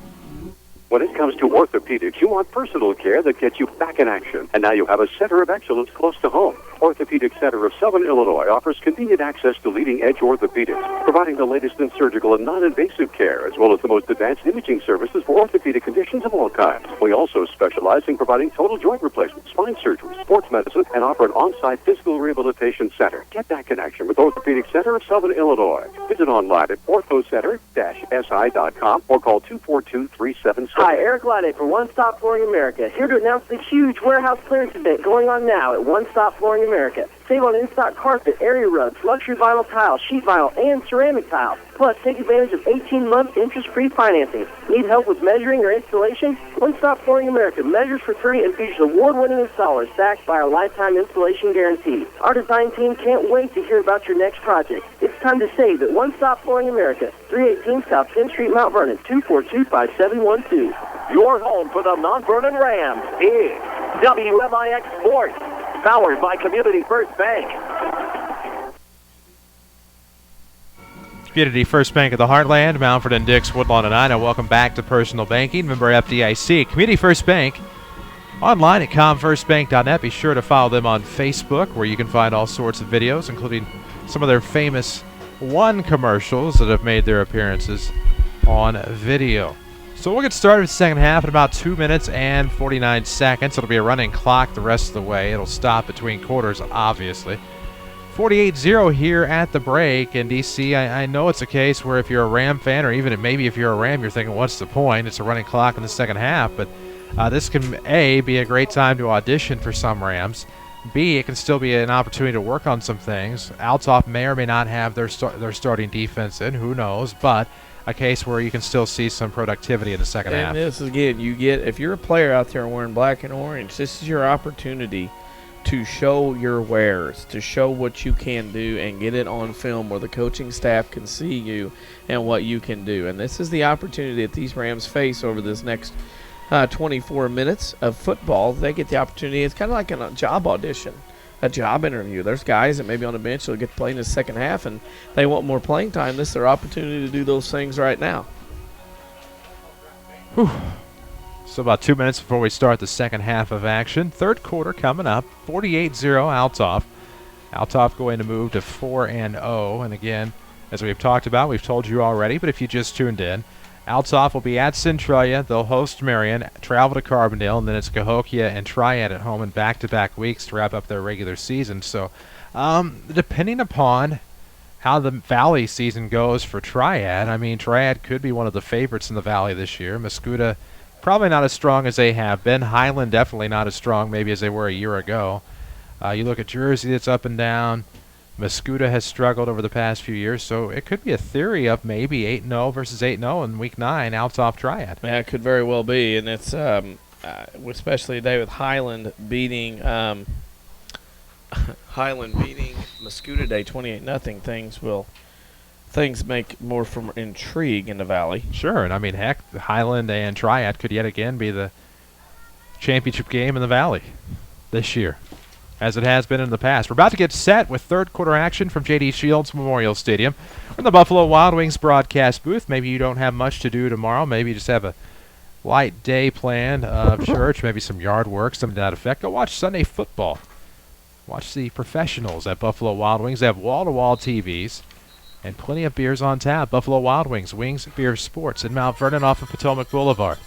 When it comes to orthopedics, you want personal care that gets you back in action. And now you have a center of excellence close to home. Orthopedic Center of Southern Illinois offers convenient access to leading-edge orthopedics, providing the latest in surgical and non-invasive care, as well as the most advanced imaging services for orthopedic conditions of all kinds. We also specialize in providing total joint replacement, spine surgery, sports medicine, and offer an on-site physical rehabilitation center. Get back in action with Orthopedic Center of Southern Illinois. Visit online at orthocenter-si.com or call 242-377. Hi, Eric Lade from One Stop Flooring America, here to announce the huge warehouse clearance event going on now at One Stop Flooring America. Save on in-stock carpet, area rugs, luxury vinyl tile, sheet vinyl, and ceramic tile. Plus, take advantage of 18-month interest-free financing. Need help with measuring or installation? One Stop Flooring America measures for free and features award-winning installers backed by our lifetime installation guarantee. Our design team can't wait to hear about your next project. It's time to save at One Stop Flooring America, 318 South 10th Street, Mount Vernon, 242-5712. Your home for the Mount Vernon Rams is WMIX Sports, powered by Community First Bank. Community First Bank of the Heartland, Mountford and Dix, Woodlawn and Ina. Welcome back to Personal Banking. Member FDIC. Community First Bank, online at comfirstbank.net. Be sure to follow them on Facebook, where you can find all sorts of videos, including some of their famous One commercials that have made their appearances on video. So we'll get started with the second half in about 2 minutes and 49 seconds. It'll be a running clock the rest of the way. It'll stop between quarters, obviously. 48-0 here at the break. And DC, I know it's a case where if you're a Ram fan, or even maybe if you're a Ram, you're thinking, what's the point? It's a running clock in the second half. But this can, A, be a great time to audition for some Rams. B, it can still be an opportunity to work on some things. Althoff may or may not have their starting defense in. Who knows? But a case where you can still see some productivity in the second half. And this, again, if you're a player out there wearing black and orange, this is your opportunity to show your wares, to show what you can do and get it on film where the coaching staff can see you and what you can do. And this is the opportunity that these Rams face over this next 24 minutes of football. They get the opportunity. It's kind of like a job audition, a job interview. There's guys that maybe on the bench will get to play in the second half, and they want more playing time. This is their opportunity to do those things right now. Whew. So about 2 minutes before we start the second half of action. Third quarter coming up. 48-0 Althoff. Althoff going to move to 4-0. And again, as we've talked about, we've told you already, but if you just tuned in, Althoff will be at Centralia. They'll host Marion, travel to Carbondale, and then it's Cahokia and Triad at home in back-to-back weeks to wrap up their regular season. So depending upon how the Valley season goes for Triad, I mean, Triad could be one of the favorites in the Valley this year. Mascoutah probably not as strong as they have been. Highland definitely not as strong maybe as they were a year ago. You look at Jersey, it's up and down. Mascoutah has struggled over the past few years, so it could be a theory of maybe 8-0 versus 8-0 in Week 9, Althoff Triad. Yeah, it could very well be, and it's especially today with Highland beating Mascoutah today 28-0. Things make more from intrigue in the Valley. Sure, and I mean, heck, Highland and Triad could yet again be the championship game in the Valley this year, as it has been in the past. We're about to get set with third quarter action from J.D. Shields Memorial Stadium. We're in the Buffalo Wild Wings broadcast booth. Maybe you don't have much to do tomorrow. Maybe you just have a light day planned of church, maybe some yard work, something to that effect. Go watch Sunday football. Watch the professionals at Buffalo Wild Wings. They have wall-to-wall TVs and plenty of beers on tap. Buffalo Wild Wings, Wings, Beer, Sports in Mount Vernon off of Potomac Boulevard.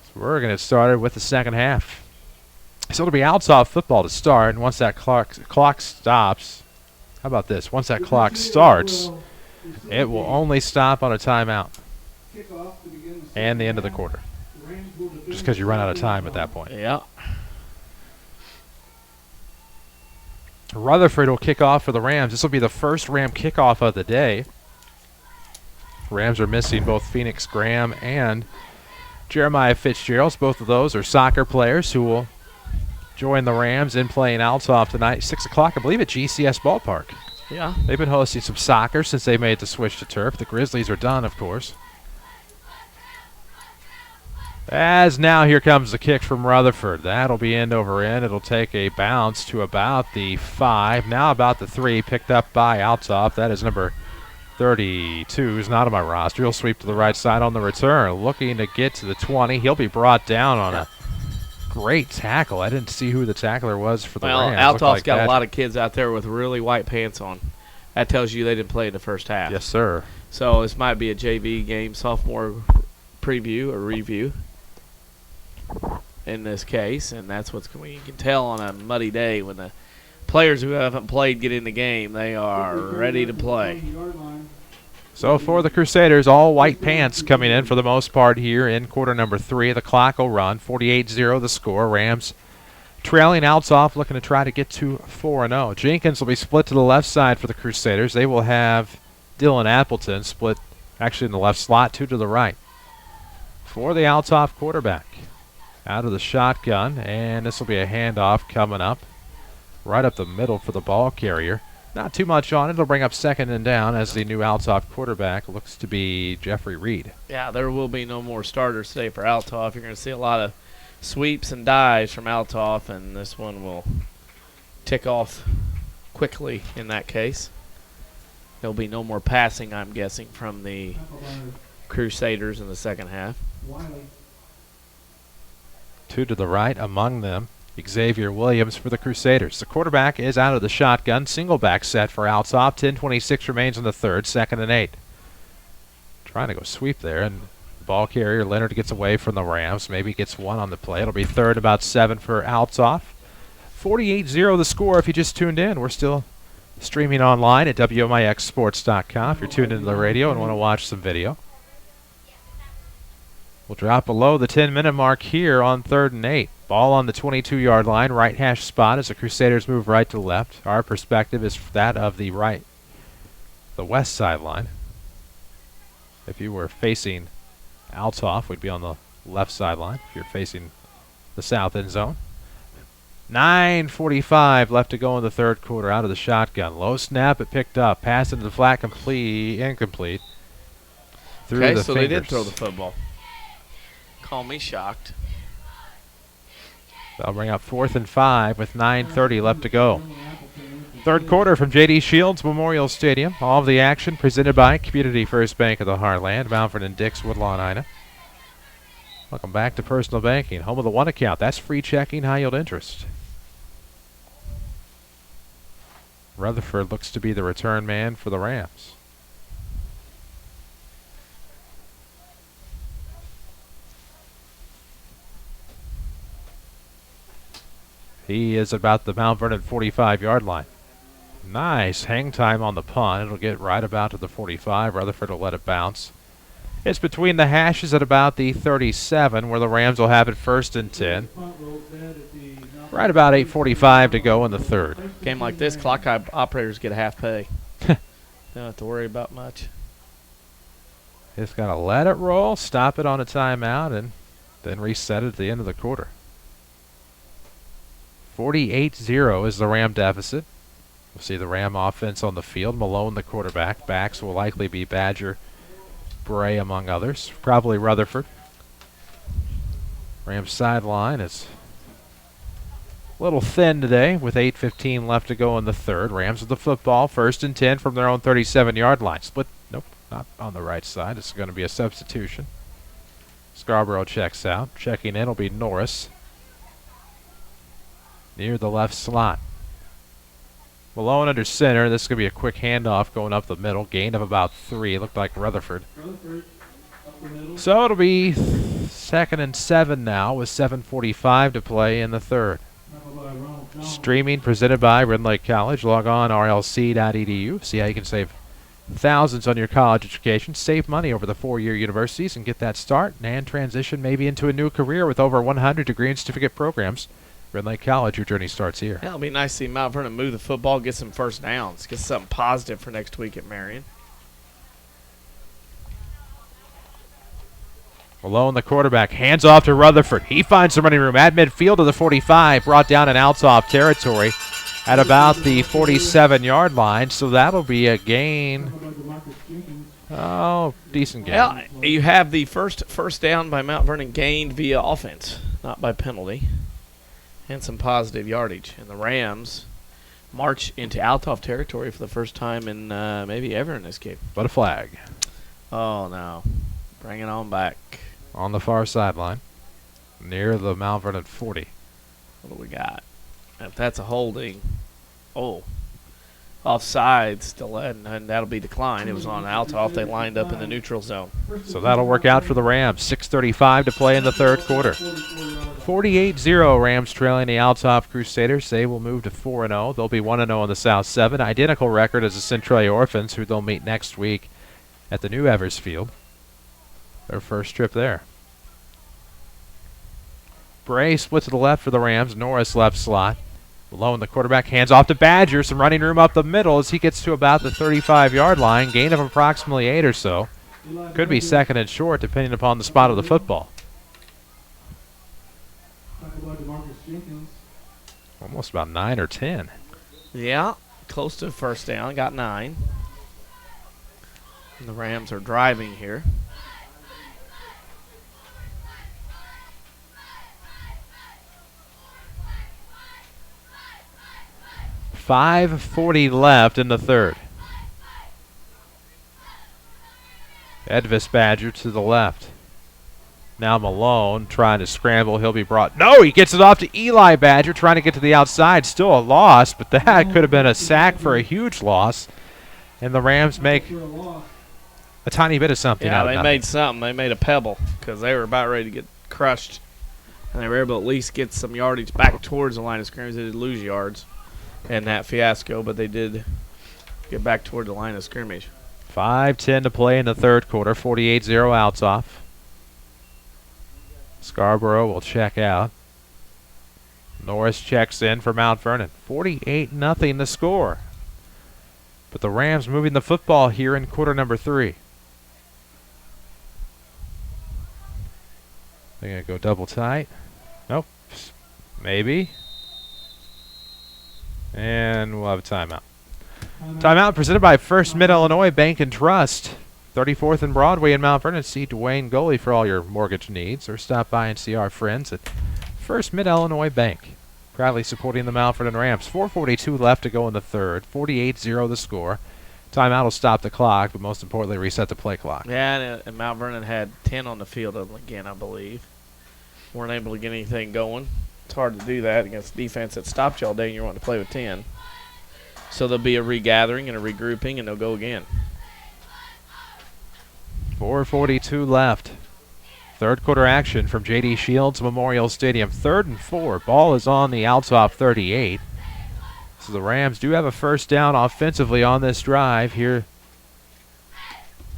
So we're going to get started with the second half. So it'll be Althoff football to start, and once that clock stops, how about this? Once that clock starts, it will only stop on a timeout and the end of the quarter, just because you run out of time at that point. Yeah. Rutherford will kick off for the Rams. This will be the first Ram kickoff of the day. Rams are missing both Phoenix Graham and Jeremiah Fitzgerald. Both of those are soccer players who will join the Rams in playing Althoff tonight, 6 o'clock, I believe, at GCS Ballpark. Yeah. They've been hosting some soccer since they made the switch to turf. The Grizzlies are done, of course. As now here comes the kick from Rutherford. That'll be end over end. It'll take a bounce to about the 5. Now about the 3, picked up by Althoff. That is number 32, who's not on my roster. He'll sweep to the right side on the return, looking to get to the 20. He'll be brought down on a great tackle. I didn't see who the tackler was for the Rams. Althoff's got a lot of kids out there with really white pants on. That tells you they didn't play in the first half. Yes, sir. So this might be a JV game, sophomore preview or review in this case, and that's you can tell on a muddy day when the players who haven't played get in the game. They are ready to play. So for the Crusaders, all white pants coming in for the most part here in quarter number 3. The clock will run. 48-0 the score. Rams trailing Althoff, looking to try to get to 4-0. Jenkins will be split to the left side for the Crusaders. They will have Dylan Appleton split actually in the left slot, 2 to the right. For the Althoff quarterback. Out of the shotgun, and this will be a handoff coming up. Right up the middle for the ball carrier. Not too much on it. It'll bring up 2nd and down as the new Althoff quarterback looks to be Jeffrey Reed. Yeah, there will be no more starters today for Althoff. You're going to see a lot of sweeps and dives from Althoff, and this one will tick off quickly in that case. There'll be no more passing, I'm guessing, from the Crusaders in the second half. 2 to the right, among them Xavier Williams for the Crusaders. The quarterback is out of the shotgun. Single back set for Althoff. 10:26 remains in the third. 2nd and 8. Trying to go sweep there, and the ball carrier Leonard gets away from the Rams. Maybe gets one on the play. It'll be third, about 7 for Althoff. 48-0 the score if you just tuned in. We're still streaming online at WMIXsports.com if you're tuned into the radio and want to watch some video. We'll drop below the 10-minute mark here on 3rd and 8. Ball on the 22-yard line, right hash spot as the Crusaders move right to left. Our perspective is that of the west sideline. If you were facing Althoff, we'd be on the left sideline. If you're facing the south end zone. 9:45 left to go in the third quarter. Out of the shotgun. Low snap, it picked up. Pass into the flat, incomplete. Okay, so they did throw the football. Call me shocked. They'll bring up 4th and 5 with 9:30 left to go. Third quarter from J.D. Shields Memorial Stadium. All of the action presented by Community First Bank of the Heartland, Mountford and Dix, Woodlawn, Ina. Welcome back to Personal Banking, home of the one account. That's free checking, high yield interest. Rutherford looks to be the return man for the Rams. He is about the Mount Vernon 45-yard line. Nice hang time on the punt. It'll get right about to the 45. Rutherford will let it bounce. It's between the hashes at about the 37 where the Rams will have it 1st and 10. Right about 8:45 to go in the third. Game like this, clock operators get a half pay. Don't have to worry about much. Just got to let it roll, stop it on a timeout, and then reset it at the end of the quarter. 48-0 is the Ram deficit. We'll see the Ram offense on the field. Malone, the quarterback. Backs will likely be Badger, Bray, among others. Probably Rutherford. Rams sideline is a little thin today with 8:15 left to go in the third. Rams with the football, 1st and 10 from their own 37-yard line. Split, nope, not on the right side. It's going to be a substitution. Scarborough checks out. Checking in will be Norris near the left slot. Malone under center. This is going to be a quick handoff going up the middle. Gain of about 3. It looked like Rutherford. So it'll be 2nd and 7 now with 7:45 to play in the third. Streaming presented by Red Lake College. Log on rlc.edu. See how you can save thousands on your college education. Save money over the 4-year universities and get that start and transition maybe into a new career with over 100 degree and certificate programs. Red Lake College, your journey starts here. Yeah, it'll be nice to see Mount Vernon move the football, get some first downs, get something positive for next week at Marion. Malone, the quarterback, hands off to Rutherford. He finds some running room at midfield to the 45, brought down in Althoff territory at about the 47-yard line, so that'll be a gain. Oh, decent gain. Well, you have the first down by Mount Vernon gained via offense, not by penalty, and some positive yardage. And the Rams march into Althoff territory for the first time in maybe ever in this game. But a flag. Oh, no. Bring it on back. On the far sideline, near the Mount Vernon 40. What do we got? If that's a holding, offside still, and that'll be declined. It was on Althoff. They lined up in the neutral zone. So that'll work out for the Rams. 6:35 to play in the third quarter. 48-0 Rams trailing the Althoff Crusaders. They will move to 4-0. They'll be 1-0 in the South 7. Identical record as the Centralia Orphans, who they'll meet next week at the new Evers Field. Their first trip there. Bray splits to the left for the Rams. Norris left slot. Malone, the quarterback, hands off to Badger. Some running room up the middle as he gets to about the 35-yard line. Gain of approximately 8 or so. Could be 2nd and short depending upon the spot of the football. Almost about 9 or 10. Yeah, close to first down. Got 9. And the Rams are driving here. .540 left in the third. Edvis Badger to the left. Now Malone trying to scramble. He'll be brought. No, he gets it off to Eli Badger trying to get to the outside. Still a loss, but that could have been a sack for a huge loss. And the Rams make a tiny bit of something. Yeah, out of they nothing. made something. They made a pebble because they were about ready to get crushed. And they were able to at least get some yardage back towards the line of scrimmage. They did lose yards in that fiasco, but they did get back toward the line of scrimmage. 5:10 to play in the third quarter. 48-0 Althoff. Scarborough will check out. Norris checks in for Mount Vernon. 48-0 the score. But the Rams moving the football here in quarter number 3. They're going to go double tight. Nope. Maybe. And we'll have a timeout. Timeout presented by First Mid-Illinois Bank and Trust. 34th and Broadway in Mount Vernon. See Dwayne Goley for all your mortgage needs, or stop by and see our friends at First Mid-Illinois Bank. Proudly supporting the Mount Vernon Rams. 4:42 left to go in the third. 48-0 the score. Timeout will stop the clock, but most importantly, reset the play clock. Yeah, and Mount Vernon had 10 on the field again, I believe. Weren't able to get anything going. It's hard to do that against a defense that stopped you all day and you're wanting to play with 10. So there'll be a regathering and a regrouping, and they'll go again. 4:42 left. Third quarter action from J.D. Shields Memorial Stadium. 3rd and 4. Ball is on the Althoff 38. So the Rams do have a first down offensively on this drive here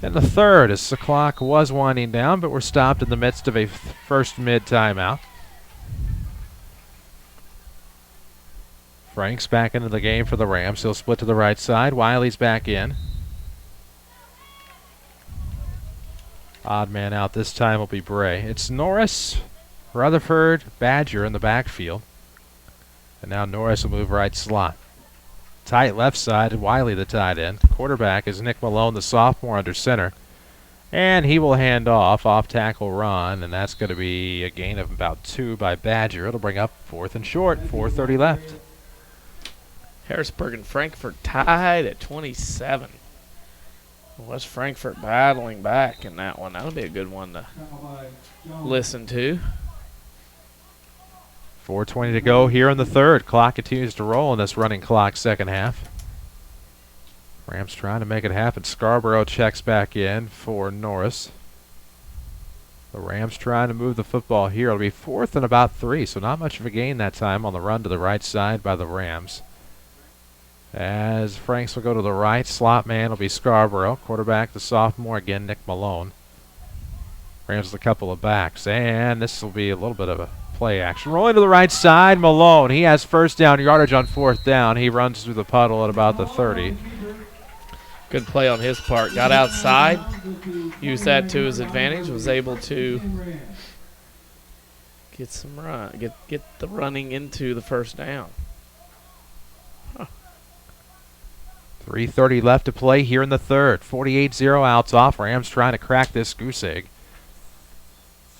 in the third, as the clock was winding down, but we're stopped in the midst of a first mid timeout. Frank's back into the game for the Rams. He'll split to the right side. Wiley's back in. Odd man out this time will be Bray. It's Norris, Rutherford, Badger in the backfield. And now Norris will move right slot. Tight left side, Wiley the tight end. Quarterback is Nick Malone, the sophomore, under center. And he will hand off tackle run, and that's going to be a gain of about 2 by Badger. It'll bring up 4th and short, 4:30 left. Harrisburg and Frankfort tied at 27. West Frankfort battling back in that one. That'll be a good one to listen to. 4:20 to go here in the third. Clock continues to roll in this running clock second half. Rams trying to make it happen. Scarborough checks back in for Norris. The Rams trying to move the football here. It'll be 4th and about 3, so not much of a gain that time on the run to the right side by the Rams. As Franks will go to the right, slot man will be Scarborough. Quarterback, the sophomore, again, Nick Malone. Rams with a couple of backs, and this will be a little bit of a play action. Rolling to the right side, Malone. He has first down yardage on 4th down. He runs through the puddle at about the 30. Good play on his part. Got outside, used that to his advantage, was able to get some run, get the running into the first down. 3:30 left to play here in the third. 48-0 Althoff. Rams trying to crack this goose egg.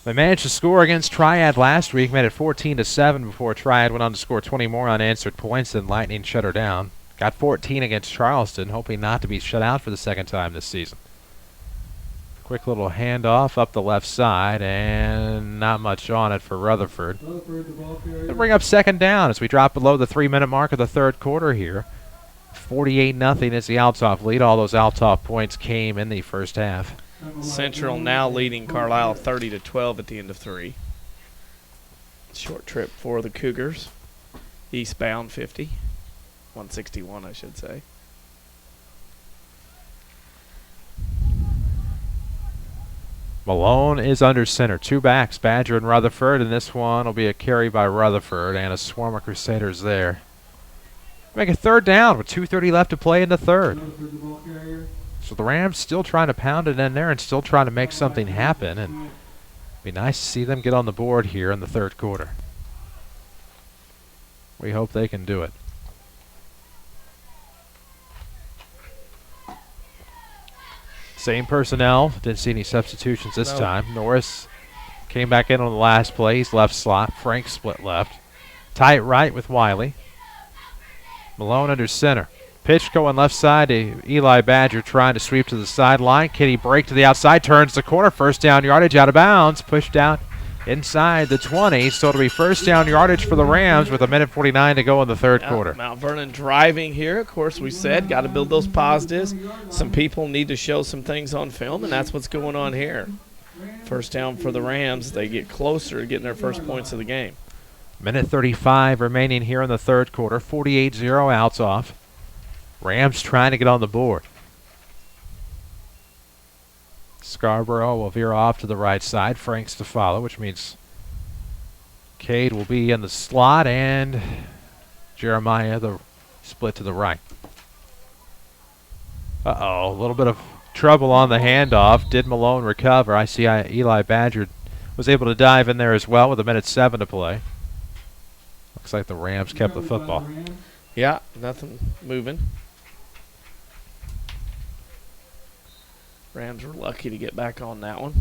They managed to score against Triad last week, made it 14-7 before Triad went on to score 20 more unanswered points, and Lightning shut her down. Got 14 against Charleston, hoping not to be shut out for the second time this season. Quick little handoff up the left side, and not much on it for Rutherford. They'll bring up second down as we drop below the 3-minute mark of the third quarter here. 48-0 is the Althoff lead. All those Althoff points came in the first half. Central now leading Carlisle 30-12 at the end of 3. Short trip for the Cougars. Eastbound 50. 161, I should say. Malone is under center. 2 backs, Badger and Rutherford, and this one will be a carry by Rutherford and a swarm of Crusaders there. Make a third down with 2:30 left to play in the third. So the Rams still trying to pound it in there and still trying to make something happen. And it'd be nice to see them get on the board here in the third quarter. We hope they can do it. Same personnel. Didn't see any substitutions this time. Norris came back in on the last play. He's left slot. Frank split left. Tight right with Wiley. Malone under center. Pitch going left side to Eli Badger, trying to sweep to the sideline. Kitty break to the outside, turns the corner. First down yardage, out of bounds. Pushed out inside the 20, so it'll be first down yardage for the Rams with 1:49 to go in the third quarter. Mount Vernon driving here. Of course, we said got to build those positives. Some people need to show some things on film, and that's what's going on here. First down for the Rams. They get closer to getting their first points of the game. 1:35 remaining here in the third quarter. 48-0 Althoff. Rams trying to get on the board. Scarborough will veer off to the right side. Franks to follow, which means Cade will be in the slot and Jeremiah the split to the right. Uh-oh, a little bit of trouble on the handoff. Did Malone recover? I see Eli Badger was able to dive in there as well with 1:07 to play. Looks like the Rams kept the football. Yeah, nothing moving. Rams were lucky to get back on that one.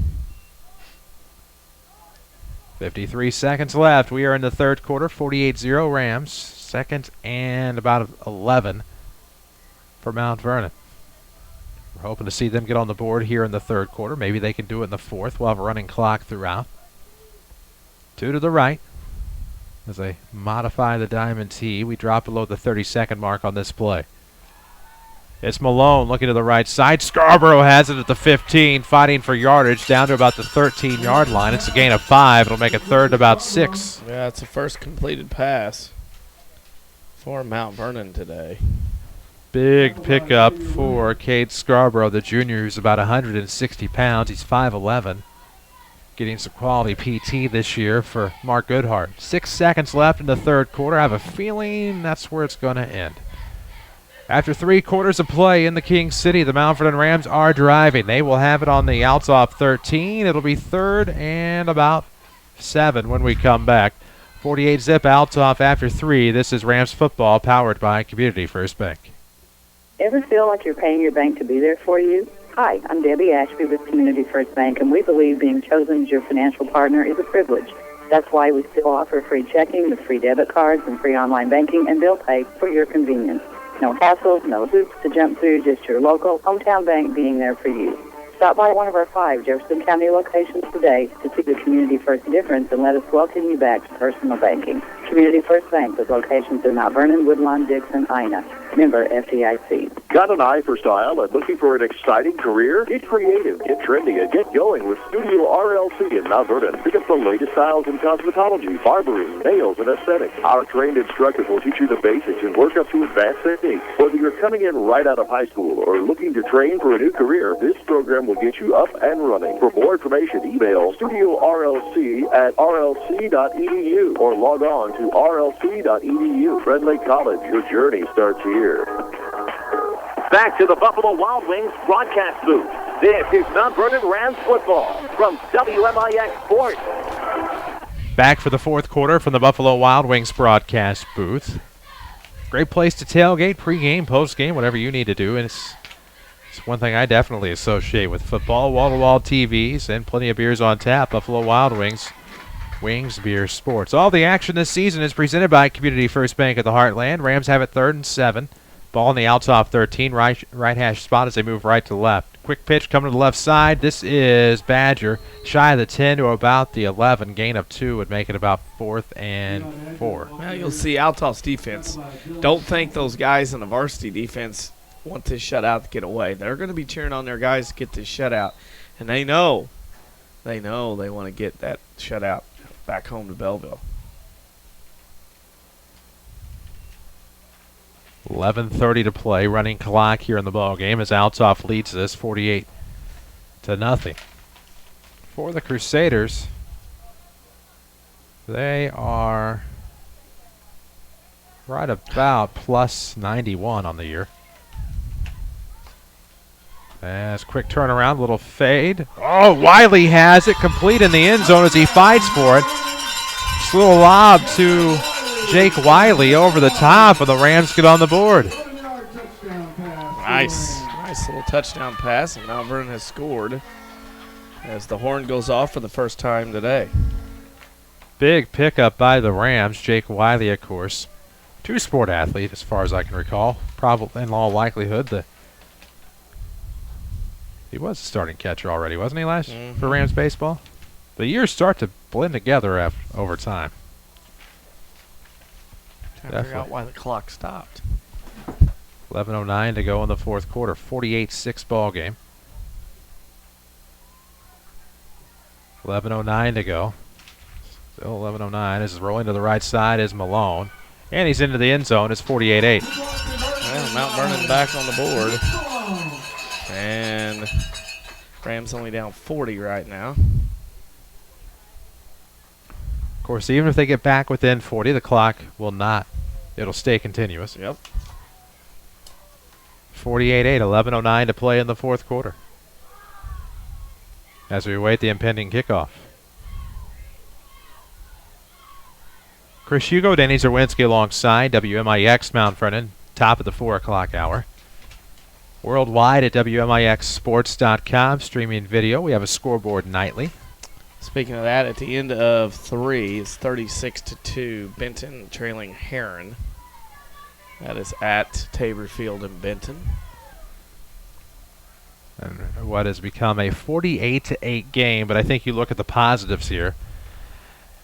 53 seconds left. We are in the third quarter. 48-0 Rams. Second and about 11 for Mount Vernon. We're hoping to see them get on the board here in the third quarter. Maybe they can do it in the fourth. We'll have a running clock throughout. 2 to the right. As they modify the diamond tee, we drop below the 30-second mark on this play. It's Malone looking to the right side. Scarborough has it at the 15, fighting for yardage down to about the 13-yard line. It's a gain of 5. It'll make a third about 6. Yeah, it's the first completed pass for Mount Vernon today. Big pickup for Cade Scarborough, the junior, who's about 160 pounds. He's 5'11", getting some quality PT this year for Mark Goodhart. 6 seconds left in the third quarter. I have a feeling that's where it's going to end. After 3 quarters of play in the King City, the Mount Vernon Rams are driving. They will have it on the Althoff 13. It'll be third and about 7 when we come back. 48-zip Althoff after 3. This is Rams football powered by Community First Bank. Ever feel like you're paying your bank to be there for you? Hi, I'm Debbie Ashby with Community First Bank, and we believe being chosen as your financial partner is a privilege. That's why we still offer free checking with free debit cards and free online banking and bill pay for your convenience. No hassles, no hoops to jump through, just your local hometown bank being there for you. Stop by one of our 5 Jefferson County locations today to see the Community First difference and let us welcome you back to personal banking. Community First Bank with locations in Mount Vernon, Woodlawn, Dixon, Ina. Member FDIC. Got an eye for style and looking for an exciting career? Get creative, get trendy, and get going with Studio RLC in Mount Vernon. Pick up the latest styles in cosmetology, barbering, nails, and aesthetics. Our trained instructors will teach you the basics and work up to advanced techniques. Whether you're coming in right out of high school or looking to train for a new career, this program will get you up and running. For more information, email Studio RLC at rlc.edu or log on to rlc.edu. Red Lake College, your journey starts here. Back to the Buffalo Wild Wings broadcast booth. This is Mount Vernon Rams football from WMIX Sports. Back for the fourth quarter from the Buffalo Wild Wings broadcast booth. Great place to tailgate, pregame, postgame, whatever you need to do. And it's one thing I definitely associate with football. Wall-to-wall TVs and plenty of beers on tap. Buffalo Wild Wings. Wings, Beer, Sports. All the action this season is presented by Community First Bank of the Heartland. Rams have it 3rd and 7. Ball in the Althoff 13. Right hash spot as they move right to left. Quick pitch coming to the left side. This is Badger. Shy of the 10 to about the 11. Gain of 2 would make it about 4th and 4. Well, you'll see Althoff's defense. Don't think those guys in the varsity defense want this shutout to get away. They're going to be cheering on their guys to get this shutout. And they know they want to get that shutout back home to Belleville. 11:30 to play. Running clock here in the ball game as Althoff leads this 48-0. For the Crusaders, they are right about plus 91 on the year. As quick turnaround, little fade. Oh, Wiley has it complete in the end zone as he fights for it. Just a little lob to Jake Wiley over the top, and the Rams get on the board. Nice little touchdown pass, and Mount Vernon has scored as the horn goes off for the first time today. Big pickup by the Rams. Jake Wiley, of course, two-sport athlete as far as I can recall. Probably, in all likelihood, he was a starting catcher already, wasn't he, for Rams baseball? The years start to blend together over time. Trying to figure out why the clock stopped. 11:09 to go in the fourth quarter. 48-6 ball game. 11:09 to go. Still 11:09. This is rolling to the right side is Malone. And he's into the end zone. It's 48-8. Well, Mount Vernon back on the board. And Rams only down 40 right now. Of course, even if they get back within 40, the clock will not. It'll stay continuous. Yep. 48-8, 11:09 to play in the fourth quarter. As we await the impending kickoff. Chris Hugo, Danny Czerwinski alongside WMIX Mount Vernon, top of the 4 o'clock hour. Worldwide at WMIXsports.com, streaming video. We have a scoreboard nightly. Speaking of that, at the end of 3, it's 36-2. Benton trailing Heron. That is at Tabor Field in Benton. And what has become a 48-8 game, but I think you look at the positives here,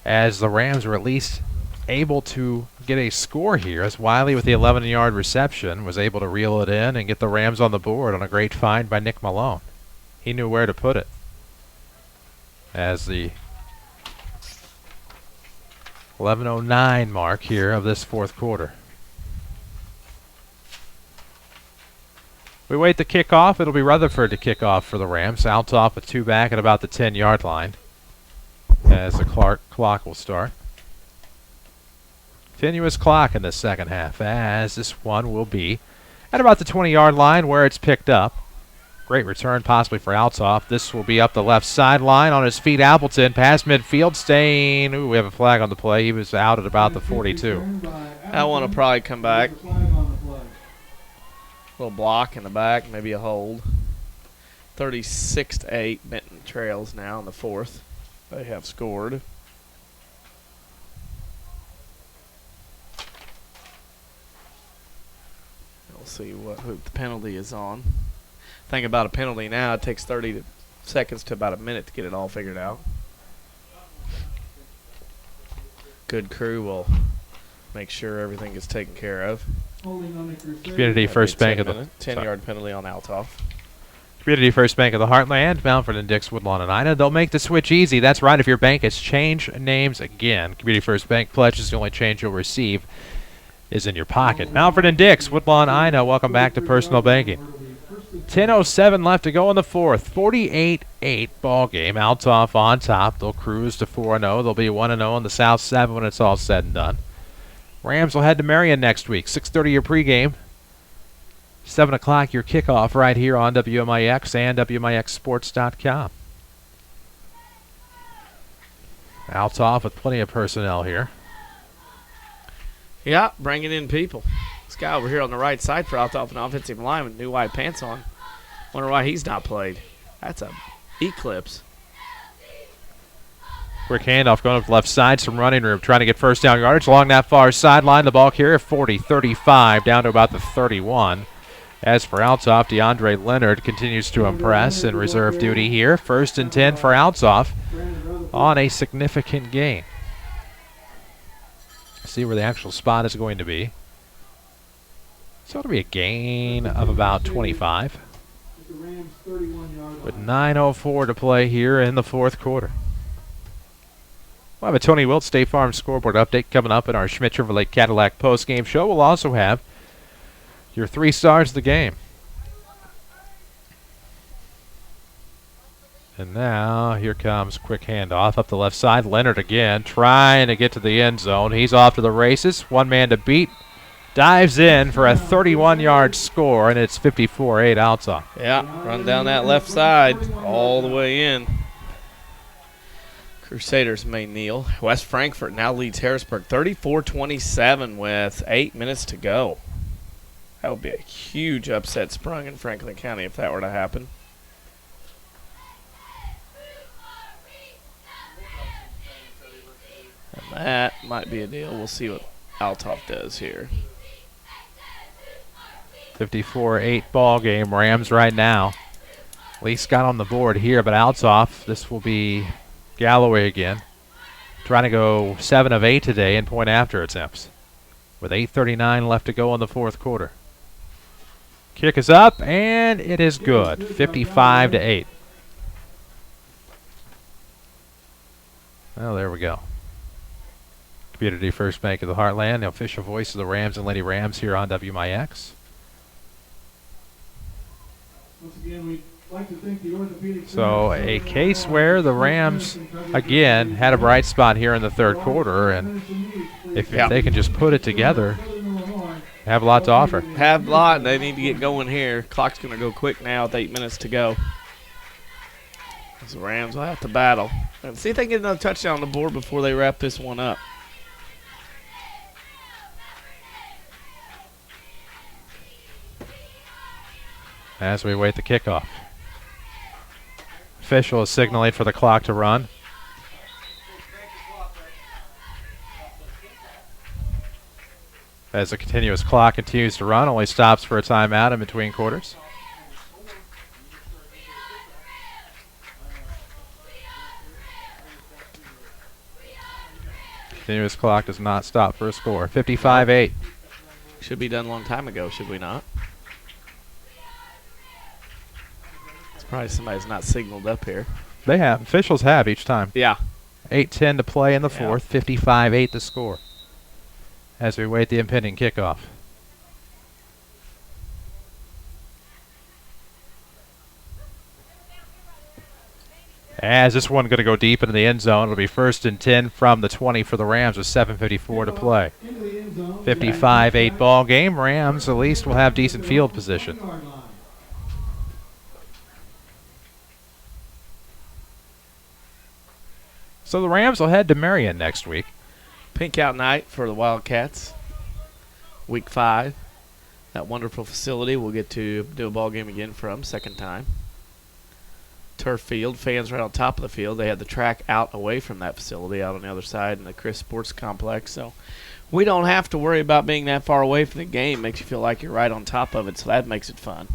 as the Rams were at least able to get a score here, as Wiley with the 11-yard reception was able to reel it in and get the Rams on the board on a great find by Nick Malone. He knew where to put it. As the 11:09 mark here of this fourth quarter. We wait the kickoff. It'll be Rutherford to kick off for the Rams. Althoff with 2 back at about the 10-yard line as the clock will start. Continuous clock in the second half, as this one will be at about the 20-yard line where it's picked up. Great return possibly for Althoff. This will be up the left sideline on his feet. Appleton past midfield, staying. Ooh, we have a flag on the play. He was out at about the 42. That one will probably come back. Little block in the back, maybe a hold. 36-8. Benton trails now in the fourth. They have scored. We'll see who the penalty is on. Think about a penalty now. It takes 30 seconds to about a minute to get it all figured out. Good crew will make sure everything gets taken care of. Community First Bank of the 10-yard penalty on Althoff. Community First Bank of the Heartland, Mount Vernon, Dix, Woodlawn, and Ina. They'll make the switch easy. That's right. If your bank has changed names again, Community First Bank pledges the only change you'll receive is in your pocket. Mount Vernon, Dix, Woodlawn, Ina. Welcome back to Personal Banking. 10:07 left to go in the fourth. 48-8 ball game. Althoff on top. They'll cruise to 4-0. They'll be 1-0 in the South 7 when it's all said and done. Rams will head to Marion next week. 6:30 your pregame. 7 o'clock your kickoff right here on WMIX and WMIXsports.com. Althoff with plenty of personnel here. Yeah, bringing in people. This guy over here on the right side for Althoff, an offensive line with new white pants on. Wonder why he's not played. That's a eclipse. Quick handoff going up the left side, some running room, trying to get first down yardage along that far sideline. The ball carrier 40-35 down to about the 31. As for Althoff, DeAndre Leonard continues to impress in reserve duty here. 1st and 10 for Althoff on a significant gain. See where the actual spot is going to be. So it'll be a gain of about 25. With 9:04 to play here in the fourth quarter. We'll have a Tony Wilt State Farm scoreboard update coming up in our Schmidt Chevrolet Cadillac postgame show. We'll also have your 3 stars of the game. And now here comes quick handoff up the left side. Leonard again trying to get to the end zone. He's off to the races. One man to beat. Dives in for a 31-yard score, and it's 54-8 Althoff. Yeah, run down that left side all the way in. Crusaders may kneel. West Frankfort now leads Harrisburg 34-27 with 8 minutes to go. That would be a huge upset sprung in Franklin County if that were to happen. And that might be a deal. We'll see what Althoff does here. 54-8 ball game. Rams right now. Least got on the board here, but Althoff, this will be Galloway again. Trying to go 7 of 8 today in point after attempts. With 8:39 left to go in the fourth quarter. Kick is up, and it is good. 55-8. Well, there we go. Community First Bank of the Heartland, the official voice of the Rams and Lady Rams here on WMIX. Once again, we'd like to thank the orthopedic So a case where the Rams, again, had a bright spot here in the third quarter, and if they can just put it together, have a lot to offer. Have a lot. They need to get going here. Clock's going to go quick now with 8 minutes to go. The Rams will have to battle. And see if they can get another touchdown on the board before they wrap this one up. As we wait the kickoff. Official is signaling for the clock to run. As the continuous clock continues to run, only stops for a timeout in between quarters. Continuous clock does not stop for a score. 55-8. Should be done a long time ago, should we not? It's probably somebody's not signaled up here. They have. Officials have each time. Yeah. 8:10 to play in the fourth. 55-8 the score. As we wait the impending kickoff. As this one going to go deep into the end zone, it'll be 1st and 10 from the 20 for the Rams with 7:54 to play. 55-8 ball game. Rams at least will have decent field position. So the Rams will head to Marion next week. Pink out night for the Wildcats. Week 5. That wonderful facility we'll get to do a ball game again from, second time. Turf field, fans right on top of the field. They had the track out away from that facility, out on the other side in the Chris Sports Complex. So we don't have to worry about being that far away from the game. Makes you feel like you're right on top of it, so that makes it fun.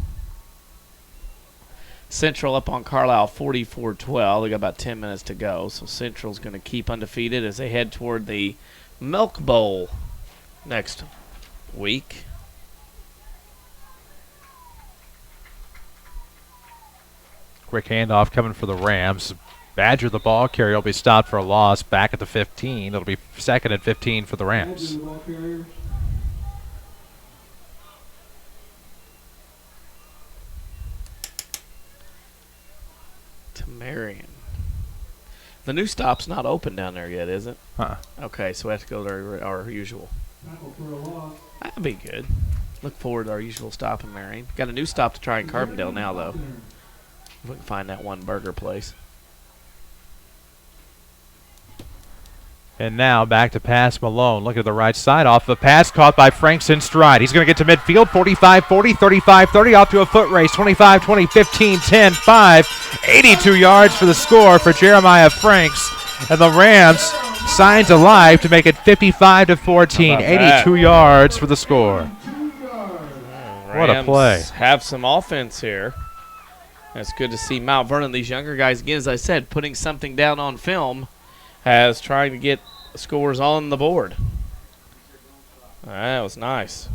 Central up on Carlisle 44-12. They got about 10 minutes to go. So Central's going to keep undefeated as they head toward the Milk Bowl next week. Quick handoff coming for the Rams. Badger the ball carrier will be stopped for a loss back at the 15. It'll be 2nd and 15 for the Rams. To Marion. The new stop's not open down there yet, is it? Okay, so we have to go to our usual. That'd be good. Look forward to our usual stop in Marion. Got a new stop to try in Carbondale now, though. If we can find that one burger place. And now back to pass Malone. Look at the right side. Off the pass caught by Franks in stride. He's going to get to midfield. 45-40, 35-30. Off to a foot race. 25-20, 15-10, 5. 82 yards for the score for Jeremiah Franks. And the Rams signs alive to make it 55-14. 82 yards for the score. What a play. Have some offense here. It's good to see Mount Vernon, these younger guys, again, as I said, putting something down on film as trying to get scores on the board. That was nice.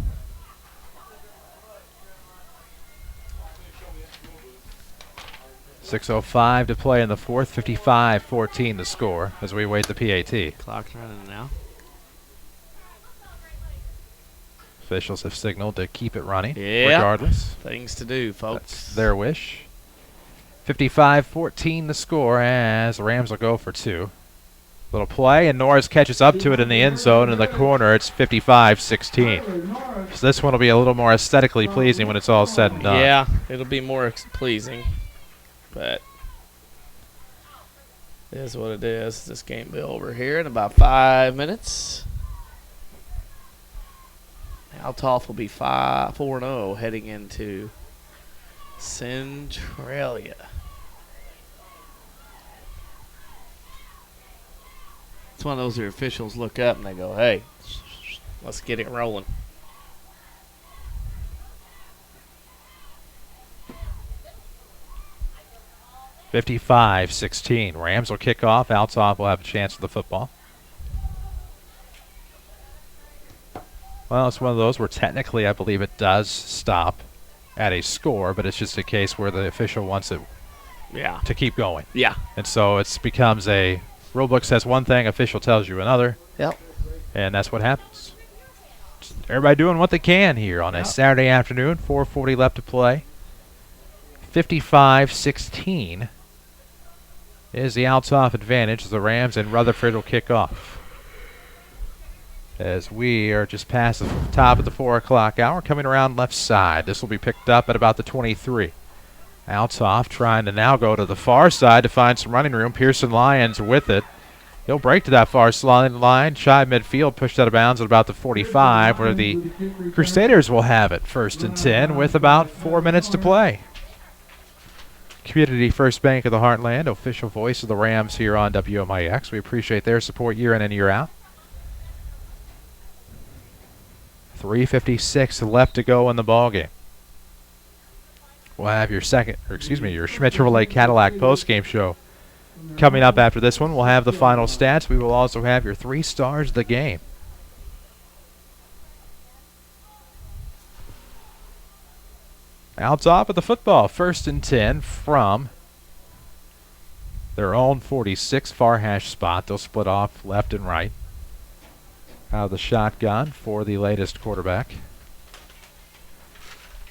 .6:05 to play in the fourth. 55-14 the score as we wait the PAT. Clock running now. Officials have signaled to keep it running Yeah, regardless. things to do, folks. That's their wish. 55-14 the score as the Rams will go for 2. Little play, and Norris catches up to it in the end zone. In the corner, it's 55-16. So this one will be a little more aesthetically pleasing when it's all said and done. Yeah, it'll be more pleasing, but it is what it is. This game will be over here in about 5 minutes. Althoff will be 4-0 heading into Centralia. It's one of those where officials look up and they go, hey, let's get it rolling. 55-16. Rams will kick off. Althoff will have a chance with the football. Well, it's one of those where technically I believe it does stop at a score, but it's just a case where the official wants it to keep going. Yeah. And so it becomes a rule book says one thing, official tells you another. Yep. And that's what happens. Just everybody doing what they can here on a Saturday afternoon. 4:40 left to play. 55-16 is the Althoff advantage as the Rams and Rutherford will kick off. As we are just past the top of the 4 o'clock hour, coming around left side. This will be picked up at about the 23. Althoff trying to now go to the far side to find some running room. Pearson Lyons with it. He'll break to that far line, shy midfield, pushed out of bounds at about the 45, where the Crusaders will have it. 1st and 10 with about 4 minutes to play. Community First Bank of the Heartland, official voice of the Rams here on WMIX. We appreciate their support year in and year out. 3:56 left to go in the ballgame. We'll have your your Schmidt Chevrolet Cadillac postgame show coming up after this one. We'll have the final stats. We will also have your 3 stars of the game. Althoff of the football, 1st and 10 from their own 46 far hash spot. They'll split off left and right. Out of the shotgun for the latest quarterback.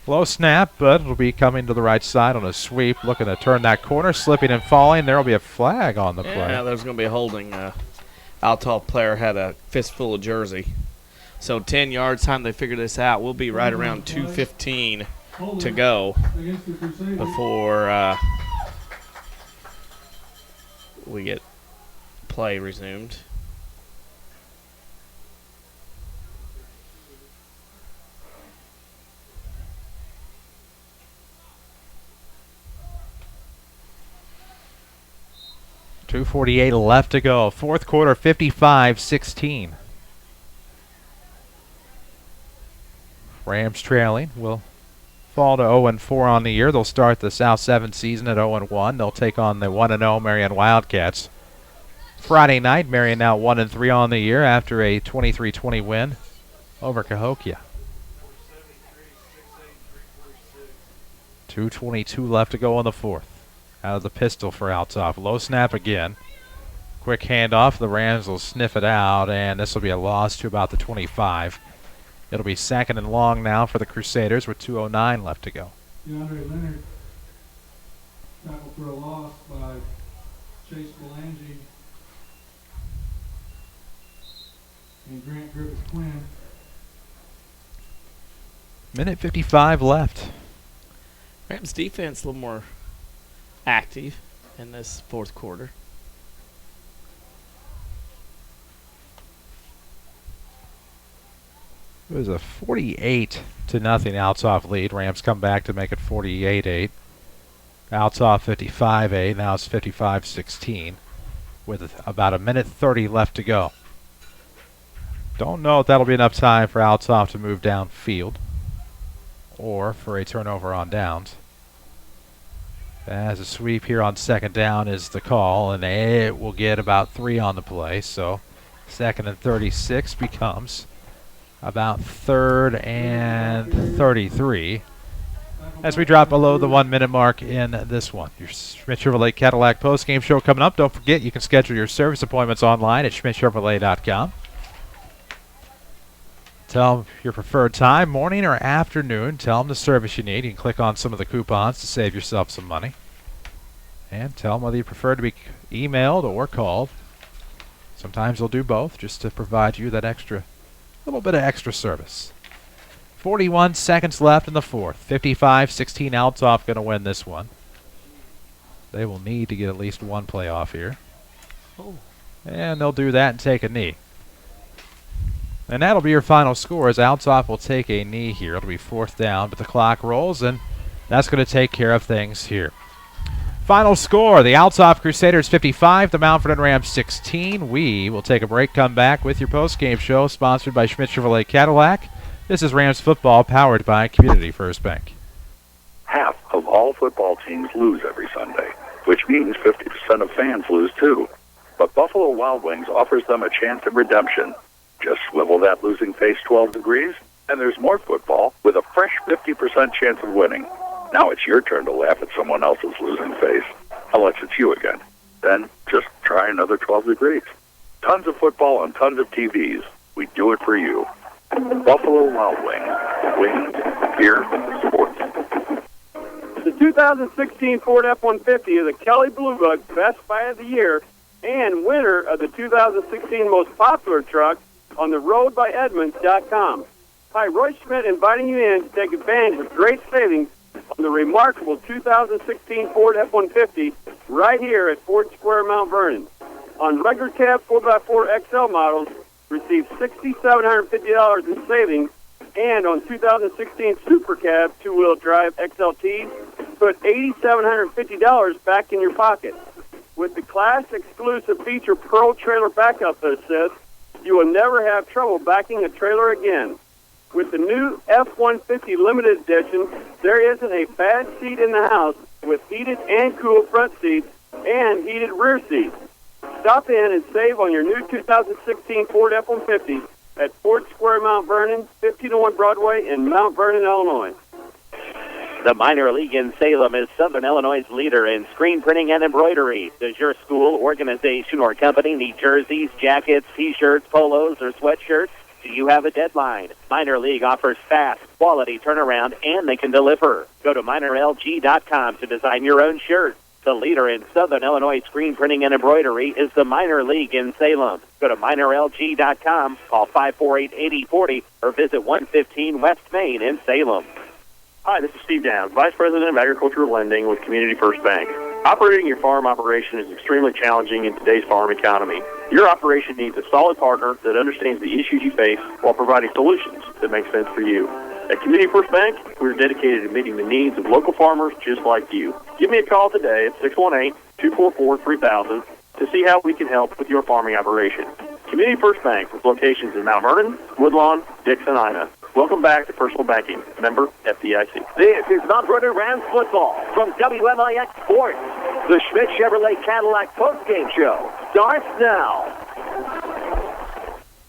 Low snap, but it'll be coming to the right side on a sweep, looking to turn that corner, slipping and falling. There will be a flag on the play. Yeah, there's going to be a holding. Althoff player had a fistful of jersey. So 10 yards, time they figure this out. We'll be right around 2:15 to go before we get play resumed. .248 left to go. 4th quarter, 55-16. Rams trailing will fall to 0-4 on the year. They'll start the South 7 season at 0-1. They'll take on the 1-0 Marion Wildcats. Friday night, Marion now 1-3 on the year after a 23-20 win over Cahokia. 2:22 left to go in the 4th. Out of the pistol for Althoff. Low snap again. Quick handoff. The Rams will sniff it out, and this will be a loss to about the 25. It'll be 2nd and long now for the Crusaders with 2:09 left to go. DeAndre Leonard tackled for a loss by Chase Belangi and Grant Griffith Quinn. Minute 55 left. Rams defense a little more active in this 4th quarter. It was a 48-0 Althoff lead. Rams come back to make it 48-8. Althoff 55-8. Now it's 55-16 with about a minute 30 left to go. Don't know if that'll be enough time for Althoff to move downfield or for a turnover on downs. As a sweep here on 2nd down is the call, and it will get about 3 on the play. So 2nd and 36 becomes about 3rd and 33 as we drop below the 1 minute mark in this one. Your Schmidt Chevrolet Cadillac postgame show coming up. Don't forget you can schedule your service appointments online at schmidtchevrolet.com. Tell them your preferred time, morning or afternoon. Tell them the service you need. You can click on some of the coupons to save yourself some money. And tell them whether you prefer to be emailed or called. Sometimes they'll do both just to provide you that little bit of extra service. 41 seconds left in the 4th. 55-16 Althoff going to win this one. They will need to get at least one play off here. And they'll do that and take a knee. And that'll be your final score as Althoff will take a knee here. It'll be 4th down, but the clock rolls, and that's going to take care of things here. Final score, the Althoff Crusaders 55, the Mount Vernon Rams 16. We will take a break, come back with your post-game show sponsored by Schmidt Chevrolet Cadillac. This is Rams football powered by Community First Bank. Half of all football teams lose every Sunday, which means 50% of fans lose too. But Buffalo Wild Wings offers them a chance of redemption. Just swivel that losing face 12 degrees, and there's more football with a fresh 50% chance of winning. Now it's your turn to laugh at someone else's losing face, unless it's you again. Then just try another 12 degrees. Tons of football on tons of TVs. We do it for you. Buffalo Wild Wings. Wings, beer, sports. The 2016 Ford F-150 is a Kelly Blue Book Best Buy of the Year and winner of the 2016 Most Popular Truck on the roadbyedmonds.com. Hi, Roy Schmidt inviting you in to take advantage of great savings on the remarkable 2016 Ford F-150 right here at Ford Square, Mount Vernon. On regular cab 4x4 XL models, receive $6,750 in savings, and on 2016 Super Cab two-wheel drive XLTs, put $8,750 back in your pocket. With the class-exclusive feature Pearl Trailer Backup Assist, you will never have trouble backing a trailer again. With the new F-150 Limited Edition, there isn't a bad seat in the house with heated and cool front seats and heated rear seats. Stop in and save on your new 2016 Ford F-150 at Ford Square, Mount Vernon, 1501 Broadway in Mount Vernon, Illinois. The minor league in Salem is Southern Illinois' leader in screen printing and embroidery. Does your school, organization, or company need jerseys, jackets, T-shirts, polos, or sweatshirts? Do you have a deadline? Minor League offers fast, quality turnaround, and they can deliver. Go to minorlg.com to design your own shirt. The leader in Southern Illinois screen printing and embroidery is the Minor League in Salem. Go to minorlg.com, call 548-8040, or visit 115 West Main in Salem. Hi, this is Steve Downs, Vice President of Agricultural Lending with Community First Bank. Operating your farm operation is extremely challenging in today's farm economy. Your operation needs a solid partner that understands the issues you face while providing solutions that make sense for you. At Community First Bank, we're dedicated to meeting the needs of local farmers just like you. Give me a call today at 618-244-3000 to see how we can help with your farming operation. Community First Bank with locations in Mount Vernon, Woodlawn, Dixon, Ina. Welcome back to Personal Banking. Member FDIC. This is Mount Vernon Rams football from WMIX Sports. The Schmidt Chevrolet Cadillac postgame show starts now.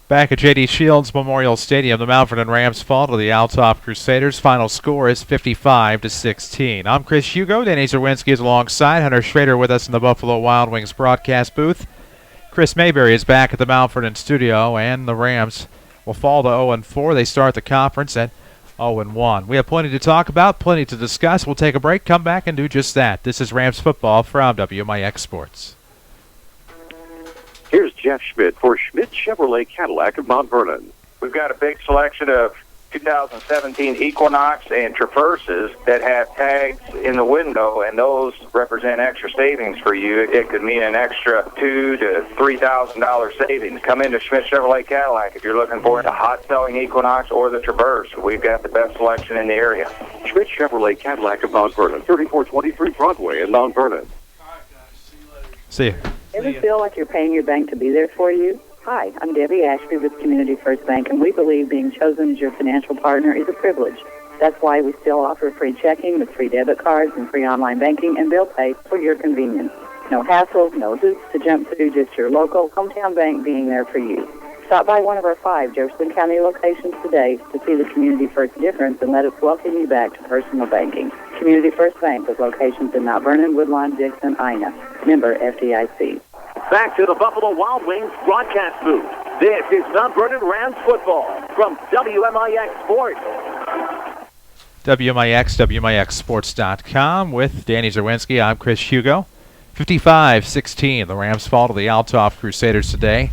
Back at J.D. Shields Memorial Stadium, the Mount Vernon Rams fall to the Althoff Crusaders. Final score is 55-16. I'm Chris Hugo. Danny Czerwinski is alongside. Hunter Schrader with us in the Buffalo Wild Wings broadcast booth. Chris Mayberry is back at the Mount Vernon studio, and the Rams will fall to 0-4. They start the conference at 0-1. We have plenty to talk about, plenty to discuss. We'll take a break, come back, and do just that. This is Rams football from WMIX Sports. Here's Jeff Schmidt for Schmidt Chevrolet Cadillac of Mount Vernon. We've got a big selection of 2017 Equinox and Traverses that have tags in the window, and those represent extra savings for you. It could mean an extra $2,000 to $3,000 savings. Come into Schmidt Chevrolet Cadillac if you're looking for the hot-selling Equinox or the Traverse. We've got the best selection in the area. Schmidt Chevrolet Cadillac of Mount Vernon, 3423 Broadway in Mount Vernon. See you. Ever feel like you're paying your bank to be there for you? Hi, I'm Debbie Ashby with Community First Bank, and we believe being chosen as your financial partner is a privilege. That's why we still offer free checking with free debit cards and free online banking and bill pay for your convenience. No hassles, no hoops to jump through, just your local hometown bank being there for you. Stop by one of our 5 Jefferson County locations today to see the Community First difference and let us welcome you back to personal banking. Community First Bank with locations in Mount Vernon, Woodlawn, Dixon, Ina. Member FDIC. Back to the Buffalo Wild Wings broadcast booth. This is Mount Vernon Rams football from WMIX Sports. WMIX, WMIXsports.com with Danny Czerwinski. I'm Chris Hugo. 55-16. The Rams fall to the Althoff Crusaders today.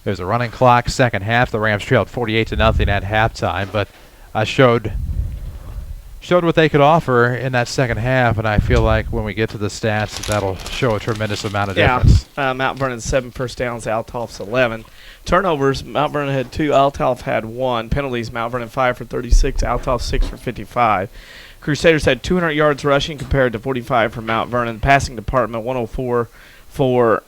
There's a running clock, second half. The Rams trailed 48-0 at halftime, but showed what they could offer in that second half, and I feel like when we get to the stats, that'll show a tremendous amount of difference. Mount Vernon 7 first downs, Althoff's 11. Turnovers, Mount Vernon had 2, Althoff had 1. Penalties, Mount Vernon 5 for 36, Althoff 6 for 55. Crusaders had 200 yards rushing compared to 45 for Mount Vernon. Passing department 104 for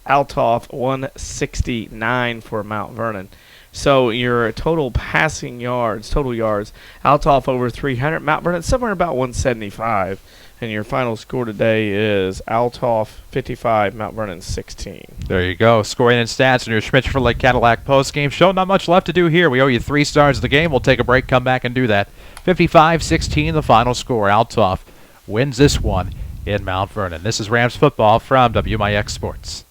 Althoff, 169 for Mount Vernon. So your total passing yards, total yards, Althoff over 300, Mount Vernon somewhere about 175. And your final score today is Althoff 55, Mount Vernon 16. There you go. Scoring and stats in your Schmidt Chevrolet Cadillac postgame show. Not much left to do here. We owe you 3 stars of the game. We'll take a break, come back, and do that. 55-16, the final score. Althoff wins this one in Mount Vernon. This is Rams football from WMIX Sports.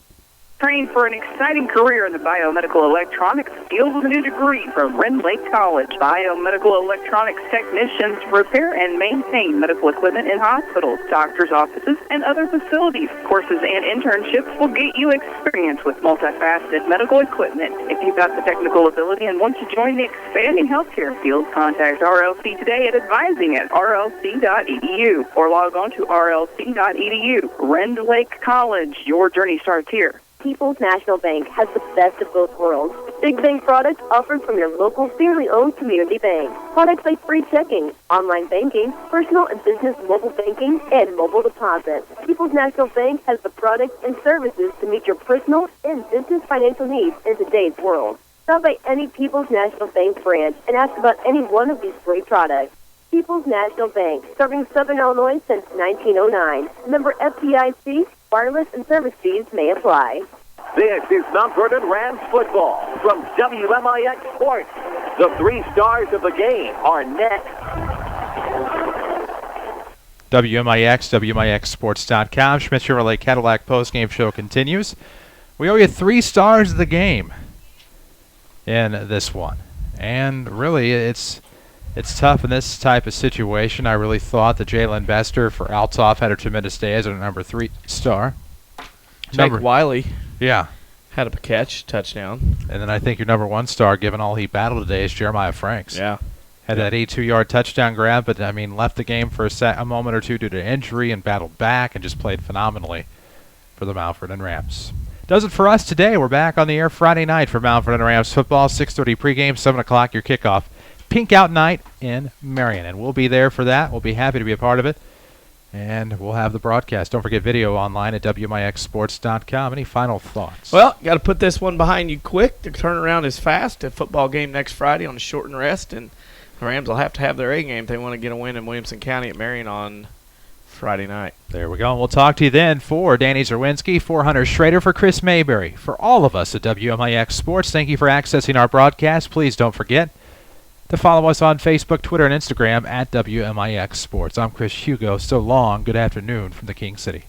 Train for an exciting career in the biomedical electronics field with a new degree from Rend Lake College. Biomedical electronics technicians repair and maintain medical equipment in hospitals, doctors' offices, and other facilities. Courses and internships will get you experience with multifaceted medical equipment. If you've got the technical ability and want to join the expanding healthcare field, contact RLC today at advising@rlc.edu or log on to rlc.edu. Rend Lake College, your journey starts here. People's National Bank has the best of both worlds. Big bank products offered from your local, family-owned community bank. Products like free checking, online banking, personal and business mobile banking, and mobile deposits. People's National Bank has the products and services to meet your personal and business financial needs in today's world. Stop by any People's National Bank branch and ask about any one of these great products. People's National Bank, serving Southern Illinois since 1909. Member FDIC. Wireless and service fees may apply. This is Mount Vernon Rams football from WMIX Sports. The 3 stars of the game are next. WMIX, WMIXsports.com. Schmidt Chevrolet Cadillac postgame show continues. We owe you 3 stars of the game in this one. And really, it's tough in this type of situation. I really thought that Jalen Bester for Althoff had a tremendous day as a number 3 star. Jake Wiley. Yeah. Had a catch, touchdown. And then I think your number 1 star, given all he battled today, is Jeremiah Franks. Yeah. Had that 82-yard touchdown grab, but, I mean, left the game for a moment or two due to injury and battled back and just played phenomenally for the Mount Vernon Rams. Does it for us today. We're back on the air Friday night for Mount Vernon Rams football. 6:30 pregame, 7 o'clock your kickoff. Pink Out Night in Marion, and we'll be there for that. We'll be happy to be a part of it, and we'll have the broadcast. Don't forget video online at WMIXsports.com. Any final thoughts? Well, got to put this one behind you quick. The turnaround is fast. A football game next Friday on a shortened rest, and the Rams will have to have their A game if they want to get a win in Williamson County at Marion on Friday night. There we go. And we'll talk to you then. For Danny Czerwinski, for Hunter Schrader, for Chris Mayberry, for all of us at WMIX Sports, thank you for accessing our broadcast. Please don't forget to follow us on Facebook, Twitter, and Instagram at WMIX Sports. I'm Chris Hugo. So long. Good afternoon from the King City.